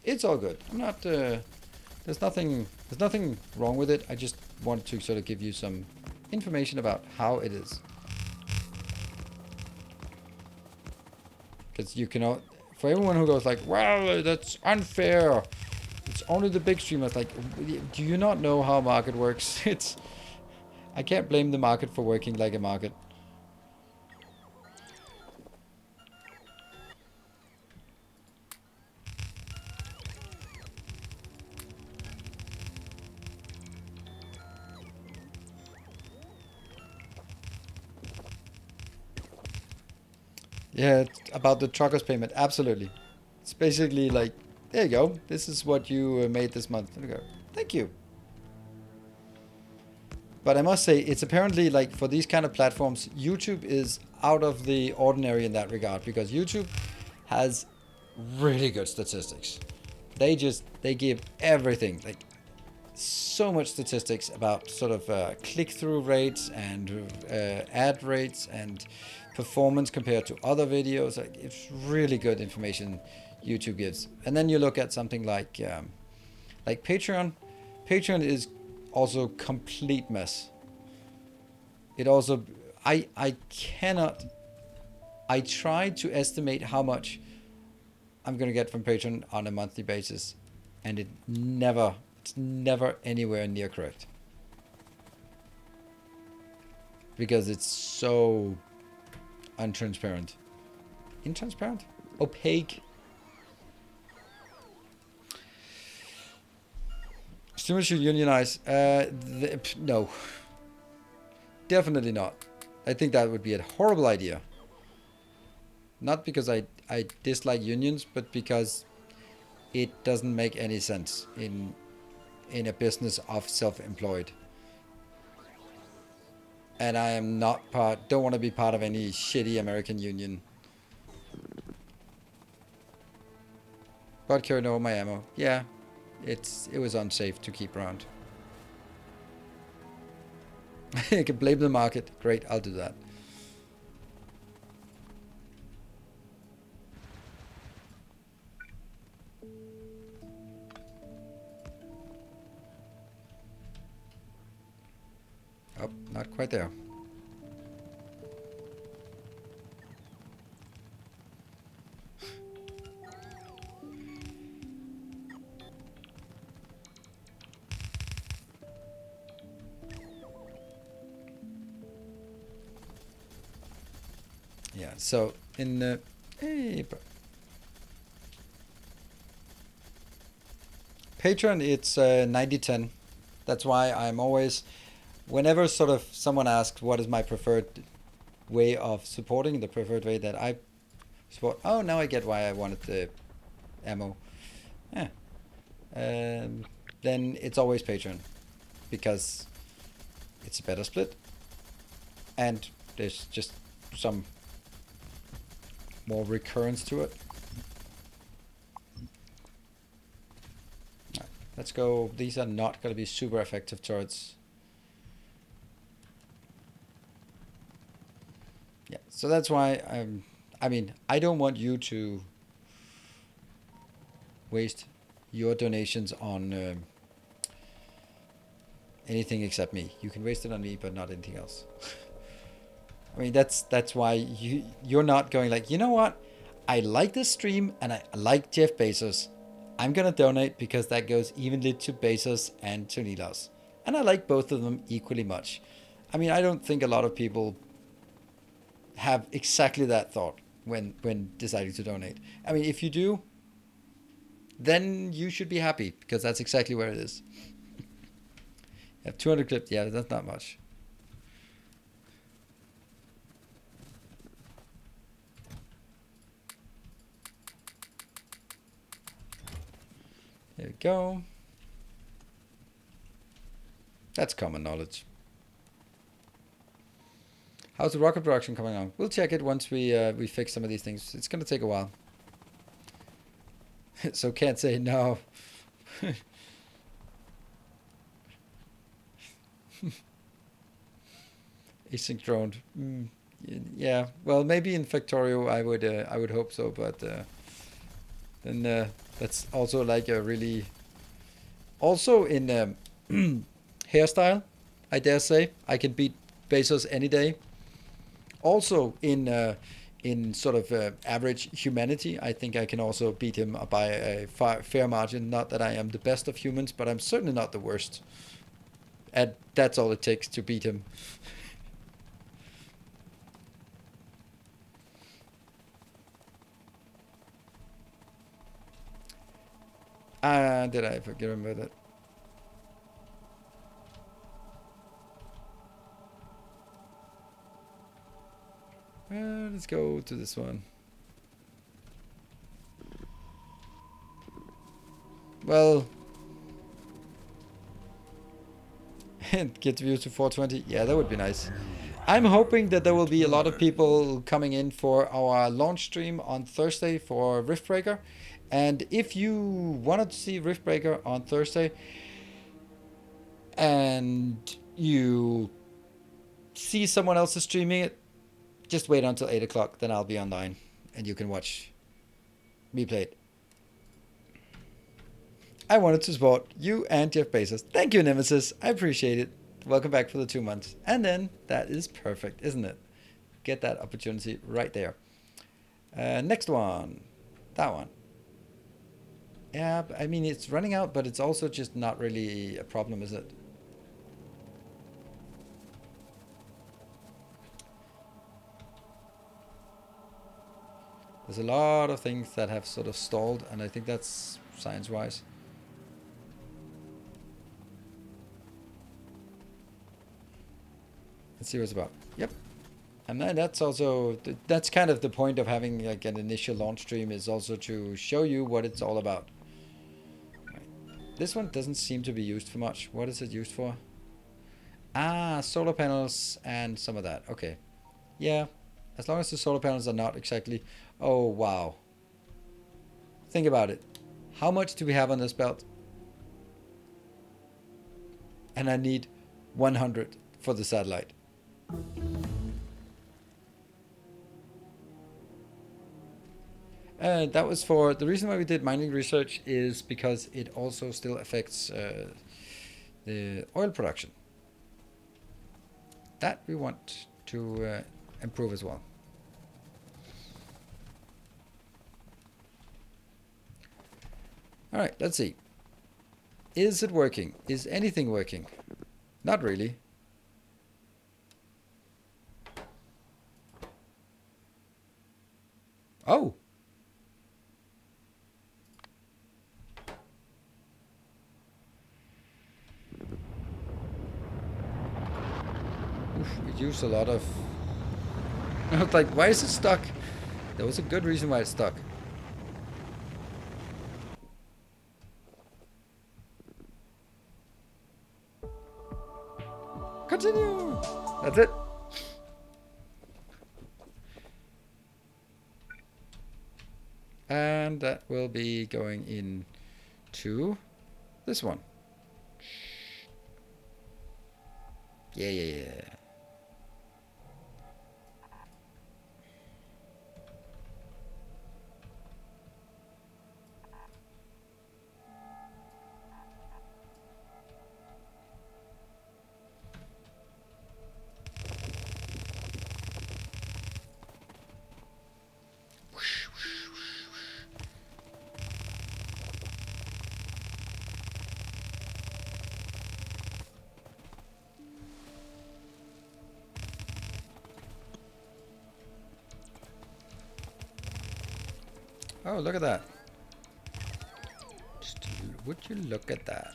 It's all good. I'm not. There's nothing wrong with it. I just wanted to sort of give you some information about how it is. Because you can, for everyone who goes like, well, that's unfair. It's only the big streamers. Like, do you not know how market works? I can't blame the market for working like a market. Yeah, about the truckers payment, absolutely. It's basically like, there you go. This is what you made this month. There we go. Thank you. But I must say, it's apparently like for these kind of platforms, YouTube is out of the ordinary in that regard, because YouTube has really good statistics. They give everything, like so much statistics about sort of click-through rates and ad rates and performance compared to other videos. Like, it's really good information YouTube gives. And then you look at something like Patreon. Patreon is also complete mess. It also, I tried to estimate how much I'm gonna get from Patreon on a monthly basis, and it's never anywhere near correct, because it's so untransparent, opaque. Streamers should unionize. No, definitely not. I think that would be a horrible idea. Not because I dislike unions, but because it doesn't make any sense in a business of self-employed. And I am don't want to be part of any shitty American union. got carrying over my ammo. Yeah, it was unsafe to keep around. I can blame the market. Great, I'll do that. Oh, not quite there. Yeah, so in the Patreon, it's 90-10. That's why I'm always, whenever sort of someone asks what is my preferred way of supporting, the preferred way that I support. Oh, now I get why I wanted the ammo. Yeah. Then it's always Patreon, because it's a better split, and there's just some more recurrence to it. Right, let's go. These are not going to be super effective turrets. Yeah, so that's why I mean, I don't want you to waste your donations on anything except me. You can waste it on me, but not anything else. I mean, that's why you're not going like, you know what? I like this stream and I like Jeff Bezos. I'm gonna donate because that goes evenly to Bezos and to Nilas. And I like both of them equally much. I mean, I don't think a lot of people have exactly that thought when deciding to donate. I mean, if you do, then you should be happy, because that's exactly where it is. You have 200 clips. Yeah, that's not much. There we go. That's common knowledge. How's the rocket production coming on? We'll check it once we fix some of these things. It's gonna take a while. So can't say no. Asynchroned. Yeah. Well, maybe in Factorio I would hope so, but then that's also like a really. Also in hairstyle, I dare say I can beat Bezos any day. Also in sort of average humanity, I think I can also beat him by a fair margin. Not that I am the best of humans, but I'm certainly not the worst. And that's all it takes to beat him. Did I forget about that? Let's go to this one. Well, get views to 420. Yeah, that would be nice. I'm hoping that there will be a lot of people coming in for our launch stream on Thursday for Riftbreaker. And if you wanted to see Riftbreaker on Thursday and you see someone else is streaming it, just wait until 8 o'clock, then I'll be online and you can watch me play it. I wanted to support you and Jeff Bezos. Thank you, Nemesis. I appreciate it. Welcome back for the 2 months. And then that is perfect, isn't it? Get that opportunity right there. Next one. That one. Yeah, I mean, it's running out, but it's also just not really a problem, is it? There's a lot of things that have sort of stalled, and I think that's science-wise. Let's see what it's about. Yep. And then that's also, that's kind of the point of having like an initial launch stream, is also to show you what it's all about. Right. This one doesn't seem to be used for much. What is it used for? Ah, solar panels and some of that. Okay. Yeah. As long as the solar panels are not exactly... Oh, wow. Think about it. How much do we have on this belt? And I need 100 for the satellite. That was for the reason why we did mining research is because it also still affects the oil production. That we want to improve as well. All right, let's see. Is it working? Is anything working? Not really. Oh. Oof, it used a lot of... I was like, why is it stuck? There was a good reason why it's stuck. Continue! That's it. And that will be going into this one. Yeah. Oh, look at that. Just would you look at that?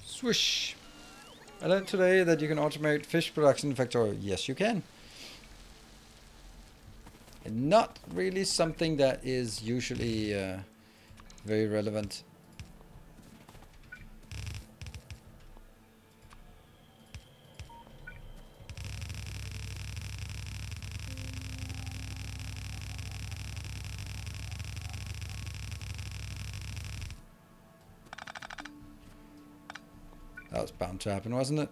Swish. I learned today that you can automate fish production in Factorio. Yes, you can. And not really something that is usually very relevant. That was bound to happen, wasn't it?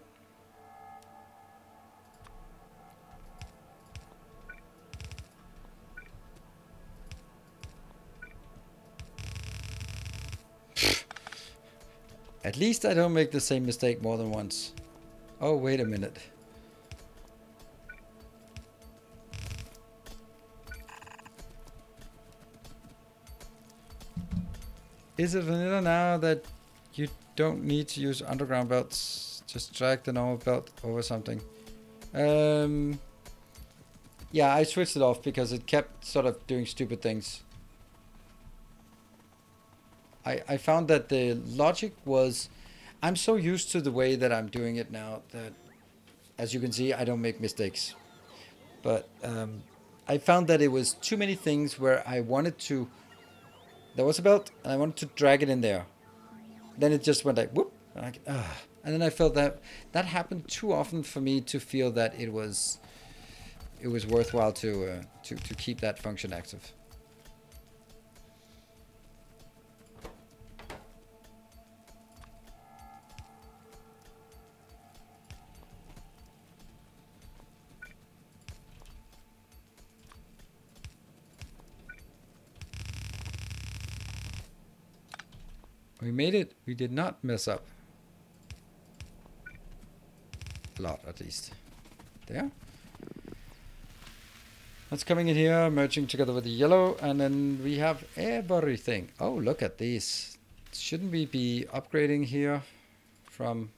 At least I don't make the same mistake more than once. Oh, wait a minute. Is it vanilla now that you don't need to use underground belts? Just drag the normal belt over something. Yeah, I switched it off because it kept sort of doing stupid things. I found that the logic was, I'm so used to the way that I'm doing it now that, as you can see, I don't make mistakes. But I found that it was too many things where I wanted to, there was a belt and I wanted to drag it in there. Then it just went like, whoop, and, and then I felt that that happened too often for me to feel that it was worthwhile to keep that function active. We made it. We did not mess up. A lot, at least. There. That's coming in here, merging together with the yellow, and then we have everything. Oh, look at these. Shouldn't we be upgrading here from...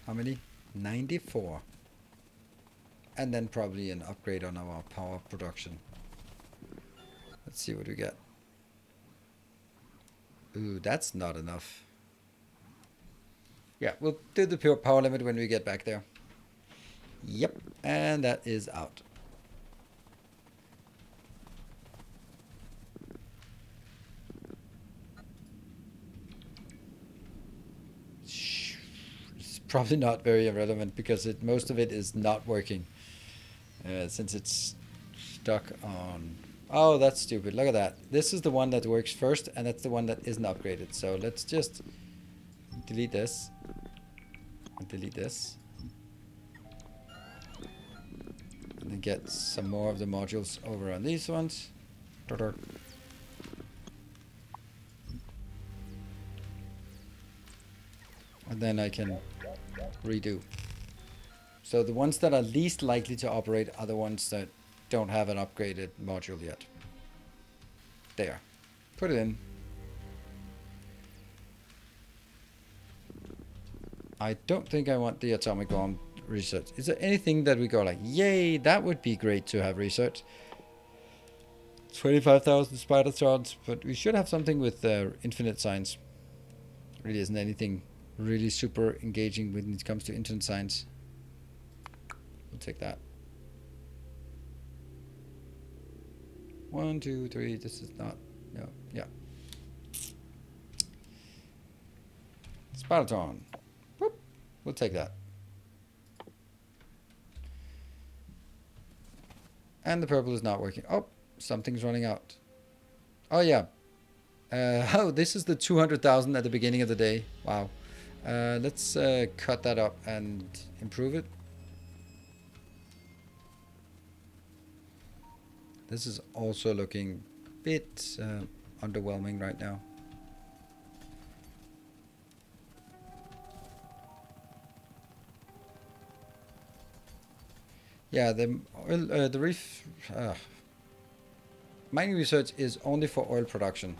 How many? 94. And then probably an upgrade on our power production. Let's see what we get. Ooh, that's not enough. Yeah, we'll do the pure power limit when we get back there. Yep, and that is out. It's probably not very relevant because most of it is not working. Since it's stuck on... Oh, that's stupid. Look at that. This is the one that works first, and that's the one that isn't upgraded. So let's just delete this. And delete this. And then get some more of the modules over on these ones. And then I can redo. So the ones that are least likely to operate are the ones that don't have an upgraded module yet. There. Put it in. I don't think I want the atomic bomb research. Is there anything that we go like, yay, that would be great to have research? 25,000 spider thrones, but we should have something with infinite science. Really isn't anything really super engaging when it comes to infinite science. We'll take that. 1, 2, 3. This is not. No. Yeah. Spider-Tron. Whoop. We'll take that. And the purple is not working. Oh, something's running out. Oh, yeah. Oh, this is the 200,000 at the beginning of the day. Wow. Let's cut that up and improve it. This is also looking a bit underwhelming right now. Yeah, the oil, mining research is only for oil production.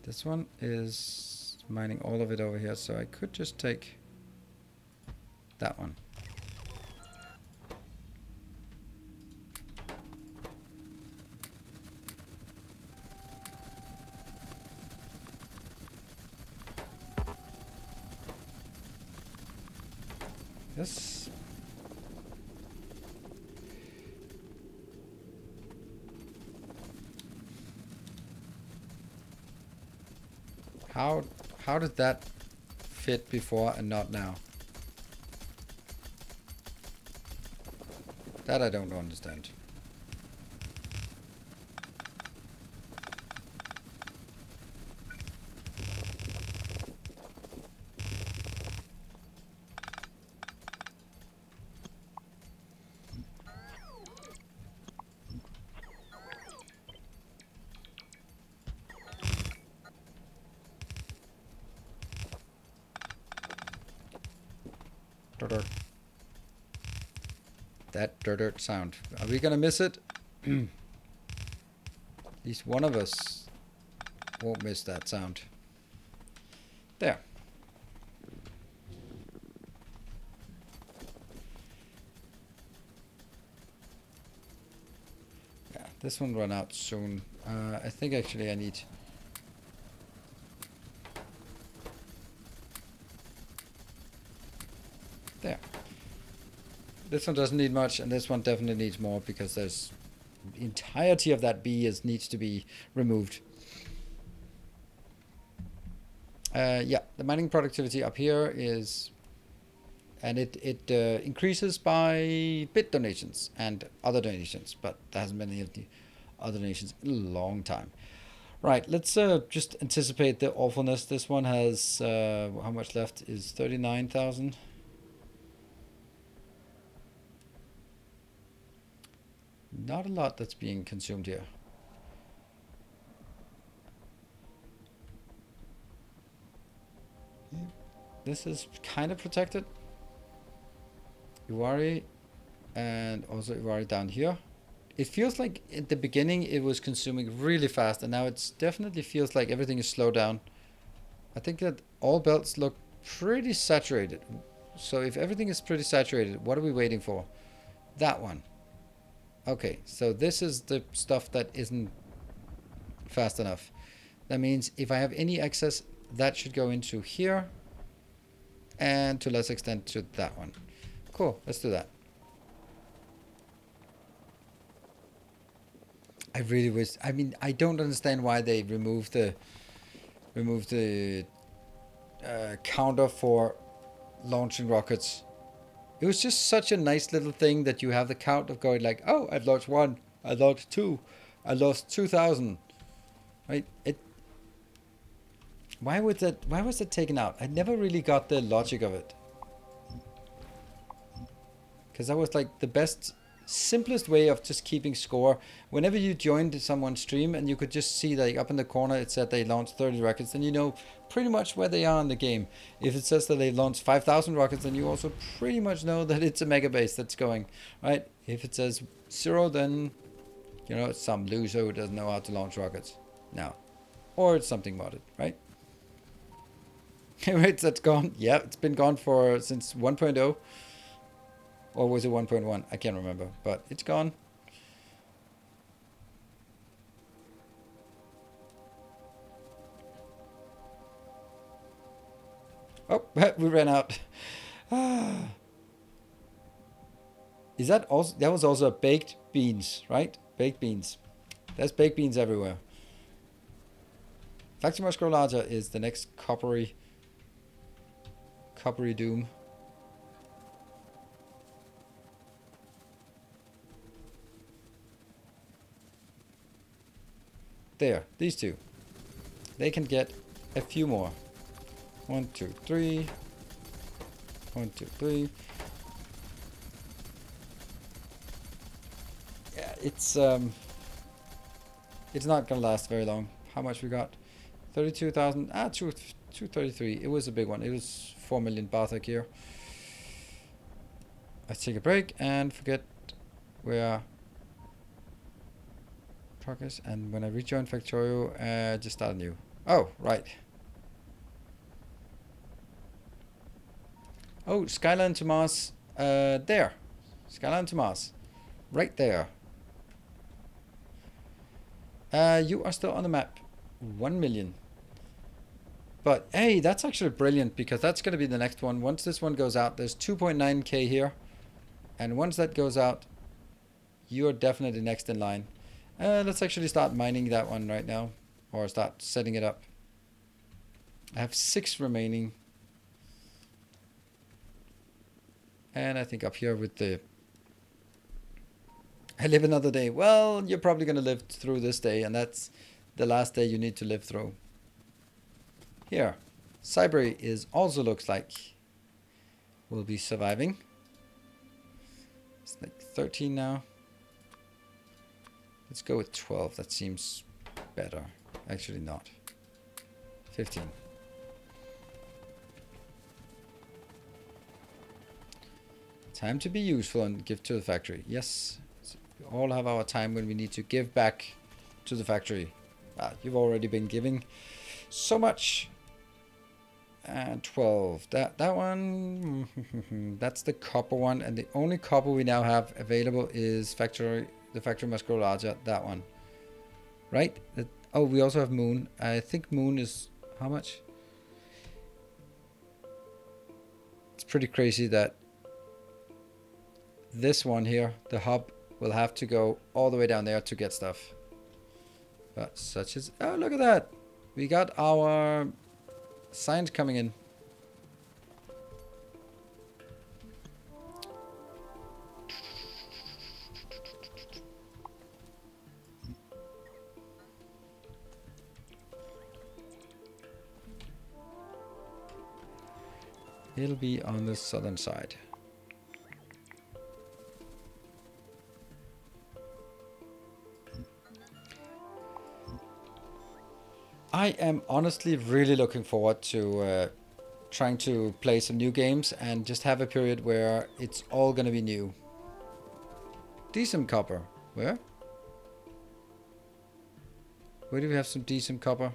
This one is mining all of it over here, so I could just take that one. This. How did that fit before and not now? That I don't understand. That dirt sound. Are we gonna miss it? At least one of us won't miss that sound. There. Yeah, this one run out soon. I think actually I need... There. This one doesn't need much, and this one definitely needs more because there's the entirety of that bee needs to be removed. Yeah, the mining productivity up here is, and it increases by bit donations and other donations, but there hasn't been any of the other donations in a long time. Right, let's just anticipate the awfulness. This one has how much left? Is 39,000. Not a lot that's being consumed here. This is kind of protected. Iwari And also right down here. It feels like at the beginning it was consuming really fast, and now it's definitely feels like everything is slowed down. I think that all belts look pretty saturated. So if everything is pretty saturated, what are we waiting for? That one. Okay, so this is the stuff that isn't fast enough. That means if I have any excess, that should go into here, and to less extent to that one. Cool, let's do that. I really wish. I mean, I don't understand why they removed the counter for launching rockets. It was just such a nice little thing that you have the count of going like, oh, I've launched 1, I launched 2, I lost 2,000. Right? Why was that taken out? I never really got the logic of it. Because that was like the best, simplest way of just keeping score. Whenever you joined someone's stream and you could just see like up in the corner it said they launched 30 rockets, then you know pretty much where they are in the game. If it says that they launched 5,000 rockets, then you also pretty much know that it's a mega base that's going, right? If it says 0, then you know it's some loser who doesn't know how to launch rockets. No. Or it's something modded, right? Right, that's gone. Yeah, it's been gone since 1.0. Or was it 1.1? I can't remember, but it's gone. Oh, we ran out. Is that also, that was also baked beans, right? Baked beans. There's baked beans everywhere. Factorio Musculator is the next coppery doom. There, these two. They can get a few more. 1, 2, 3. 1, 2, 3. Yeah, it's not gonna last very long. How much we got? 32,000. 233. It was a big one. It was 4 million Bartek here. Let's take a break and forget where progress. And when I rejoin Factorio, just start anew. Oh, right. Oh, Skyline to Mars. There. Skyline to Mars. Right there. You are still on the map. 1 million. But hey, that's actually brilliant because that's going to be the next one. Once this one goes out, there's 2.9k here. And once that goes out, you're definitely next in line. Let's actually start mining that one right now. Or start setting it up. I have 6 remaining. And I think up here with the... I live another day. Well, you're probably going to live through this day. And that's the last day you need to live through. Here. Cyber is also looks like we'll be surviving. It's like 13 now. Let's go with 12. That seems better. Actually not. 15. Time to be useful and give to the factory. Yes. We all have our time when we need to give back to the factory. You've already been giving so much. And 12. That one. That's the copper one. And the only copper we now have available is the Factorio Musculator. That one. Right? Oh, we also have Moon. I think Moon is how much? It's pretty crazy that this one here, the hub, will have to go all the way down there to get stuff. But such as... Oh, look at that. We got our signs coming in. It'll be on the southern side. I am honestly really looking forward to trying to play some new games and just have a period where it's all going to be new. Decent copper. Where? Where do we have some decent copper?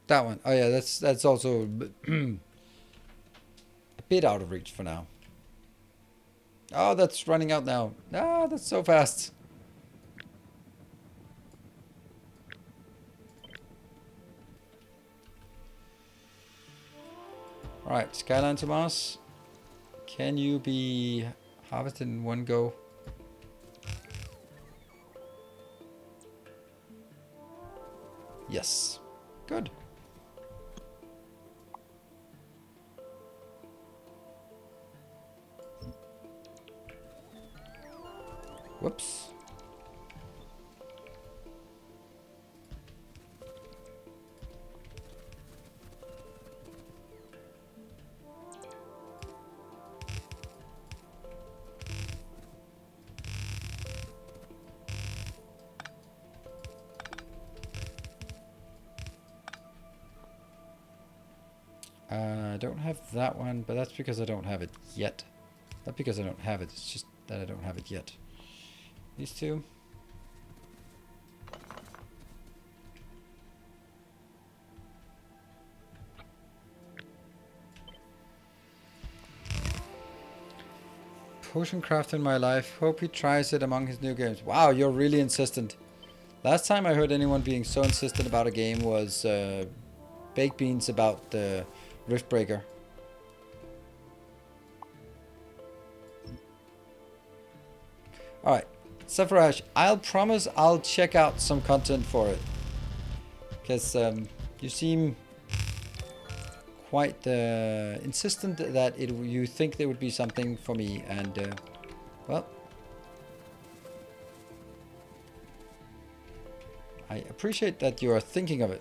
That one. Oh yeah, that's also a bit out of reach for now. Oh, that's running out now. Ah, that's so fast. Alright, Skyline to Mars. Can you be harvested in one go? Yes. Good. Whoops. I don't have that one, but that's because I don't have it yet. Not because I don't have it, it's just that I don't have it yet. These two. Potion craft in my life. Hope he tries it among his new games. Wow, you're really insistent. Last time I heard anyone being so insistent about a game was Baked Beans about the Riftbreaker. Alright, Sephiroth, I'll promise I'll check out some content for it. Because you seem quite insistent that you think there would be something for me, and well, I appreciate that you are thinking of it.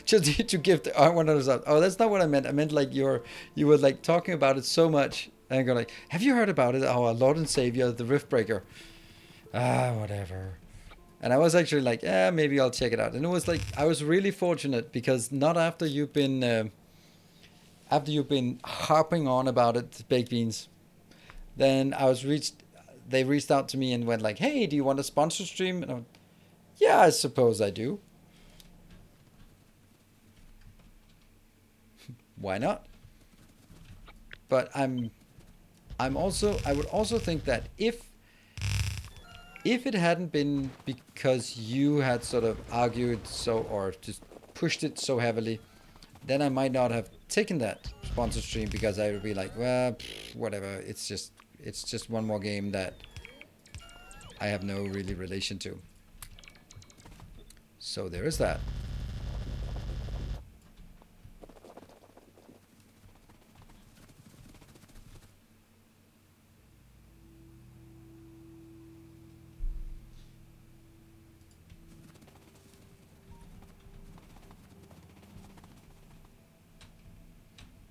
Just to give the R100 up. Oh, that's not what I meant. I meant like you were like talking about it so much, and I go like, have you heard about it? Oh, our Lord and Savior, the Riftbreaker. Ah, whatever. And I was actually like, yeah, maybe I'll check it out. And it was like, I was really fortunate because not after you've been harping on about it, Baked Beans, then they reached out to me and went like, hey, do you want a sponsor stream? And I went, yeah, I suppose I do. Why not? But I would also think that if it hadn't been because you had sort of argued or just pushed it so heavily, then I might not have taken that sponsor stream, because I would be like, well, whatever. It's just one more game that I have no really relation to. So there is that.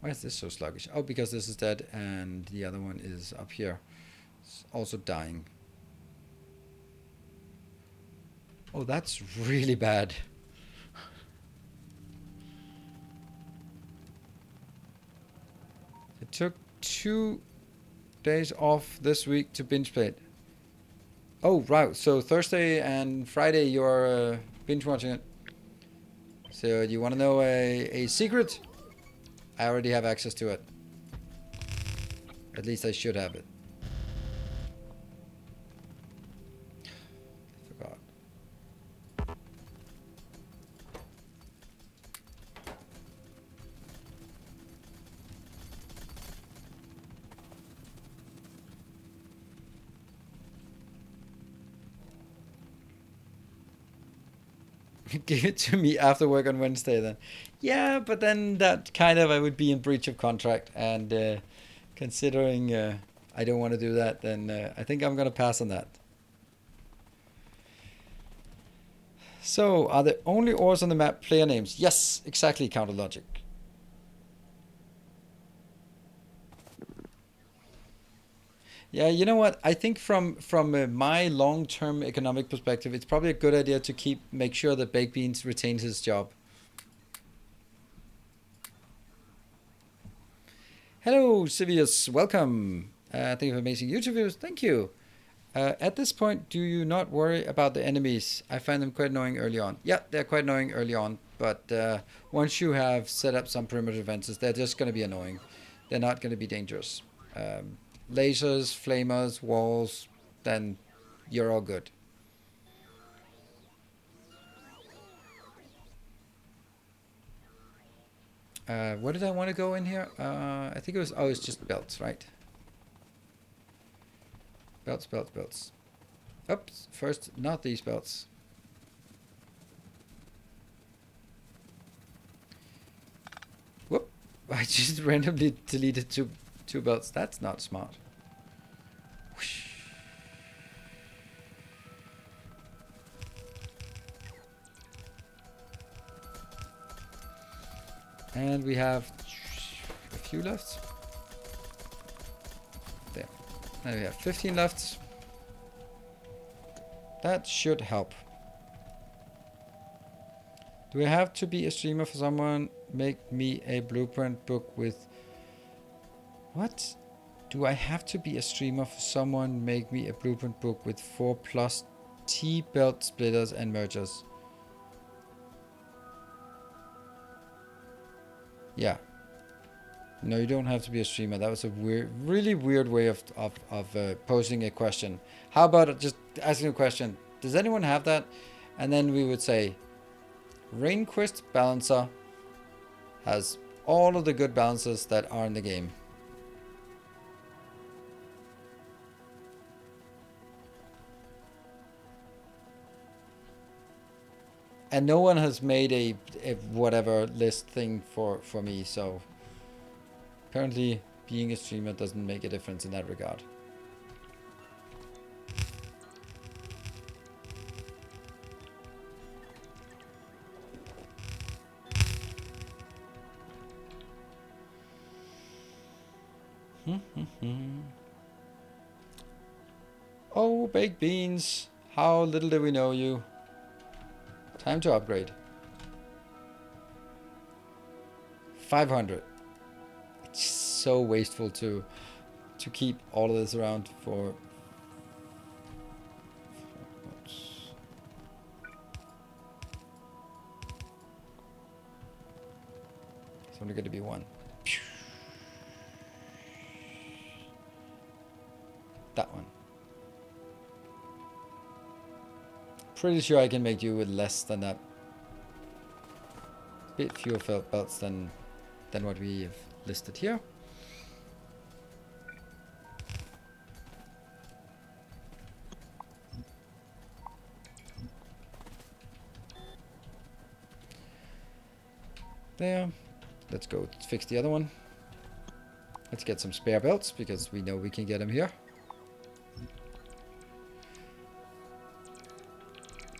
Why is this so sluggish? Oh, because this is dead and the other one is up here. It's also dying. Oh, that's really bad. It took 2 days off this week to binge play it. Oh, right. So Thursday and Friday you're binge watching it. So you want to know a secret? I already have access to it. At least I should have it. Forgot. Give it to me after work on Wednesday then. Yeah, but then that kind of I would be in breach of contract, and considering I don't want to do that, then I think I'm going to pass on that. So, are the only ores on the map player names? Yes, exactly, Counter Logic. Yeah, you know what? I think from my long-term economic perspective, it's probably a good idea to make sure that Baked Beans retains his job. Hello, Civius. Welcome. Thank you for amazing YouTube videos. Thank you. At this point, do you not worry about the enemies? I find them quite annoying early on. Yeah, they're quite annoying early on, but once you have set up some perimeter defenses, they're just going to be annoying. They're not going to be dangerous. Lasers, flamers, walls, then you're all good. Where did I want to go in here? I think it was, oh, it's just belts, right? Belts, belts, belts. Oops, first, not these belts. Whoop, I just randomly deleted two belts. That's not smart. Whoosh. And we have a few left. There. Now we have 15 left. That should help. Do I have to be a streamer for someone? Make me a blueprint book with... What? Do I have to be a streamer for someone? Make me a blueprint book with 4+ T-belt splitters and mergers. Yeah. No, you don't have to be a streamer. That was a weird, really weird way of posing a question. How about just asking a question? Does anyone have that? And then we would say, Rainquist Balancer has all of the good balancers that are in the game. And no one has made a whatever list thing for me, so apparently being a streamer doesn't make a difference in that regard. Oh, baked beans, how little do we know you. Time to upgrade. 500. It's so wasteful to keep all of this around for... It's only going to be one. That one. Pretty sure I can make you with less than that. Bit fewer felt belts than what we have listed here. There. Let's go fix the other one. Let's get some spare belts because we know we can get them here.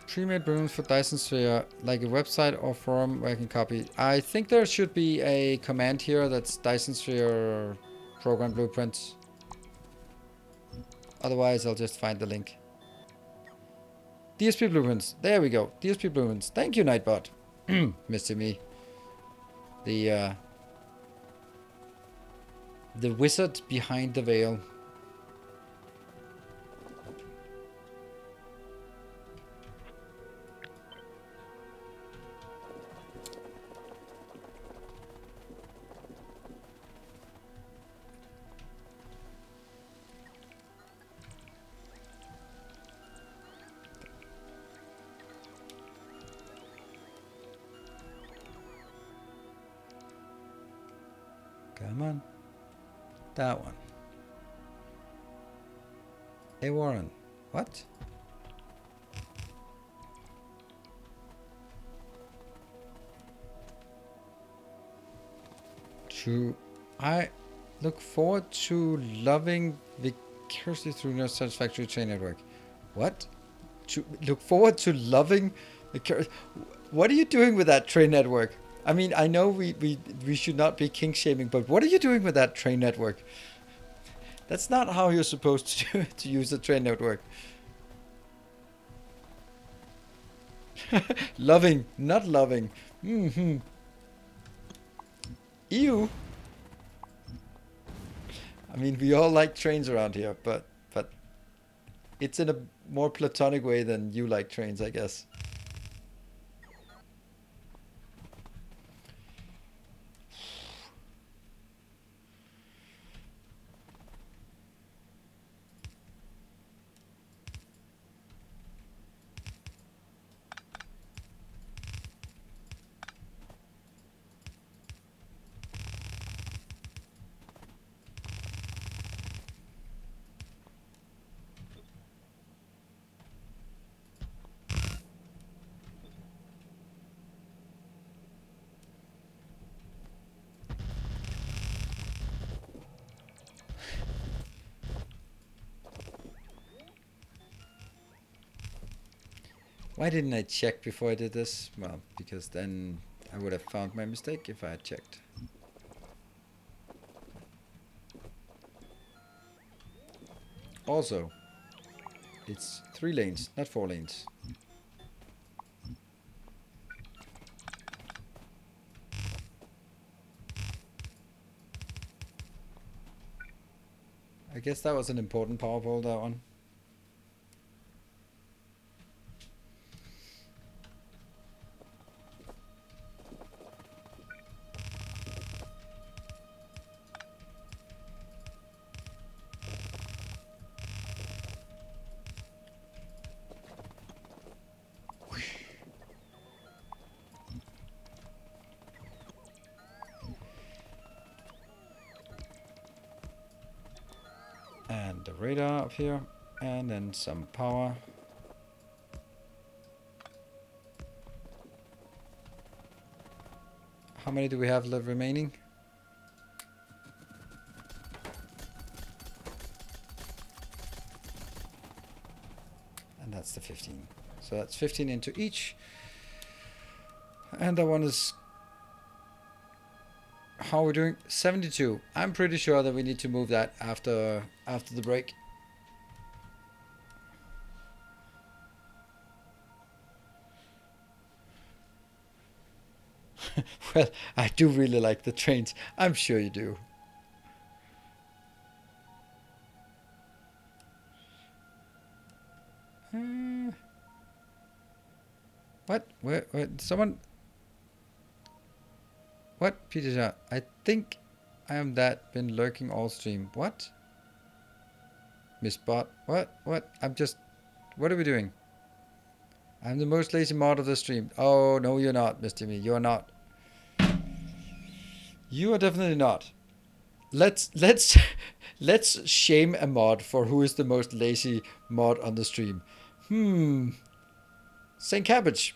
Pre-made rooms for Dyson Sphere, like a website or forum where I can copy. I think there should be a command here that's Dyson Sphere program blueprints. Otherwise, I'll just find the link. DSP blueprints. There we go. DSP blueprints. Thank you, Nightbot. Mr. Me. The wizard behind the veil. Come on. That one. Hey, Warren. What? I look forward to loving vicariously through your satisfactory train network. What? To look forward to loving what are you doing with that train network? I mean, I know we should not be kink shaming, but what are you doing with that train network? That's not how you're supposed to use a train network. Loving, not loving. Mm-hmm. Ew. I mean, we all like trains around here, but it's in a more platonic way than you like trains, I guess. Why didn't I check before I did this? Well, because then I would have found my mistake if I had checked. Also, it's 3 lanes, not 4 lanes. I guess that was an important power pole, that one. And the radar up here, and then some power. How many do we have left remaining? And that's the 15. So that's 15 into each. And that one is... How are we doing? 72. I'm pretty sure that we need to move that after the break. Well, I do really like the trains. I'm sure you do. What? Where? Someone... What, Peter? I think I am that been lurking all stream. What? Miss Bot. What? I'm just... What are we doing? I'm the most lazy mod of the stream. Oh, no, you're not, Mr. Me. You're not. You are definitely not. Let's let's shame a mod for who is the most lazy mod on the stream. Saint Cabbage.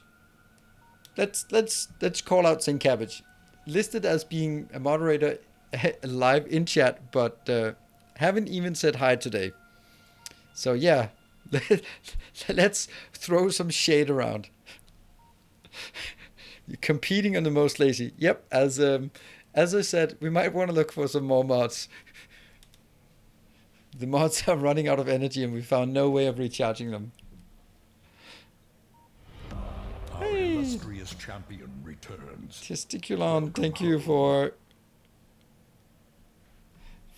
Let's call out Saint Cabbage. Listed as being a moderator live in chat, but haven't even said hi today. So yeah, let's throw some shade around. You're competing on the most lazy. Yep, as I said, we might want to look for some more mods. The mods are running out of energy and we found no way of recharging them. Our illustrious champion returns. Testiculon, thank you for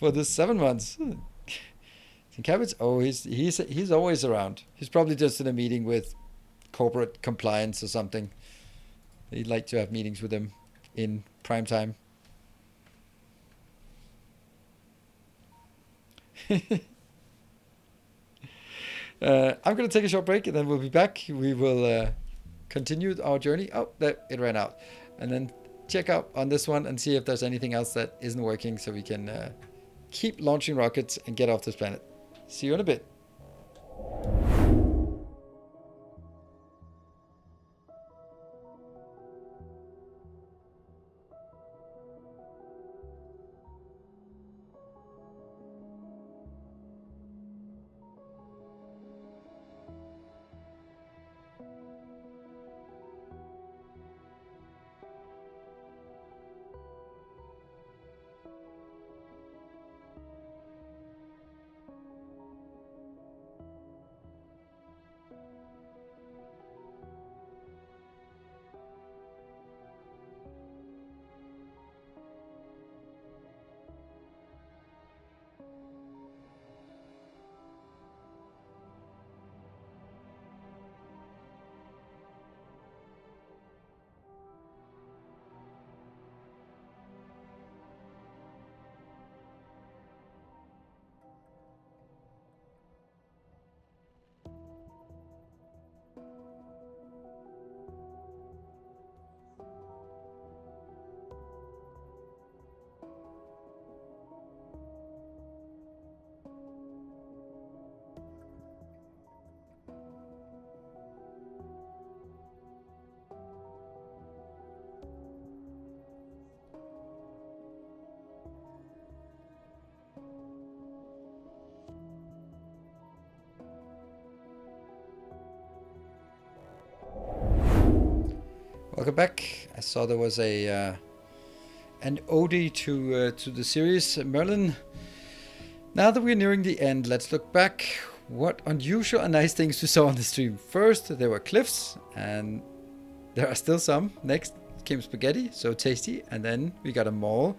the 7 months. Cabbage, oh, he's always around. He's probably just in a meeting with corporate compliance or something. They'd like to have meetings with him in prime time. I'm going to take a short break and then we'll be back. We will continue our journey. Oh, there, it ran out. And then check out on this one and see if there's anything else that isn't working so we can keep launching rockets and get off this planet. See you in a bit. Welcome back. I saw there was a an ode to the series Merlin. Now that we're nearing the end, let's look back. What unusual and nice things we saw on the stream. First, there were cliffs, and there are still some. Next came spaghetti, so tasty, and then we got a mall.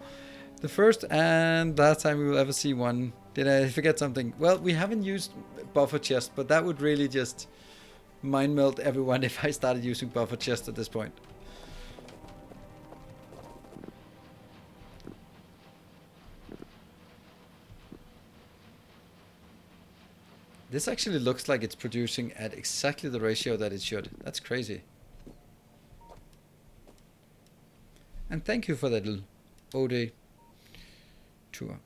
The first and last time we will ever see one. Did I forget something? Well, we haven't used buffer chest, but that would really just mind melt everyone if I started using buffer chest at this point. This actually looks like it's producing at exactly the ratio that it should. That's crazy. And thank you for that little ode tour.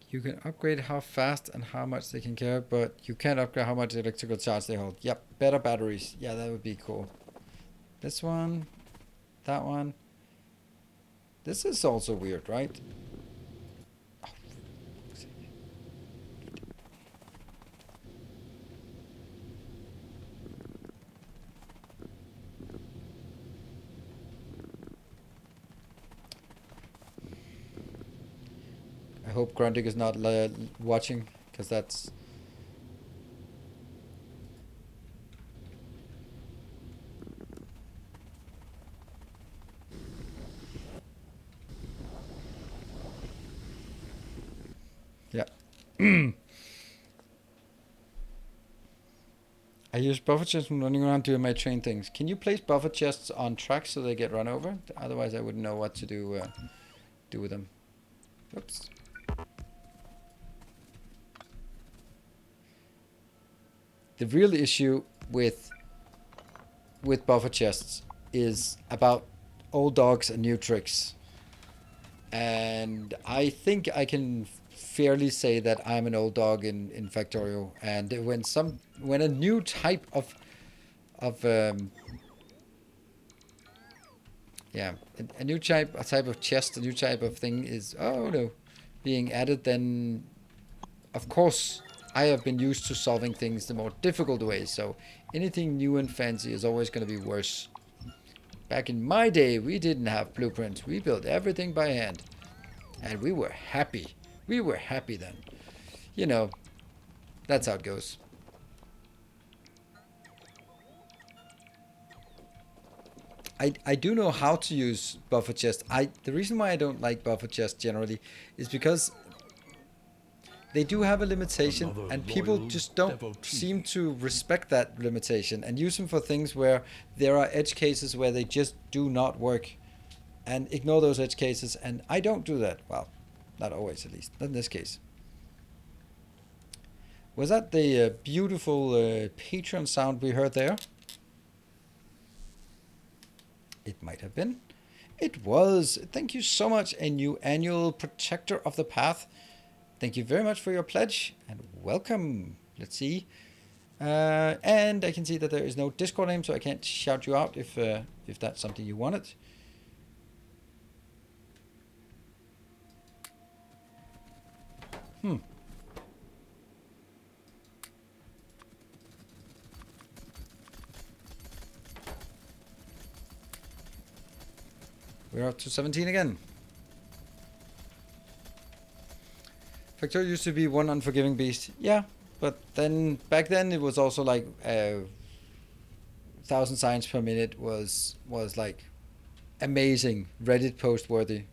You can upgrade how fast and how much they can carry, but you can't upgrade how much electrical charge they hold. Yep, better batteries. Yeah, that would be cool. This one, that one. This is also weird, right? Oh. I hope Grundig is not watching, because that's... Yeah. I use buffer chests when running around doing my train things. Can you place buffer chests on tracks so they get run over? Otherwise I wouldn't know what to do with them. Oops. The real issue with buffer chests is about old dogs and new tricks. And I think I can fairly say that I'm an old dog in Factorio. And when a new type of yeah, a new type of chest, a new type of thing is being added, then of course I have been used to solving things the more difficult way. So anything new and fancy is always going to be worse. Back in my day, we didn't have blueprints. We built everything by hand. And we were happy. We were happy then. You know, that's how it goes. I do know how to use buffer chest. The reason why I don't like buffer chest generally is because they do have a limitation, and people just don't seem to respect that limitation and use them for things where there are edge cases where they just do not work, and ignore those edge cases. And I don't do that. Well, not always, at least. Not in this case. Was that the beautiful Patreon sound we heard there? It might have been. It was. Thank you so much, a new annual protector of the path. Thank you very much for your pledge, and welcome. Let's see. And I can see that there is no Discord name, so I can't shout you out if that's something you wanted. We're up to 17 again. Factorio used to be one unforgiving beast. Yeah, but then back then it was also like 1,000 signs per minute was like amazing, Reddit post worthy.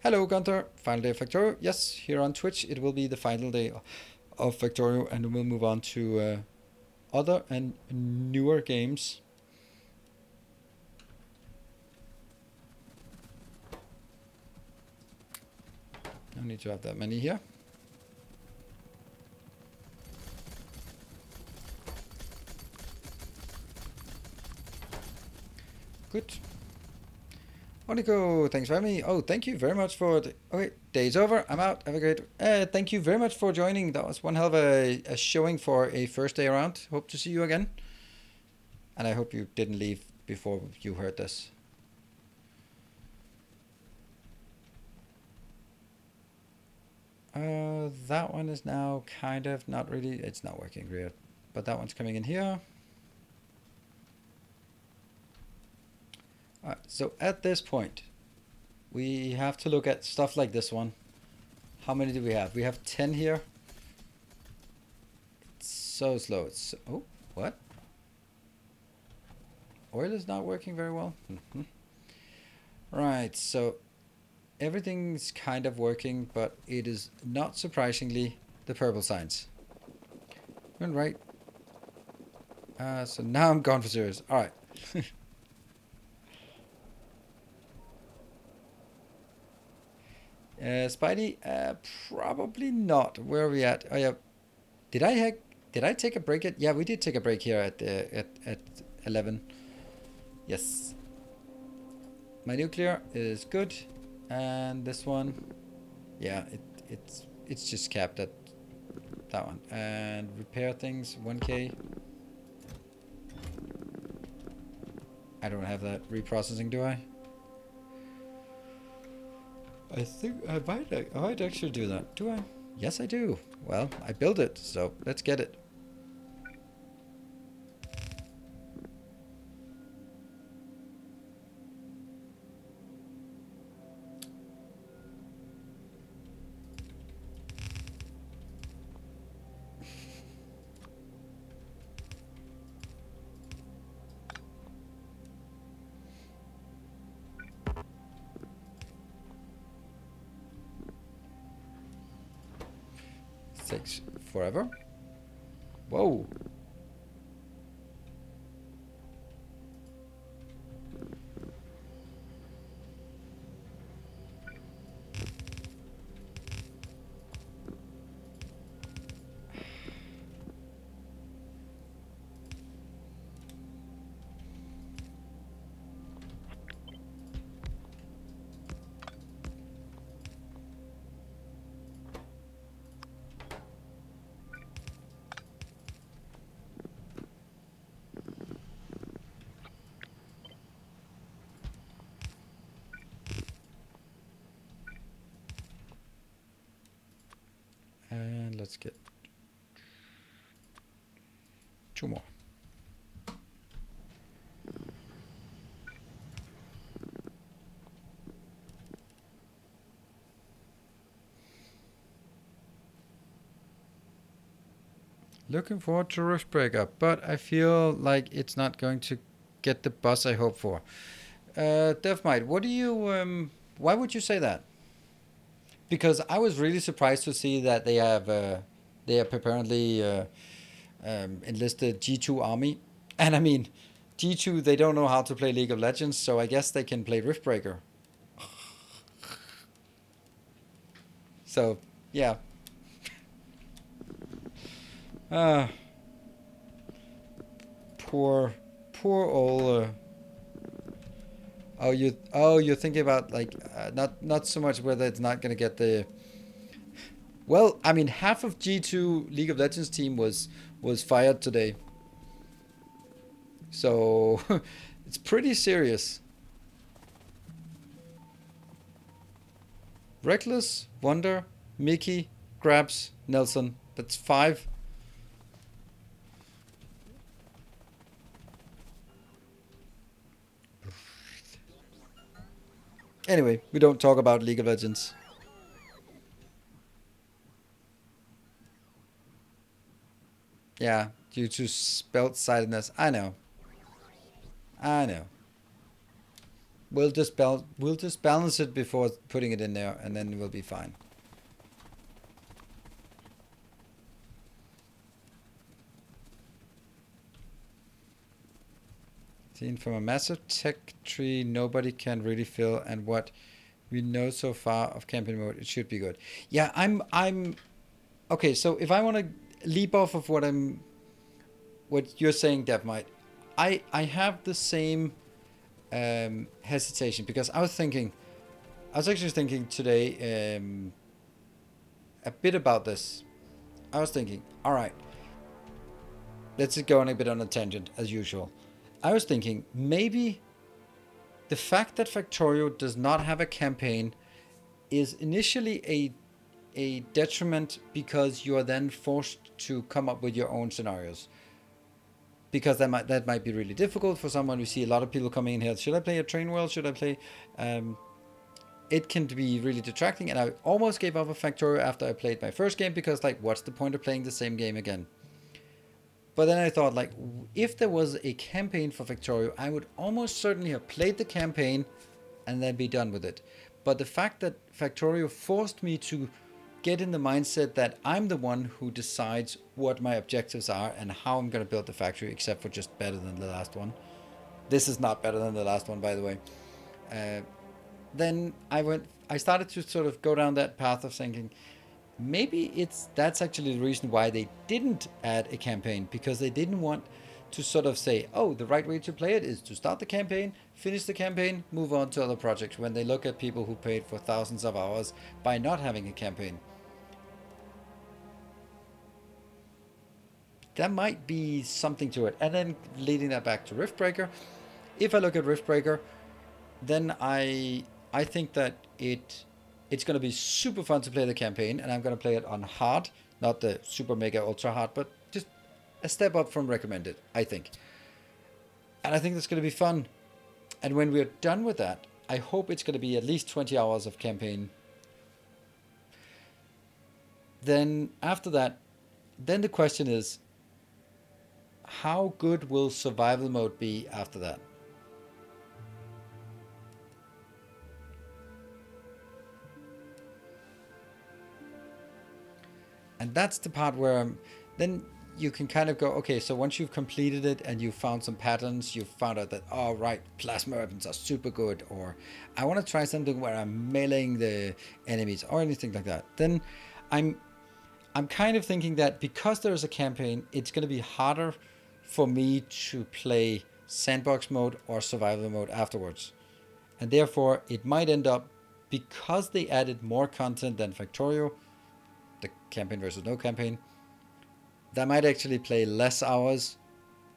Hello Gunther, final day of Factorio. Yes, here on Twitch it will be the final day of Factorio, and we'll move on to other and newer games. No need to have that many here. Good. Monaco, thanks for having me. Oh, thank you very much for the... Okay, day's over. I'm out. Have a great... thank you very much for joining. That was one hell of a showing for a first day around. Hope to see you again. And I hope you didn't leave before you heard this. That one is now kind of not really, it's not working weird. But that one's coming in here. Alright, so at this point, we have to look at stuff like this one. How many do we have? We have 10 here. It's so slow. It's oh, what? Oil is not working very well. Right, so everything's kind of working, but it is not surprisingly the purple signs. Went right. So now I'm gone for serious. All right. Spidey, probably not. Where are we at? Oh yeah. Did I take a break at? Yeah, we did take a break here at 11. Yes. My nuclear is good, and this one, yeah, it's just capped at that one. And repair things 1K. I don't have that reprocessing, do I? I think I might actually do that. Do I? Yes, I do. Well, I built it, so let's get it. Takes forever. Whoa. And let's get 2 more. Looking forward to Rift Breaker, but I feel like it's not going to get the buzz I hope for. Devmite, what do you why would you say that? Because I was really surprised to see that they have apparently enlisted G2 army, and I mean G2, they don't know how to play League of Legends, so I guess they can play Riftbreaker. So yeah. Poor old. You're thinking about like not so much whether it's not gonna get the. Well, I mean, half of G2 League of Legends team was fired today, so it's pretty serious. Reckless, Wonder, Mickey, Grabs, Nelson. That's 5. Anyway, we don't talk about League of Legends. Yeah, due to spell-sidedness. I know. We'll just balance it before putting it in there, and then we'll be fine. Seen from a massive tech tree, nobody can really fill, and what we know so far of campaign mode, it should be good. Yeah, I'm okay. So if I want to leap off of what you're saying, Devmite, I have the same hesitation, because I was actually thinking today a bit about this. I was thinking, all right, let's just go on a bit on a tangent as usual. I was thinking maybe the fact that Factorio does not have a campaign is initially a detriment because you are then forced to come up with your own scenarios. Because that might be really difficult for someone. We see a lot of people coming in here. Should I play a train world? Should I play? It can be really detracting, and I almost gave up a Factorio after I played my first game because, like, what's the point of playing the same game again? But then I thought, like, if there was a campaign for Factorio, I would almost certainly have played the campaign and then be done with it. But the fact that Factorio forced me to get in the mindset that I'm the one who decides what my objectives are and how I'm going to build the factory, except for just better than the last one. This is not better than the last one, by the way. Then I started to sort of go down that path of thinking, maybe that's actually the reason why they didn't add a campaign, because they didn't want to sort of say, oh, the right way to play it is to start the campaign, finish the campaign, move on to other projects, when they look at people who paid for thousands of hours by not having a campaign. That might be something to it. And then leading that back to Riftbreaker, if I look at Riftbreaker, then I think that it's going to be super fun to play the campaign, and I'm going to play it on hard, not the super mega ultra hard, but just a step up from recommended, I think. And I think that's going to be fun. And when we're done with that, I hope it's going to be at least 20 hours of campaign. Then after that, then the question is, how good will survival mode be after that? And that's the part where then you can kind of go, okay, so once you've completed it and you've found some patterns, you've found out that, oh, right, plasma weapons are super good, or I want to try something where I'm meleeing the enemies or anything like that. Then I'm kind of thinking that because there is a campaign, it's going to be harder for me to play sandbox mode or survival mode afterwards. And therefore, it might end up, because they added more content than Factorio, the campaign versus no campaign, that might actually play less hours,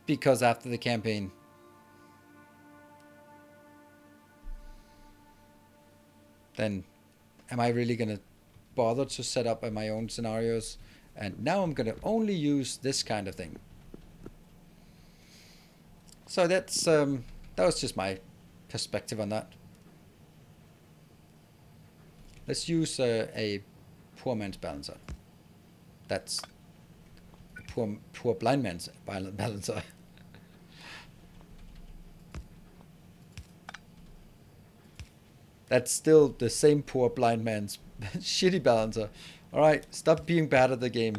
because after the campaign, then am I really going to bother to set up my own scenarios? And now I'm going to only use this kind of thing. So that's that was just my perspective on that. Let's use a poor man's balancer. That's a poor blind man's balancer. That's still the same poor blind man's shitty balancer. Alright, stop being bad at the game.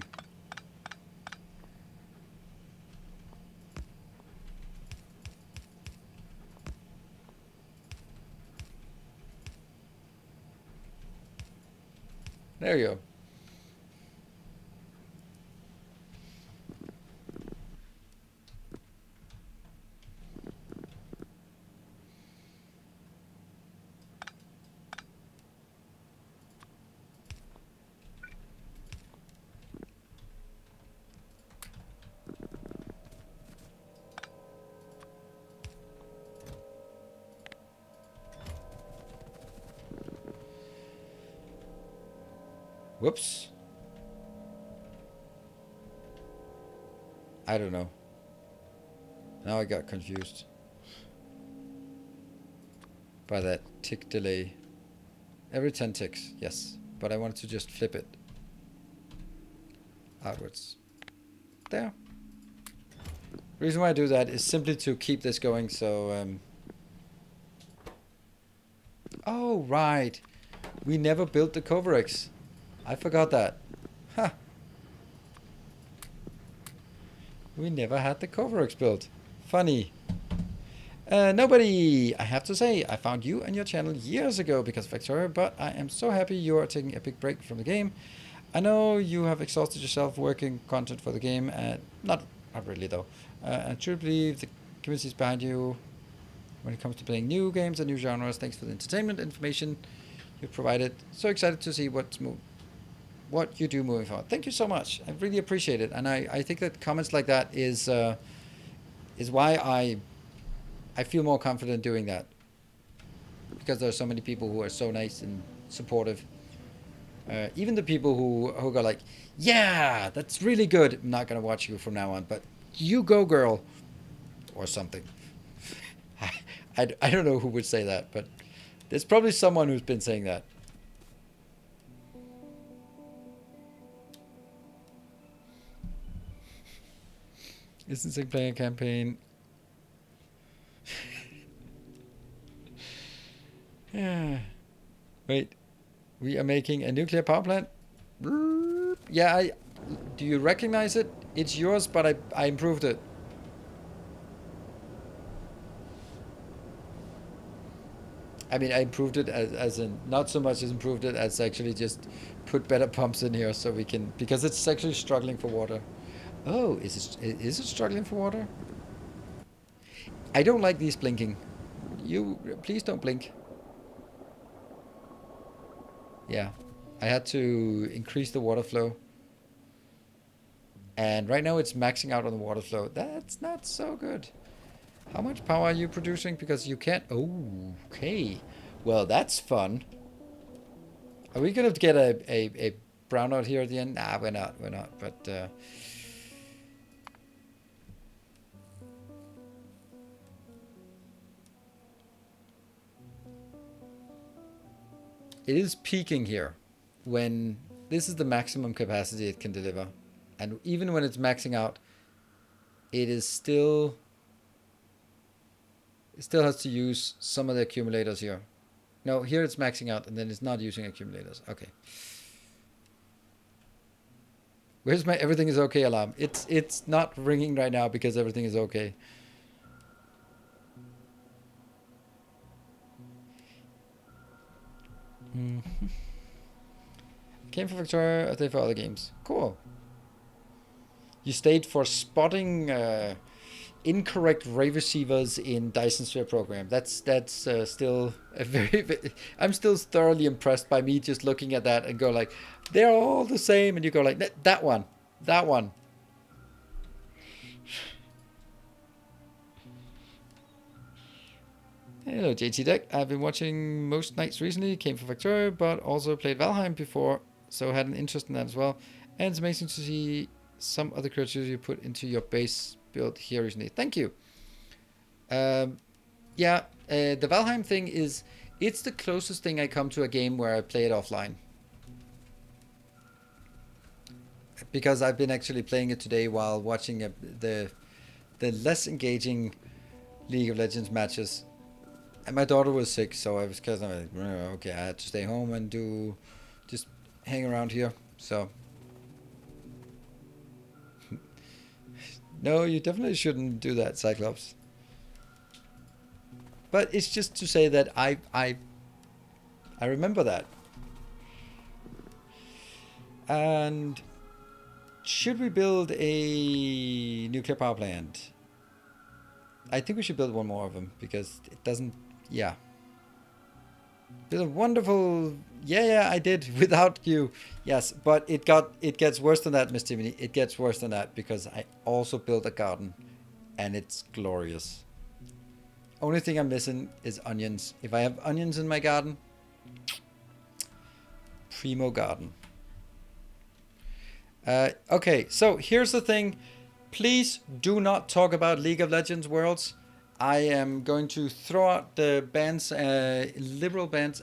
There you go. Whoops. I don't know. Now I got confused by that tick delay. Every 10 ticks, yes. But I wanted to just flip it outwards. There. The reason why I do that is simply to keep this going, so... Oh, right. We never built the Coverex. I forgot that. Huh. We never had the Coverex built. Funny. Nobody, I have to say, I found you and your channel years ago because of Factorio, but I am so happy you are taking a big break from the game. I know you have exhausted yourself working content for the game, not really though. I truly believe the community is behind you when it comes to playing new games and new genres. Thanks for the entertainment information you provided. So excited to see what you do moving forward. Thank you so much. I really appreciate it, and I think that comments like that is why I feel more confident doing that, because there are so many people who are so nice and supportive. Even the people who go like, yeah, that's really good. I'm not gonna watch you from now on, but you go, girl, or something. I don't know who would say that, but there's probably someone who's been saying that. Isn't playing a campaign? Yeah. Wait, we are making a nuclear power plant? Yeah, do you recognize it? It's yours, but I improved it. I mean, I improved it as in, not so much as improved it as actually just put better pumps in here so we can, because it's actually struggling for water. Oh, is it struggling for water? I don't like these blinking. You, please don't blink. Yeah, I had to increase the water flow. And right now it's maxing out on the water flow. That's not so good. How much power are you producing? Because you can't... Oh, okay. Well, that's fun. Are we going to get a brownout here at the end? Nah, we're not. We're not. But... it is peaking here when this is the maximum capacity it can deliver. And even when it's maxing out, it is still... It still has to use some of the accumulators here. No, here it's maxing out and then it's not using accumulators. Okay. Where's my everything is okay alarm? It's not ringing right now because everything is okay. Came for Factorio, I stayed for other games. Cool. You stayed for spotting incorrect ray receivers in Dyson Sphere program. That's still a very... I'm still thoroughly impressed by me just looking at that and go like, they're all the same, and you go like, that one. Hello, JT Deck. I've been watching most nights recently. Came from Factorio, but also played Valheim before, so had an interest in that as well. And it's amazing to see some other creatures you put into your base build here recently. Thank you. Yeah, the Valheim thing is... It's the closest thing I come to a game where I play it offline. Because I've been actually playing it today while watching the less engaging League of Legends matches. And my daughter was sick, so I was kind of like, okay, I had to stay home and just hang around here. So no, you definitely shouldn't do that, Cyclops. But it's just to say that I remember that. And should we build a nuclear power plant? I think we should build one more of them because it doesn't... Yeah. Build a wonderful... Yeah, I did without you. Yes, but it gets worse than that, Miss Timony. It gets worse than that because I also built a garden and it's glorious. Only thing I'm missing is onions. If I have onions in my garden, primo garden. Okay, so here's the thing. Please do not talk about League of Legends Worlds. I am going to throw out the bans, liberal bans.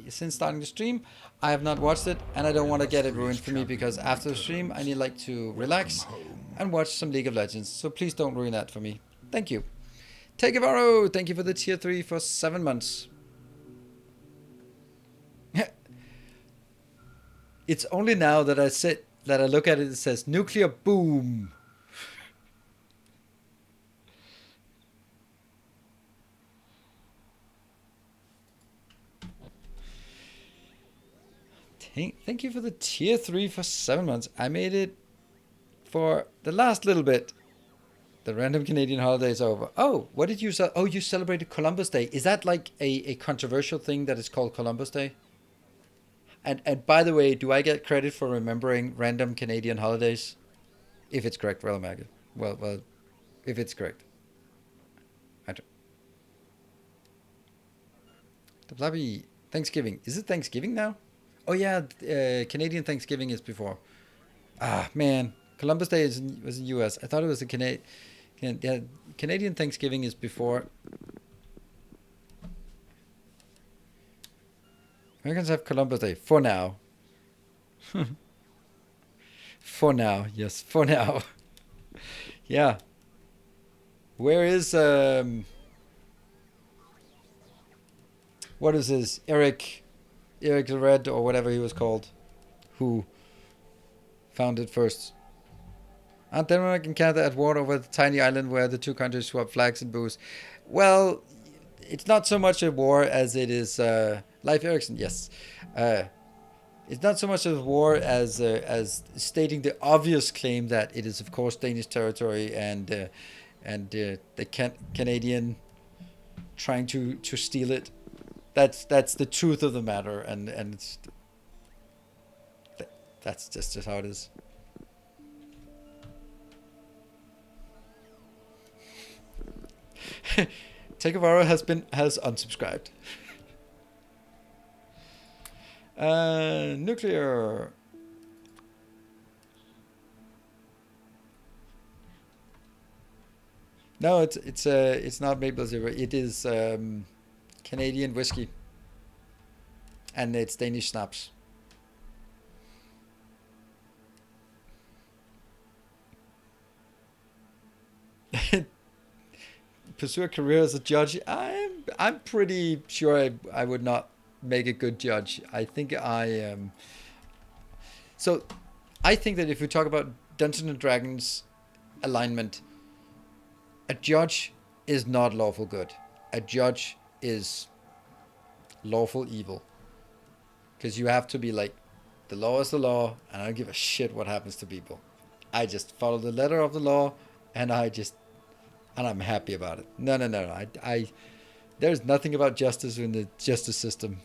Since starting the stream, I have not watched it, and I don't want to get it ruined for me because after the stream, I need like to relax and watch some League of Legends. So please don't ruin that for me. Thank you. Take Avaro, thank you for the tier 3 for 7 months. It's only now that I look at it, it says nuclear boom. Thank you for the tier 3 for 7 months. I made it for the last little bit. The random Canadian holiday is over. Oh, what did you say? Oh, you celebrated Columbus Day. Is that like a controversial thing that is called Columbus Day? And by the way, do I get credit for remembering random Canadian holidays? If it's correct, well, Maggie. Well, if it's correct. The bloody Thanksgiving. Is it Thanksgiving now? Oh yeah, Canadian Thanksgiving is before. Ah man, Columbus Day was in U.S. I thought it was a yeah, Canadian Thanksgiving is before. Americans have Columbus Day for now. For now, yes, for now. Yeah. Where is what is this? Eric the Red or whatever he was called, who found it first. Aren't Denmark and Canada at war over the tiny island where the two countries swap flags and booze? Well, it's not so much a war as it is. Leif Erikson, yes. It's not so much a war as stating the obvious claim that it is, of course, Danish territory and the Canadian trying to steal it. That's the truth of the matter, and it's, that's just how it is. Takavaro has unsubscribed. Nuclear. No, it's not maple syrup. It is Canadian whiskey, and it's Danish snaps. Pursue a career as a judge. I'm pretty sure I would not make a good judge. I think I am. So, I think that if we talk about Dungeons and Dragons alignment, a judge is not lawful good. A judge is lawful evil. Because you have to be like, the law is the law, and I don't give a shit what happens to people. I just follow the letter of the law, and I'm happy about it. No. There's nothing about justice in the justice system.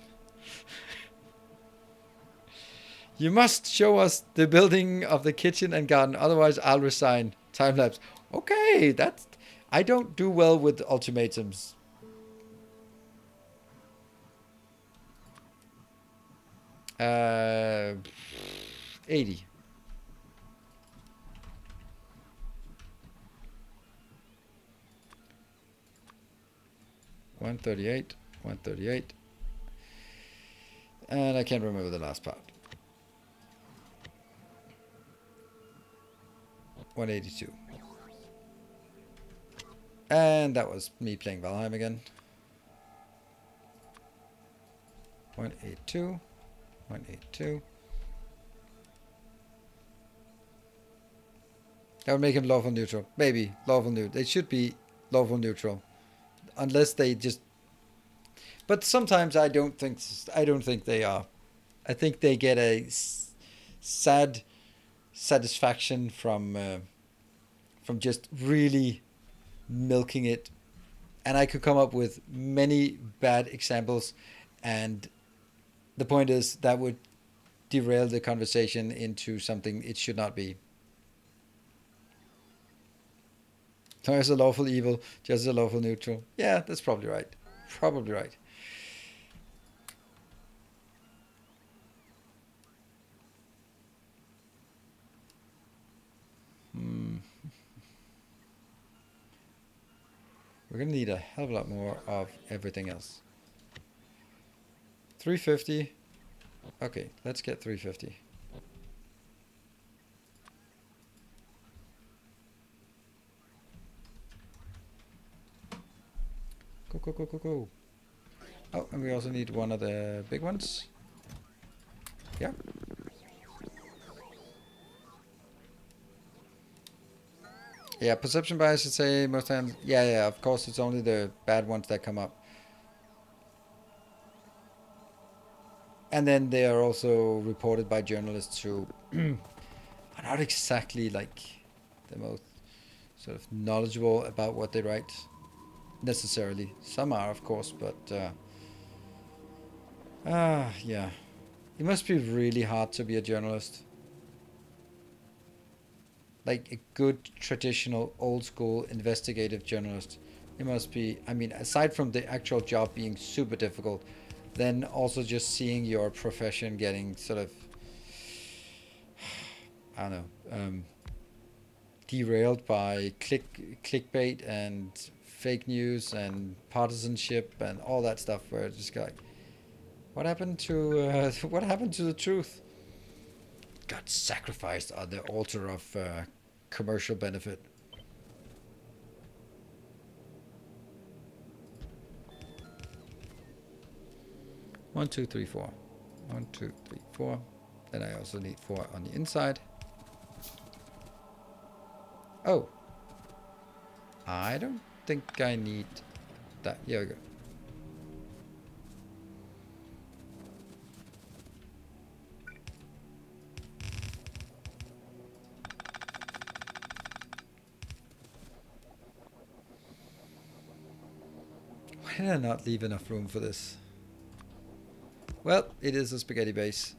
You must show us the building of the kitchen and garden, otherwise I'll resign. Time lapse. Okay, I don't do well with ultimatums. Uh, 80. $138, $138, and I can't remember the last part. 182. And that was me playing Valheim again. 182, 182. That would make him lawful neutral. Maybe lawful neutral. They should be lawful neutral, unless they just. But sometimes I don't think they are. I think they get a sad satisfaction from just really milking it, and I could come up with many bad examples, and the point is that would derail the conversation into something it should not be. So as a lawful evil, just as a lawful neutral. Yeah, that's probably right. Probably right. We're going to need a hell of a lot more of everything else. 350. Okay, let's get 350. Go. Oh, and we also need one of the big ones. Yeah. Yeah, perception bias, I'd say most times. Yeah, of course, it's only the bad ones that come up. And then they are also reported by journalists who are not exactly like the most sort of knowledgeable about what they write, necessarily. Some are, of course, but yeah. It must be really hard to be a journalist. Like a good traditional old school investigative journalist. It must be, I mean, aside from the actual job being super difficult, then also just seeing your profession getting sort of, I don't know, derailed by clickbait and fake news and partisanship and all that stuff, where it's just like, what happened to what happened to the truth? Got sacrificed on the altar of commercial benefit. One, two, three, four. 1, 2, 3, 4. Then I also need 4 on the inside. Oh, I don't think I need that. Here we go. Why did I not leave enough room for this? Well, it is a spaghetti base.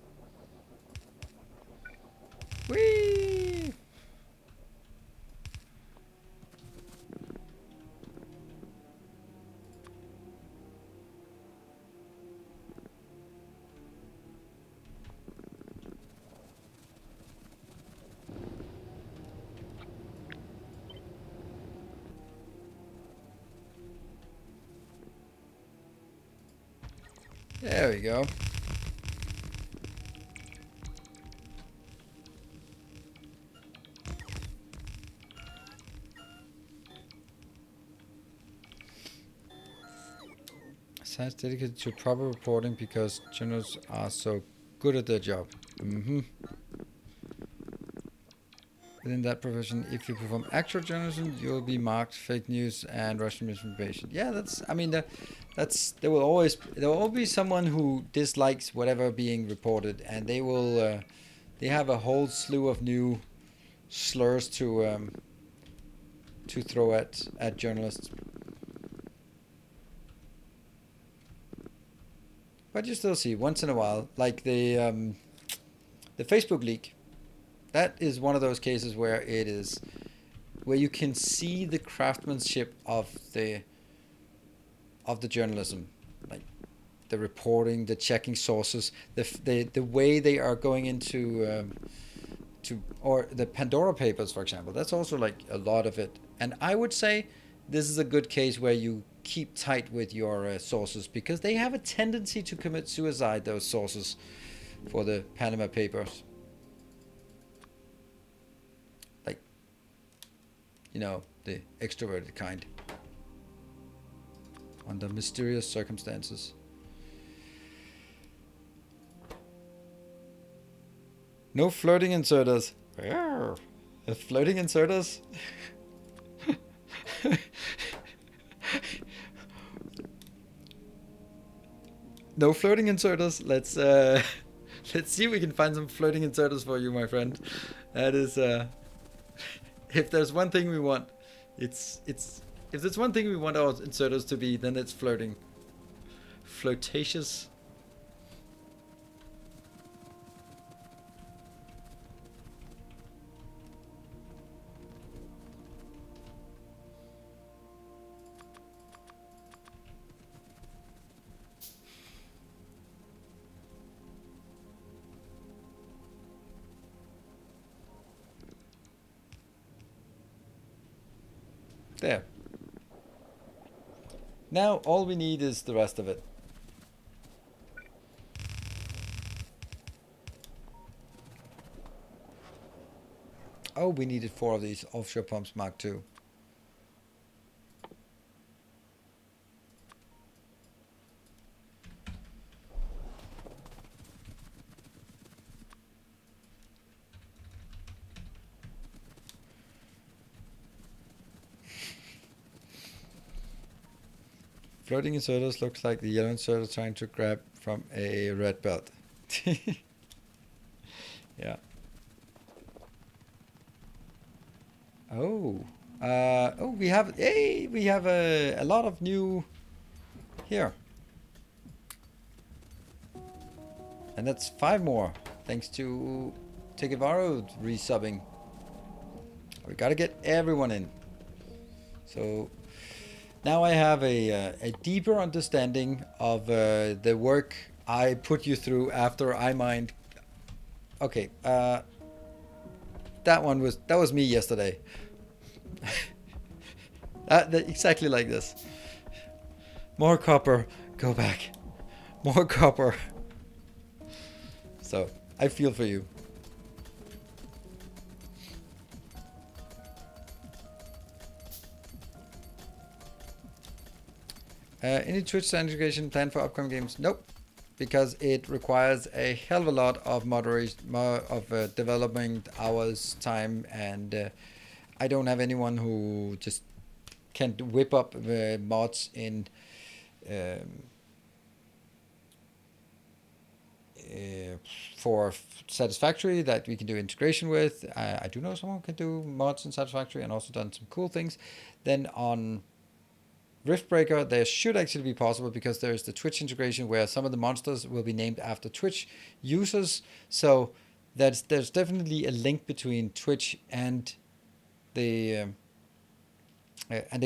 Whee! There we go. Science dedicated to proper reporting because journalists are so good at their job. Within that profession, if you perform actual journalism, you'll be marked fake news and Russian misinformation. Yeah, that's. I mean, there will always be someone who dislikes whatever being reported, and they will. They have a whole slew of new slurs to throw at journalists. But you still see once in a while, like the Facebook leak. That is one of those cases where you can see the craftsmanship of the journalism, like the reporting, the checking sources, the way they are going into or the Pandora Papers, for example. That's also like a lot of it. And I would say this is a good case where you keep tight with your sources, because they have a tendency to commit suicide, those sources, for the Panama Papers. Like, you know, the extroverted kind. Under mysterious circumstances. No floating inserters. Floating inserters? No floating inserters. Let's see if we can find some floating inserters for you, my friend. That is if there's one thing we want, if there's one thing we want our inserters to be, then it's floating. Floatacious. There. Now all we need is the rest of it. Oh, we needed 4 of these offshore pumps Mark II. Floating inserters looks like the yellow inserter trying to grab from a red belt. Yeah. Oh. We have a lot of new here. And that's 5 more, thanks to Tegevaro resubbing. We gotta get everyone in. So Now I have a deeper understanding of the work I put you through after I mined. Okay, that was me yesterday. Exactly like this. More copper, go back. More copper. So I feel for you. Any Twitch integration planned for upcoming games? Nope, because it requires a hell of a lot of moderation, development hours, time, and I don't have anyone who just can whip up mods in for Satisfactory that we can do integration with. I do know someone who can do mods in Satisfactory and also done some cool things. Then on Riftbreaker, there should actually be possible because there's the Twitch integration where some of the monsters will be named after Twitch users. So there's definitely a link between Twitch and the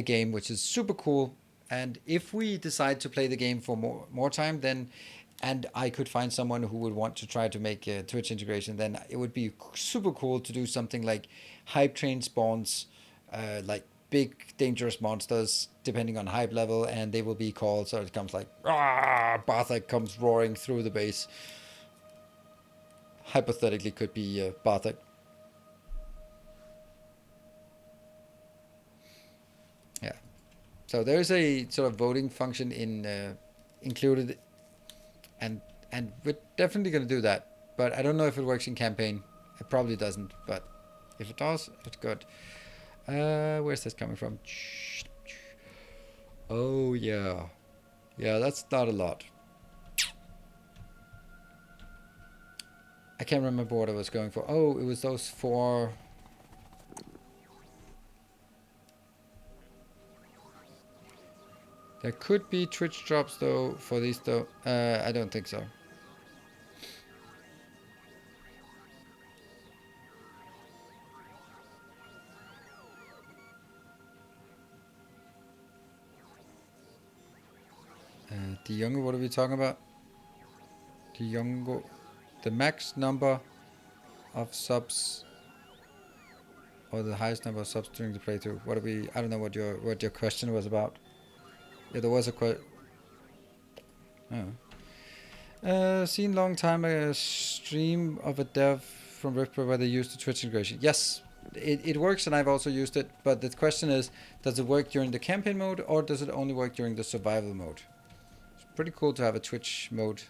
game, which is super cool. And if we decide to play the game for more time, then and I could find someone who would want to try to make a Twitch integration, then it would be super cool to do something like hype train spawns, like big dangerous monsters depending on hype level, and they will be called so it comes like Barthak comes roaring through the base. Hypothetically could be Barthak. Yeah. So there's a sort of voting function in included, and we're definitely going to do that. But I don't know if it works in campaign. It probably doesn't, but if it does, it's good. Where's this coming from? Oh yeah, that's not a lot. I can't remember what I was going for. Oh, it was those 4. There could be Twitch drops though for these though. I don't think so. The younger, what are we talking about? The younger, the max number of subs, or the highest number of subs during the playthrough. What are we? I don't know what your question was about. Yeah, there was a question. Oh. Seen long time a stream of a dev from Riftbreaker where they used the Twitch integration. Yes, it works, and I've also used it. But the question is, does it work during the campaign mode, or does it only work during the survival mode? It's pretty cool to have a Twitch mode.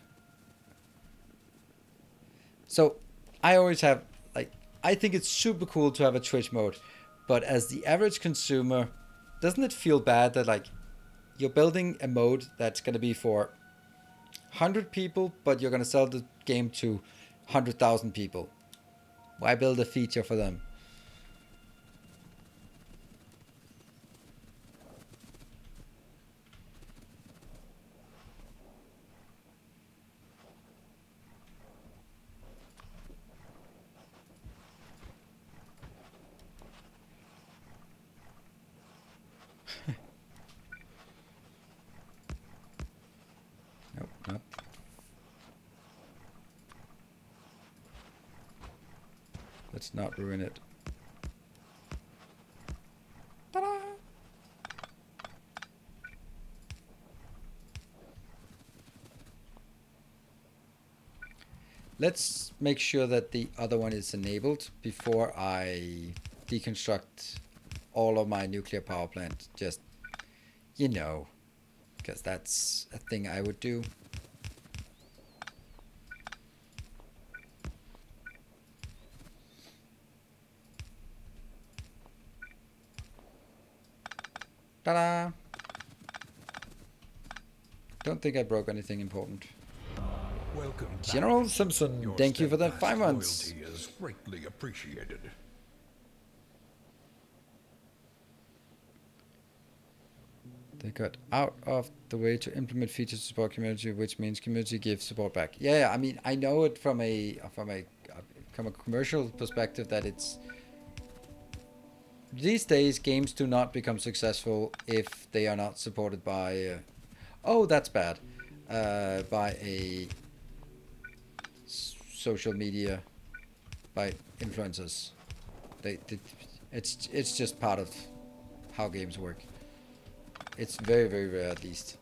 So I always have, like, I think it's super cool to have a Twitch mode, but as the average consumer, doesn't it feel bad that like you're building a mode that's going to be for 100 people, but you're going to sell the game to 100,000 people? Why build a feature for them? Nope. Let's not ruin it. Ta-da! Let's make sure that the other one is enabled before I deconstruct all of my nuclear power plant. Just, you know, because that's a thing I would do. Ta-da! Don't think I broke anything important. Welcome back. General Simpson, Your thank you for that steadfast 5 months. loyalty is greatly appreciated. They got out of the way to implement features to support community, which means community gives support back. Yeah, I mean, I know it from a commercial perspective that it's these days games do not become successful if they are not supported by oh, that's bad, by a social media, by influencers. It's just part of how games work. It's very, very rare, at least.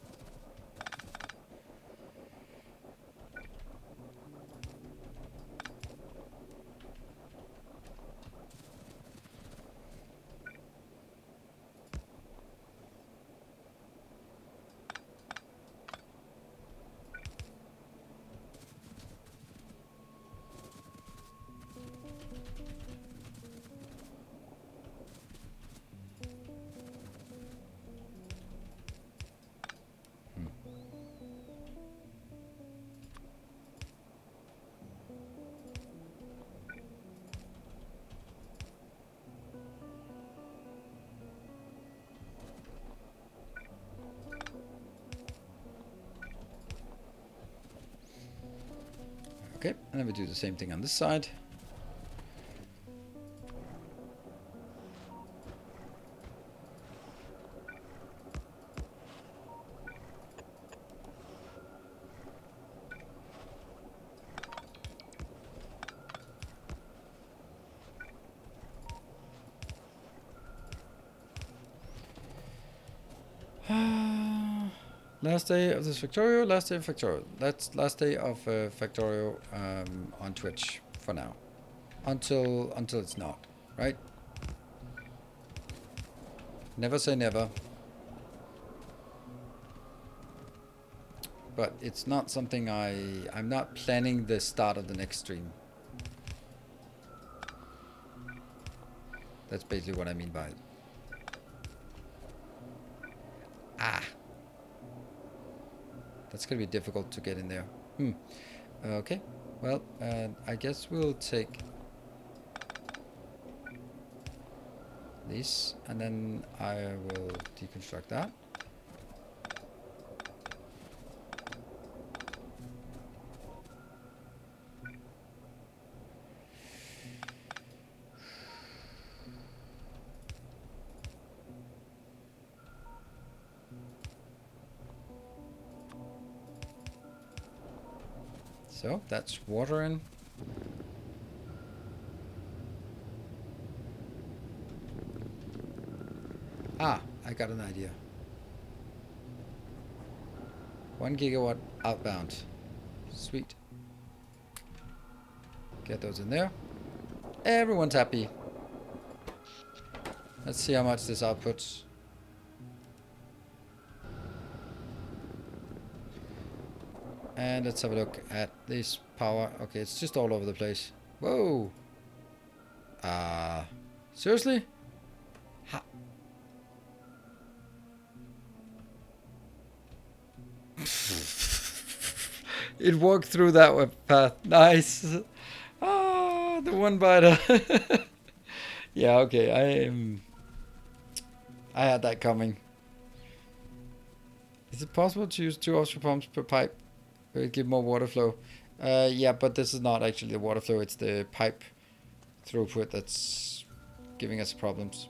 Okay, and then we do the same thing on this side. Last day of this Factorio, last day of Factorio. That's last day of Factorio on Twitch for now. Until it's not, right? Never say never. But it's not something I'm not planning the start of the next stream. That's basically what I mean by it. Ah. That's gonna be difficult to get in there. Okay. Well, I guess we'll take this, and then I will deconstruct that. So that's water in. Ah, I got an idea. 1 gigawatt outbound. Sweet. Get those in there. Everyone's happy. Let's see how much this outputs. And let's have a look at this power. Okay, it's just all over the place. Whoa. Seriously? It walked through that path. Nice. Ah, the one biter. Yeah, okay. I had that coming. Is it possible to use 2 offshore pumps per pipe? Will it give more water flow? Yeah, but this is not actually the water flow. It's the pipe throughput that's giving us problems.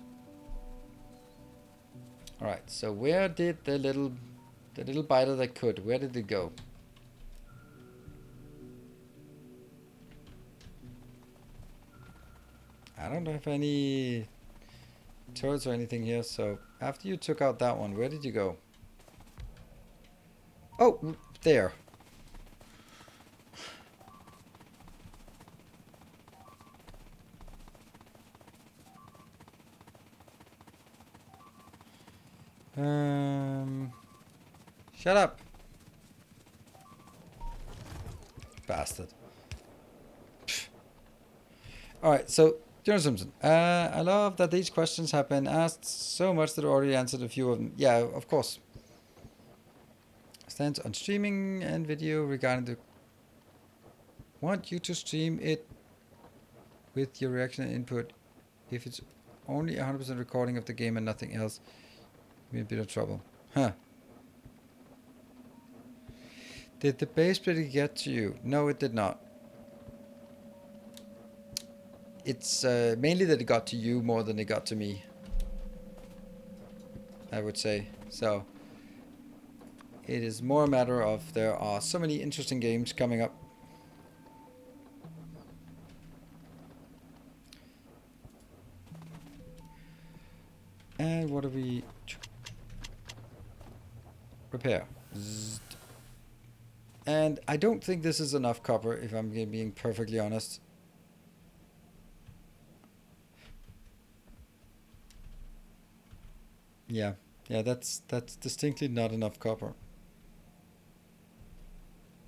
All right. So where did the little biter that could? Where did it go? I don't have any turrets or anything here. So after you took out that one, where did you go? Oh, there. Shut up. Bastard. Alright, so, Jonah Simpson. I love that these questions have been asked so much that I already answered a few of them. Yeah, of course. Stands on streaming and video regarding the... Want you to stream it with your reaction and input. If it's only 100% recording of the game and nothing else, you're in a bit of trouble. Huh. Did the base splitter get to you? No, it did not. It's mainly that it got to you more than it got to me. I would say. So it is more a matter of there are so many interesting games coming up. And what do we repair? Zzzt. And I don't think this is enough copper, if I'm being perfectly honest. Yeah, that's distinctly not enough copper.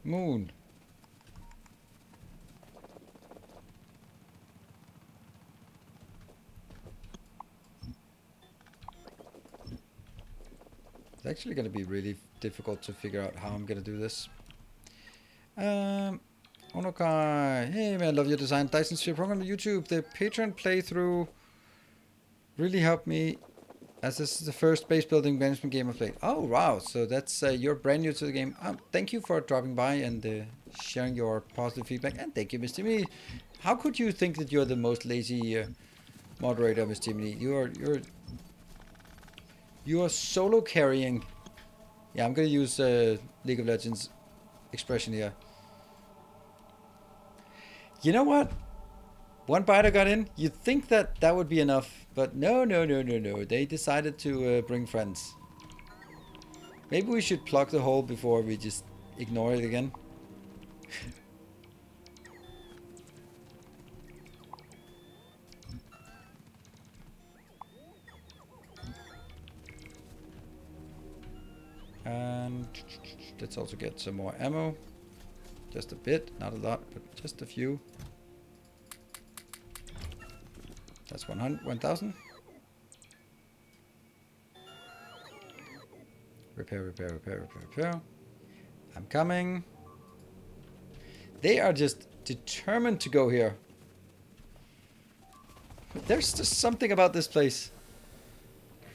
Moon. It's actually going to be really difficult to figure out how I'm going to do this. Onokai. Hey man, love your design. Dyson Sphere program on YouTube. The Patreon playthrough really helped me, as this is the first base building management game I've played. Oh wow, so that's you're brand new to the game. Thank you for dropping by and sharing your positive feedback. And thank you, Mr. Me. How could you think that you're the most lazy moderator, Mr. Me? You are solo carrying. Yeah, I'm gonna use League of Legends expression here. You know what? One biter got in. You'd think that that would be enough, but no. They decided to bring friends. Maybe we should plug the hole before we just ignore it again. And let's also get some more ammo. Just a bit, not a lot, but just a few. That's 1,000. Repair. I'm coming. They are just determined to go here. There's just something about this place.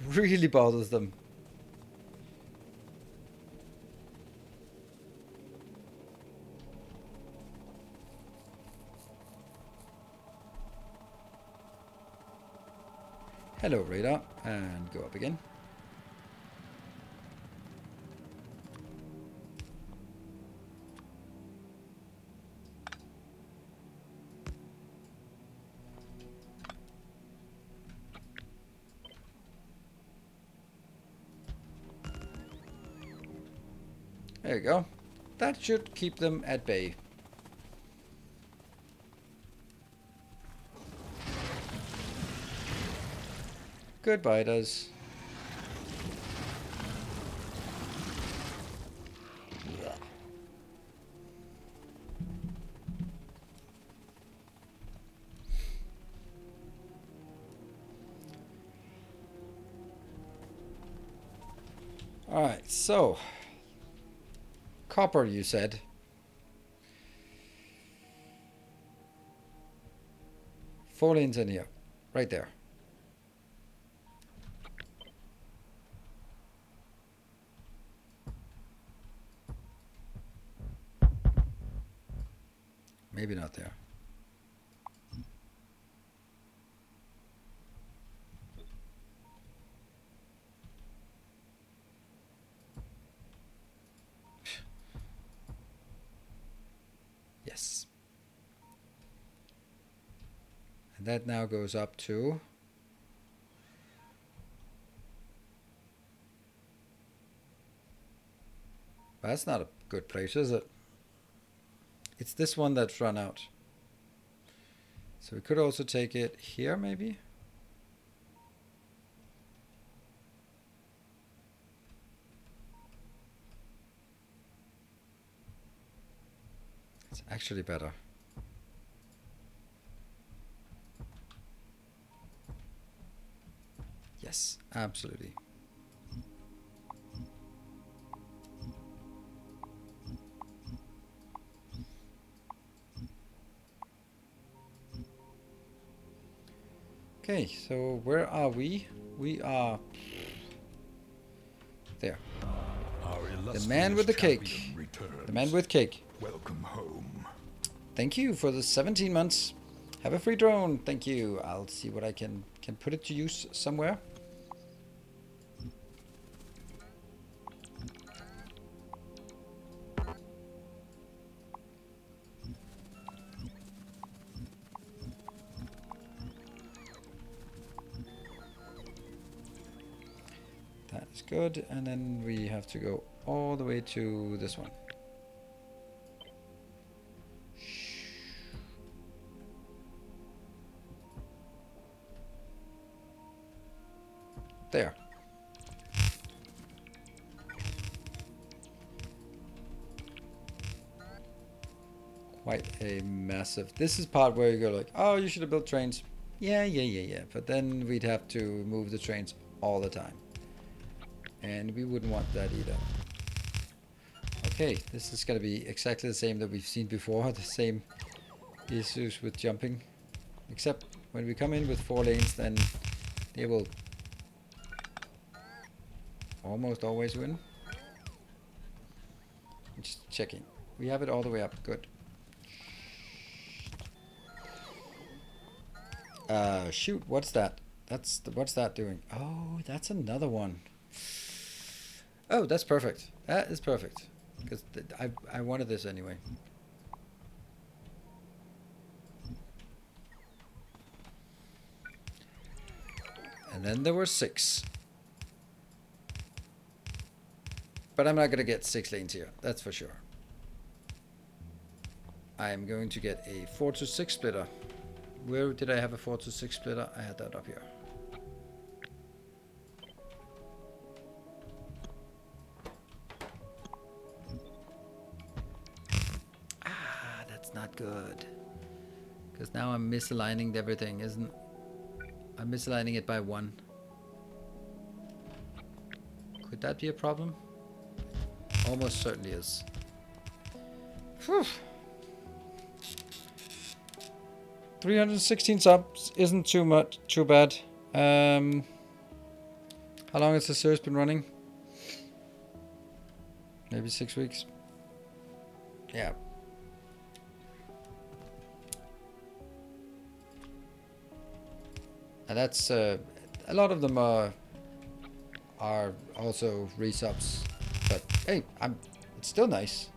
Really bothers them. Hello, radar, and go up again. There you go. That should keep them at bay. Goodbye, does. Alright, so copper, you said. Four lanes in here. Right there. Maybe not there. Yes. And that now goes up to... That's not a good place, is it? It's this one that's run out. So we could also take it here, maybe? It's actually better. Yes, absolutely. Okay, so where are we? We are there. The man with the cake. The man with cake. Welcome home. Thank you for the 17 months. Have a free drone. Thank you. I'll see what I can put it to use somewhere. Good, and then we have to go all the way to this one. There. Quite a massive... This is part where you go like, oh, you should have built trains. Yeah. But then we'd have to move the trains all the time. And we wouldn't want that either. Okay, this is going to be exactly the same that we've seen before. The same issues with jumping. Except when we come in with 4 lanes, then they will almost always win. Just checking. We have it all the way up. Good. Shoot, what's that? What's that doing? Oh, that's another one. Oh, that's perfect. That is perfect. Because I wanted this anyway. And then there were 6. But I'm not going to get 6 lanes here. That's for sure. I am going to get a 4 to 6 splitter. Where did I have a 4 to 6 splitter? I had that up here. Ah, that's not good. Because now I'm misaligning everything, isn't... I'm misaligning it by 1. Could that be a problem? Almost certainly is. Whew. 316 subs isn't too bad. How long has the series been running? Maybe 6 weeks. Yeah. And that's a lot of them are also resubs, but hey, it's still nice.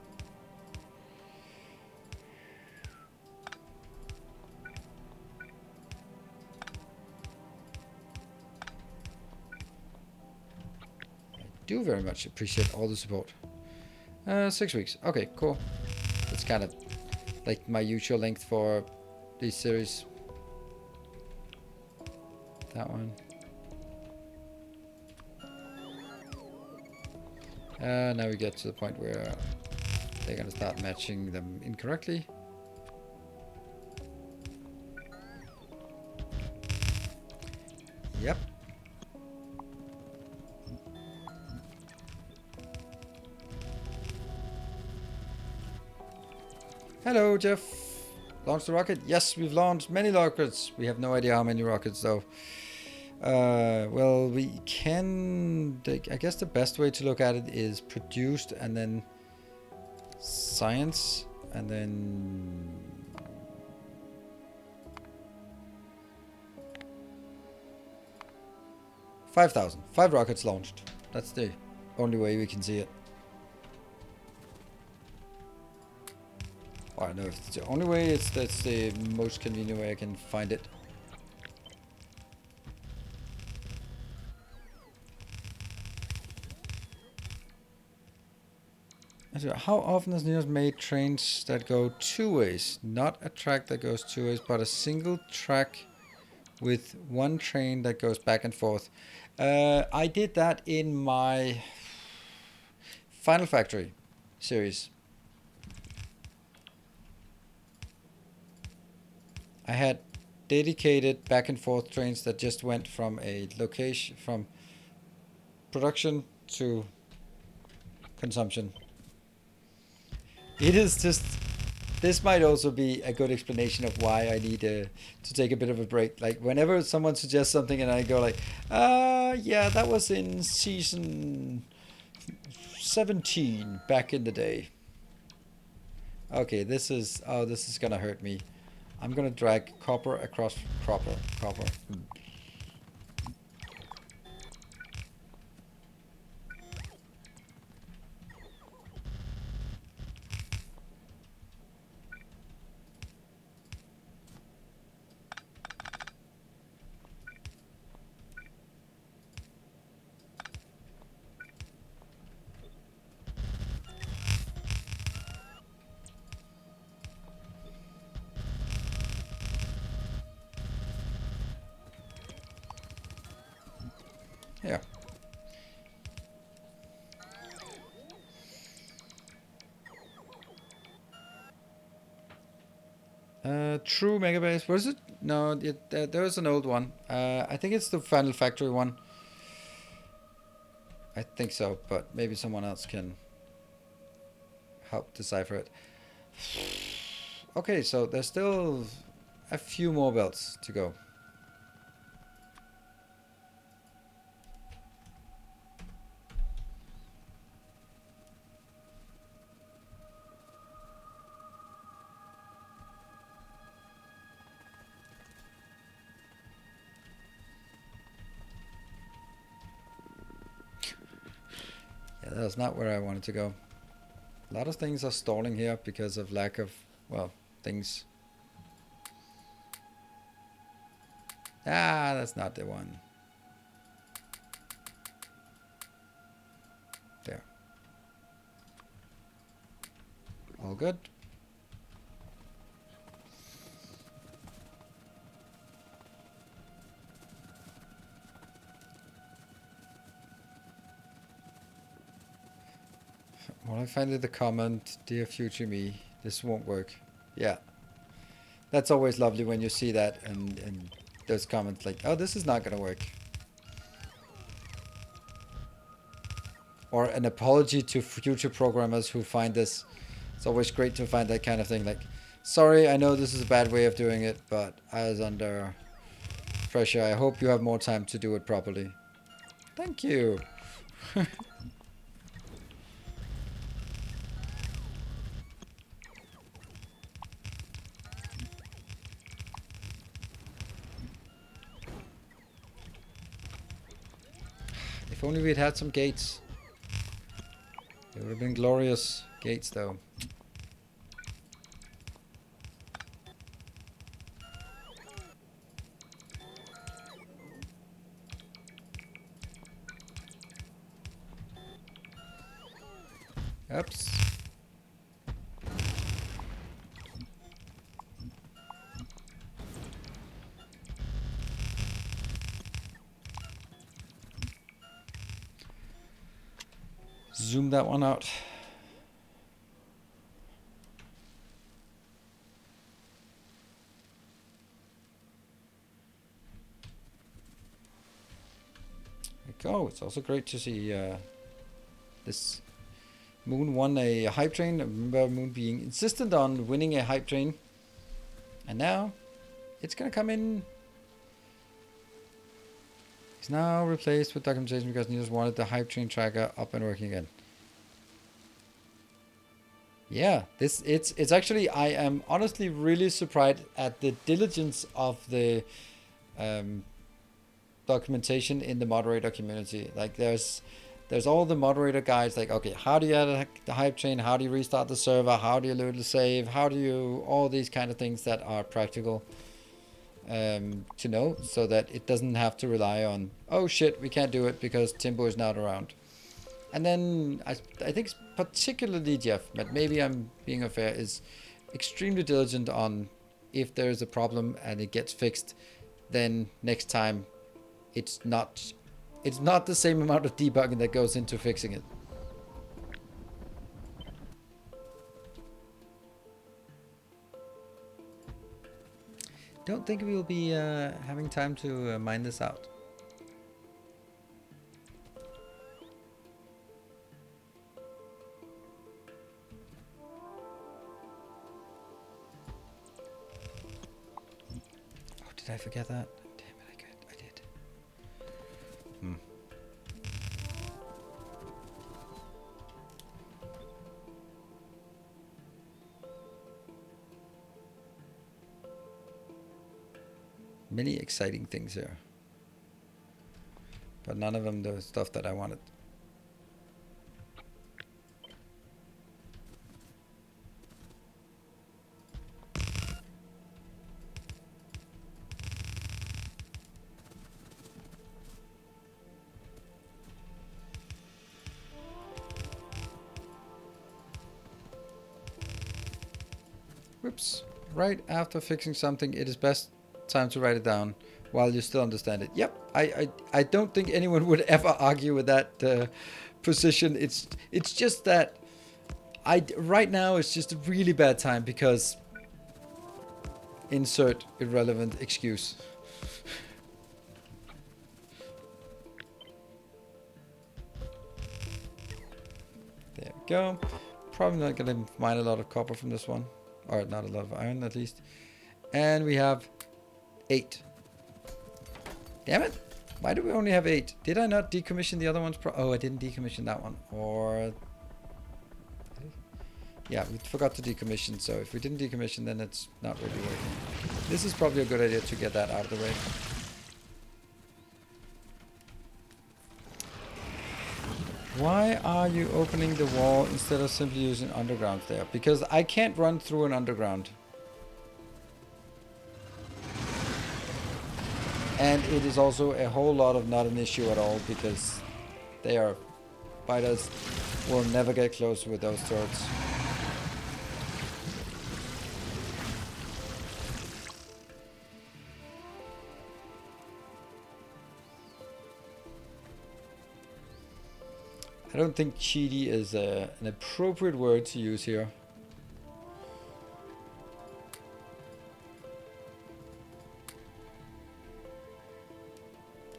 Do very much appreciate all the support. 6 weeks. Okay, cool. That's kind of like my usual length for these series. That one. Now we get to the point where they're gonna start matching them incorrectly. Yep. Hello, Jeff. Launched the rocket? Yes, we've launched many rockets. We have no idea how many rockets, though. Well, we can... I guess the best way to look at it is produced and then science and then... 5,000. 5 rockets launched. That's the only way we can see it. I don't know if it's the only way, that's the most convenient way I can find it. So how often has Neos made trains that go 2 ways? Not a track that goes 2 ways, but a single track with 1 train that goes back and forth. I did that in my Final Factory series. I had dedicated back and forth trains that just went from a location, from production to consumption. It is just, this might also be a good explanation of why I need to take a bit of a break. Like whenever someone suggests something and I go like, yeah, that was in season 17 back in the day. Okay, this is gonna hurt me. I'm gonna drag copper across copper. True Megabase. What is it? No, there was an old one. I think it's the final factory one. I think so, but maybe someone else can help decipher it. Okay, so there's still a few more belts to go. Yeah, that's not where I wanted to go. A lot of things are stalling here because of lack of, well, things. Ah, that's not the one. There. All good. Well, I find the comment, dear future me, this won't work. Yeah. That's always lovely when you see that and those comments like, oh, this is not gonna work. Or an apology to future programmers who find this. It's always great to find that kind of thing like, sorry, I know this is a bad way of doing it, but I was under pressure. I hope you have more time to do it properly. Thank you. If only we'd had some gates. It would have been glorious. Gates, though. Oops. Zoom that one out. There we go. It's also great to see this Moon won a hype train. I remember Moon being insistent on winning a hype train. And now it's gonna come in. He's now replaced with documentation because he just wanted the hype train tracker up and working again. Yeah, it's actually, I am honestly really surprised at the diligence of the documentation in the moderator community. Like there's all the moderator guides like, okay, how do you add the hype train? How do you restart the server? How do you load the save? How do you, all these kind of things that are practical to know so that it doesn't have to rely on, oh shit, we can't do it because Timbo is not around. And then I think particularly Jeff, but maybe I'm being unfair, is extremely diligent on if there's a problem and it gets fixed, then next time it's not the same amount of debugging that goes into fixing it. Don't think we will be having time to mine this out. Did I forget that? Damn it, I did. Many exciting things here. But none of them the stuff that I wanted. Whoops. Right after fixing something, it is best time to write it down while you still understand it. Yep. I don't think anyone would ever argue with that position. It's just that right now it's just a really bad time because Insert irrelevant excuse. There we go. Probably not going to mine a lot of copper from this one. Or not a lot of iron, at least. And we have 8. Damn it. Why do we only have 8? Did I not decommission the other ones? Oh, I didn't decommission that one. Or... yeah, we forgot to decommission. So if we didn't decommission, then it's not really working. This is probably a good idea to get that out of the way. Why are you opening the wall instead of simply using underground there? Because I can't run through an underground. And it is also a whole lot of not an issue at all because they are... fighters will never get close with those turrets. I don't think cheaty is an appropriate word to use here.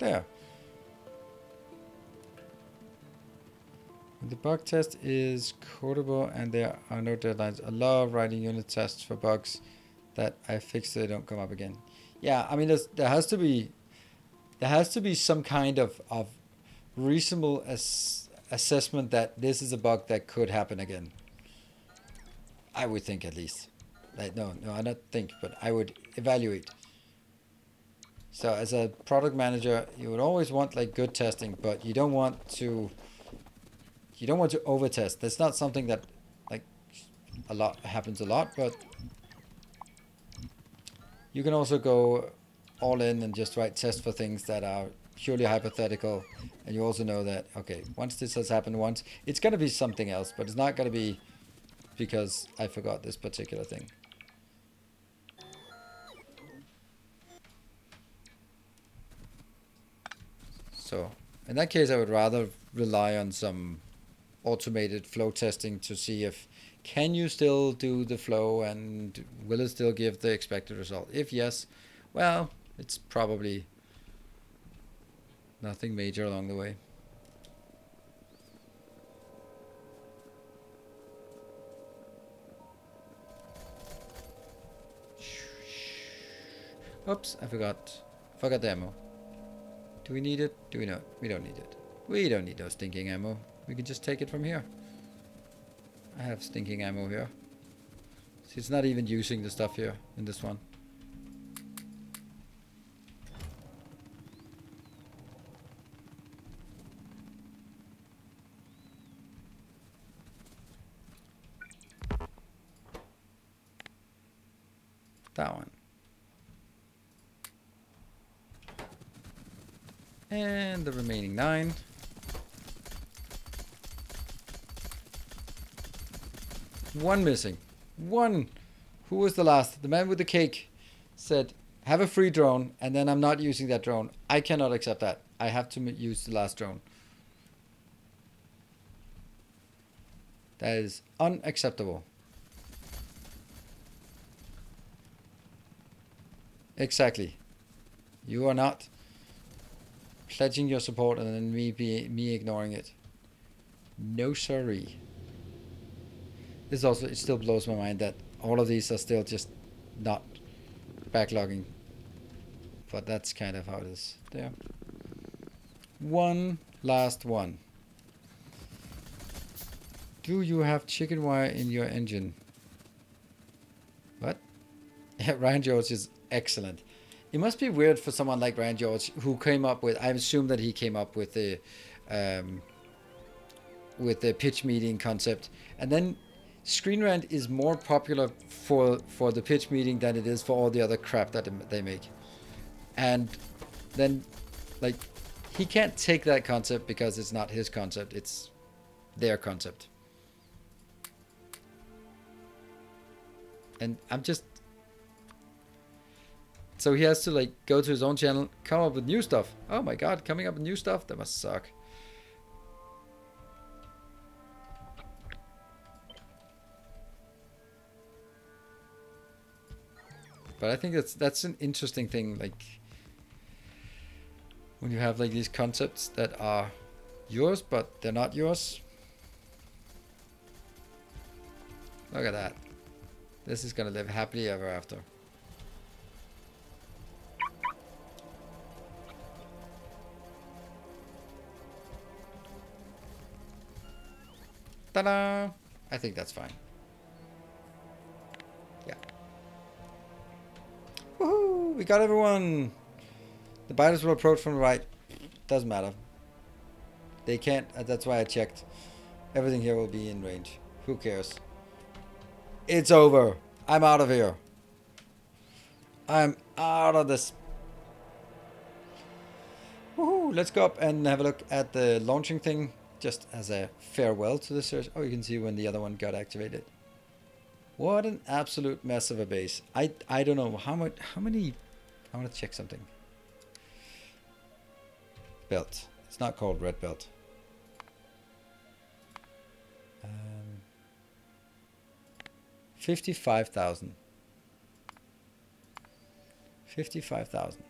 There. The bug test is codable and there are no deadlines. I love writing unit tests for bugs that I fix so they don't come up again. Yeah, I mean there has to be some kind of reasonable assessment that this is a bug that could happen again. I would think at least. Like, no, I don't think, but I would evaluate. So as a product manager, you would always want like good testing, but you don't want to over test. That's not something that like happens a lot, but you can also go all in and just write tests for things that are purely hypothetical, and you also know that, okay, once this has happened once, it's going to be something else, but it's not going to be because I forgot this particular thing. So in that case, I would rather rely on some automated flow testing to see if can you still do the flow and will it still give the expected result. If yes, well, it's probably nothing major along the way. Oops, I forgot the ammo. Do we need it? Do we not? We don't need it. We don't need those stinking ammo. We can just take it from here. I have stinking ammo here. See, it's not even using the stuff here in this one. That one. And the remaining 9. One missing. One. Who was the last? The man with the cake said, have a free drone, and then I'm not using that drone. I cannot accept that. I have to use the last drone. That is unacceptable. Exactly. You are not pledging your support and then me ignoring it. No siree. This also, it still blows my mind that all of these are still just not backlogging. But that's kind of how it is. There. One last one. Do you have chicken wire in your engine? What? Ryan George is excellent. It must be weird for someone like Ryan George who came up with, I assume that he came up with the pitch meeting concept, and then Screen Rant is more popular for the pitch meeting than it is for all the other crap that they make. And then, like, he can't take that concept because it's not his concept, it's their concept. And I'm just... So he has to, like, go to his own channel, come up with new stuff. Oh my god, coming up with new stuff? That must suck. But I think that's an interesting thing, like when you have like these concepts that are yours but they're not yours. Look at that. This is gonna live happily ever after. Ta-da! I think that's fine. Yeah. Woohoo! We got everyone! The biters will approach from the right. Doesn't matter. They can't. That's why I checked. Everything here will be in range. Who cares? It's over. I'm out of here. I'm out of this. Woohoo! Let's go up and have a look at the launching thing. Just as a farewell to the search. Oh, you can see when the other one got activated. What an absolute mess of a base. I don't know how many. I want to check something. Belt. It's not called red belt. 55,000. 55,000.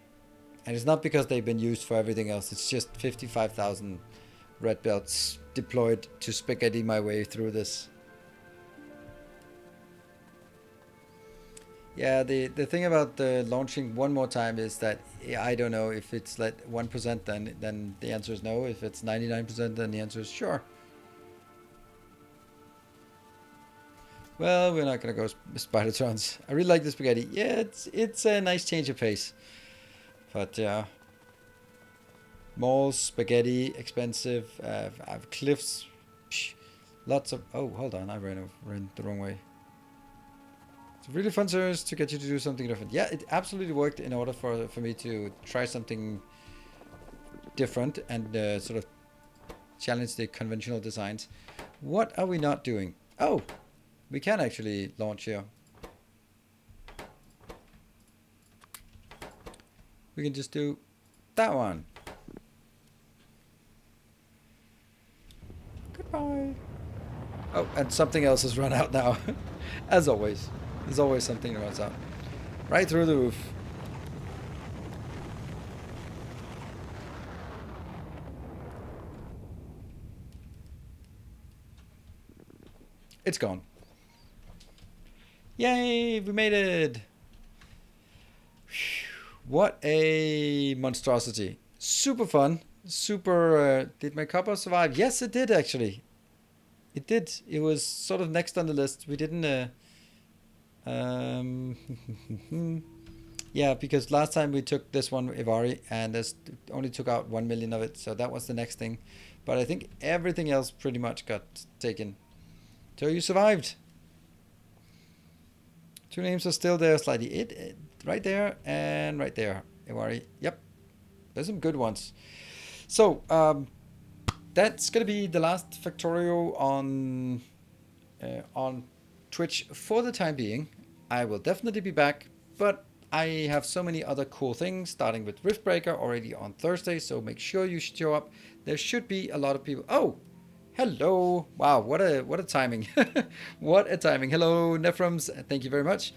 And it's not because they've been used for everything else. It's just 55,000 red belts deployed to spaghetti my way through this. Yeah, the thing about the launching one more time is that I don't know if it's like 1%, then the answer is no. If it's 99%, then the answer is sure. Well, we're not gonna go Spidertrons. I really like the spaghetti. Yeah, it's a nice change of pace. But yeah, malls, spaghetti, expensive. I have cliffs. Lots of. Oh, hold on, I ran the wrong way. It's a really fun service to get you to do something different. Yeah, it absolutely worked in order for me to try something different and sort of challenge the conventional designs. What are we not doing? Oh, we can actually launch here. We can just do that one. Goodbye. Oh, and something else has run out now. As always. There's always something that runs out. Right through the roof. It's gone. Yay, we made it. What a monstrosity. Super fun. Super, did my copper survive? Yes, it did actually. It did. It was sort of next on the list. We didn't, yeah, because last time we took this one, Ivari, and this only took out 1 million of it. So that was the next thing. But I think everything else pretty much got taken. So you survived. 2 names are still there slightly. It right there and right there. Ivari. Yep. There's some good ones. So that's gonna be the last Factorio on Twitch for the time being. I will definitely be back, but I have so many other cool things, starting with Riftbreaker already on Thursday. So make sure you show up. There should be a lot of people. Oh. Hello! Wow, what a timing! What a timing! Hello, Nephrons. Thank you very much,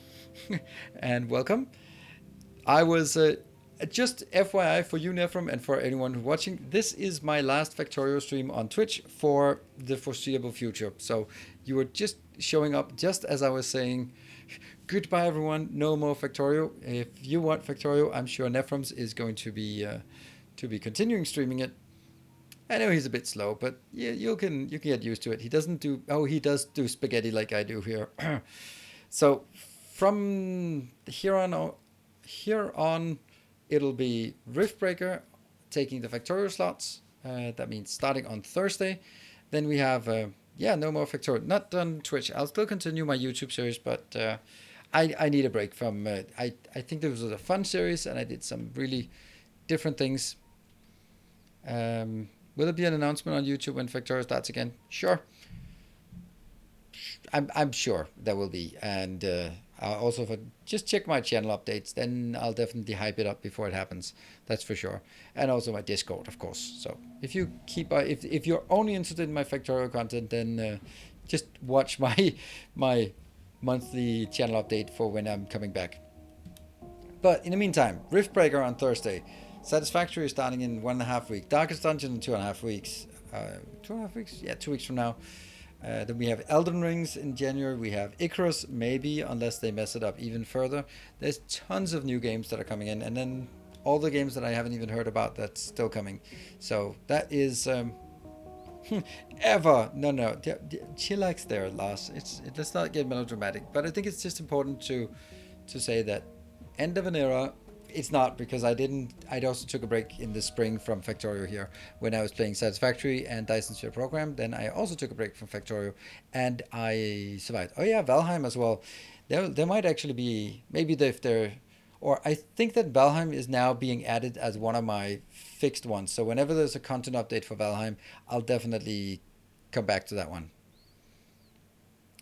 and welcome. I was just FYI for you, Nephrom, and for anyone who's watching. This is my last Factorio stream on Twitch for the foreseeable future. So you were just showing up just as I was saying. Goodbye, everyone. No more Factorio. If you want Factorio, I'm sure Nephroms is going to be continuing streaming it. I know he's a bit slow, but yeah, you can get used to it. He doesn't do. Oh, he does do spaghetti like I do here. So from here on, it'll be Riftbreaker taking the Factorio slots. That means starting on Thursday. Then we have no more Factorio. Not on Twitch. I'll still continue my YouTube series, but I need a break from. I think this was a fun series, and I did some really different things. Will there be an announcement on YouTube when Factorio starts again? Sure. I'm sure there will be. And also, just check my channel updates. Then I'll definitely hype it up before it happens. That's for sure. And also my Discord, of course. So if you if you're only interested in my Factorio content, then just watch my monthly channel update for when I'm coming back. But in the meantime, Riftbreaker on Thursday, Satisfactory starting in 1.5 weeks, Darkest Dungeon in 2.5 weeks, 2.5 weeks, yeah, 2 weeks from now. Then we have Elden Rings in January. We have Icarus, maybe, unless they mess it up even further. There's tons of new games that are coming in, and then all the games that I haven't even heard about that's still coming. So that is chillax there, Lars. Let's not get melodramatic, but I think it's just important to say that end of an era. It's not, because I also took a break in the spring from Factorio here when I was playing Satisfactory and Dyson Sphere Program. Then I also took a break from Factorio and I survived. Oh yeah, Valheim as well. There might actually be, maybe if they're, or I think that Valheim is now being added as one of my fixed ones. So whenever there's a content update for Valheim, I'll definitely come back to that one.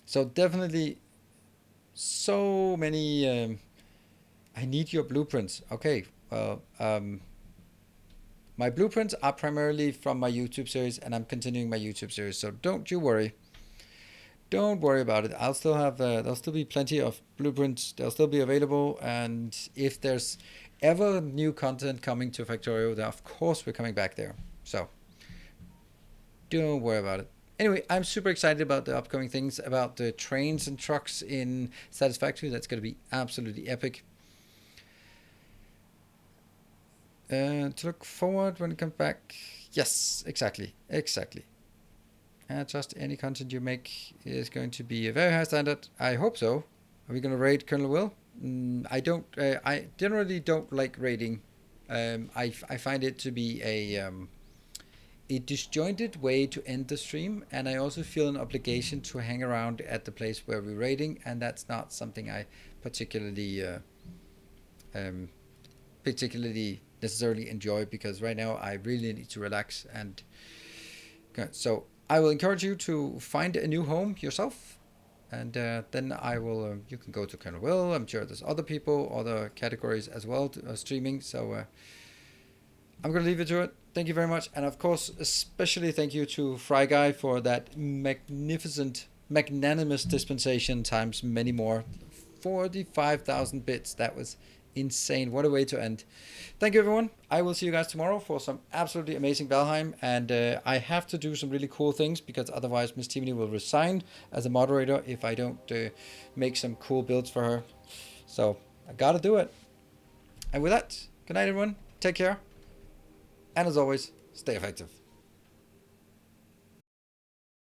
So definitely so many... I need your blueprints. Okay, well, my blueprints are primarily from my YouTube series, and I'm continuing my YouTube series. So don't you worry. Don't worry about it. I'll still have. There'll still be plenty of blueprints. They'll still be available. And if there's ever new content coming to Factorio, then of course we're coming back there. So don't worry about it. Anyway, I'm super excited about the upcoming things, about the trains and trucks in Satisfactory. That's going to be absolutely epic. To look forward when it comes back. Yes, exactly. Just any content you make is going to be a very high standard. I hope so. Are we going to raid Colonel Will? I generally don't like raiding. I find it to be a disjointed way to end the stream, and I also feel an obligation to hang around at the place where we're raiding, and that's not something I particularly necessarily enjoy, because right now I really need to relax. And so I will encourage you to find a new home yourself, and then I will you can go to Colonel Will. I'm sure there's other people, other categories as well streaming, so I'm gonna leave it to it. Thank you very much, and of course especially thank you to Fry Guy for that magnificent, magnanimous dispensation times many more. 45,000 bits. That was insane. What a way to end. Thank you, everyone. I will see you guys tomorrow for some absolutely amazing Valheim, and I have to do some really cool things, because otherwise Miss Timony will resign as a moderator if I don't make some cool builds for her. So I gotta do it. And with that, good night, everyone. Take care, and as always, stay effective.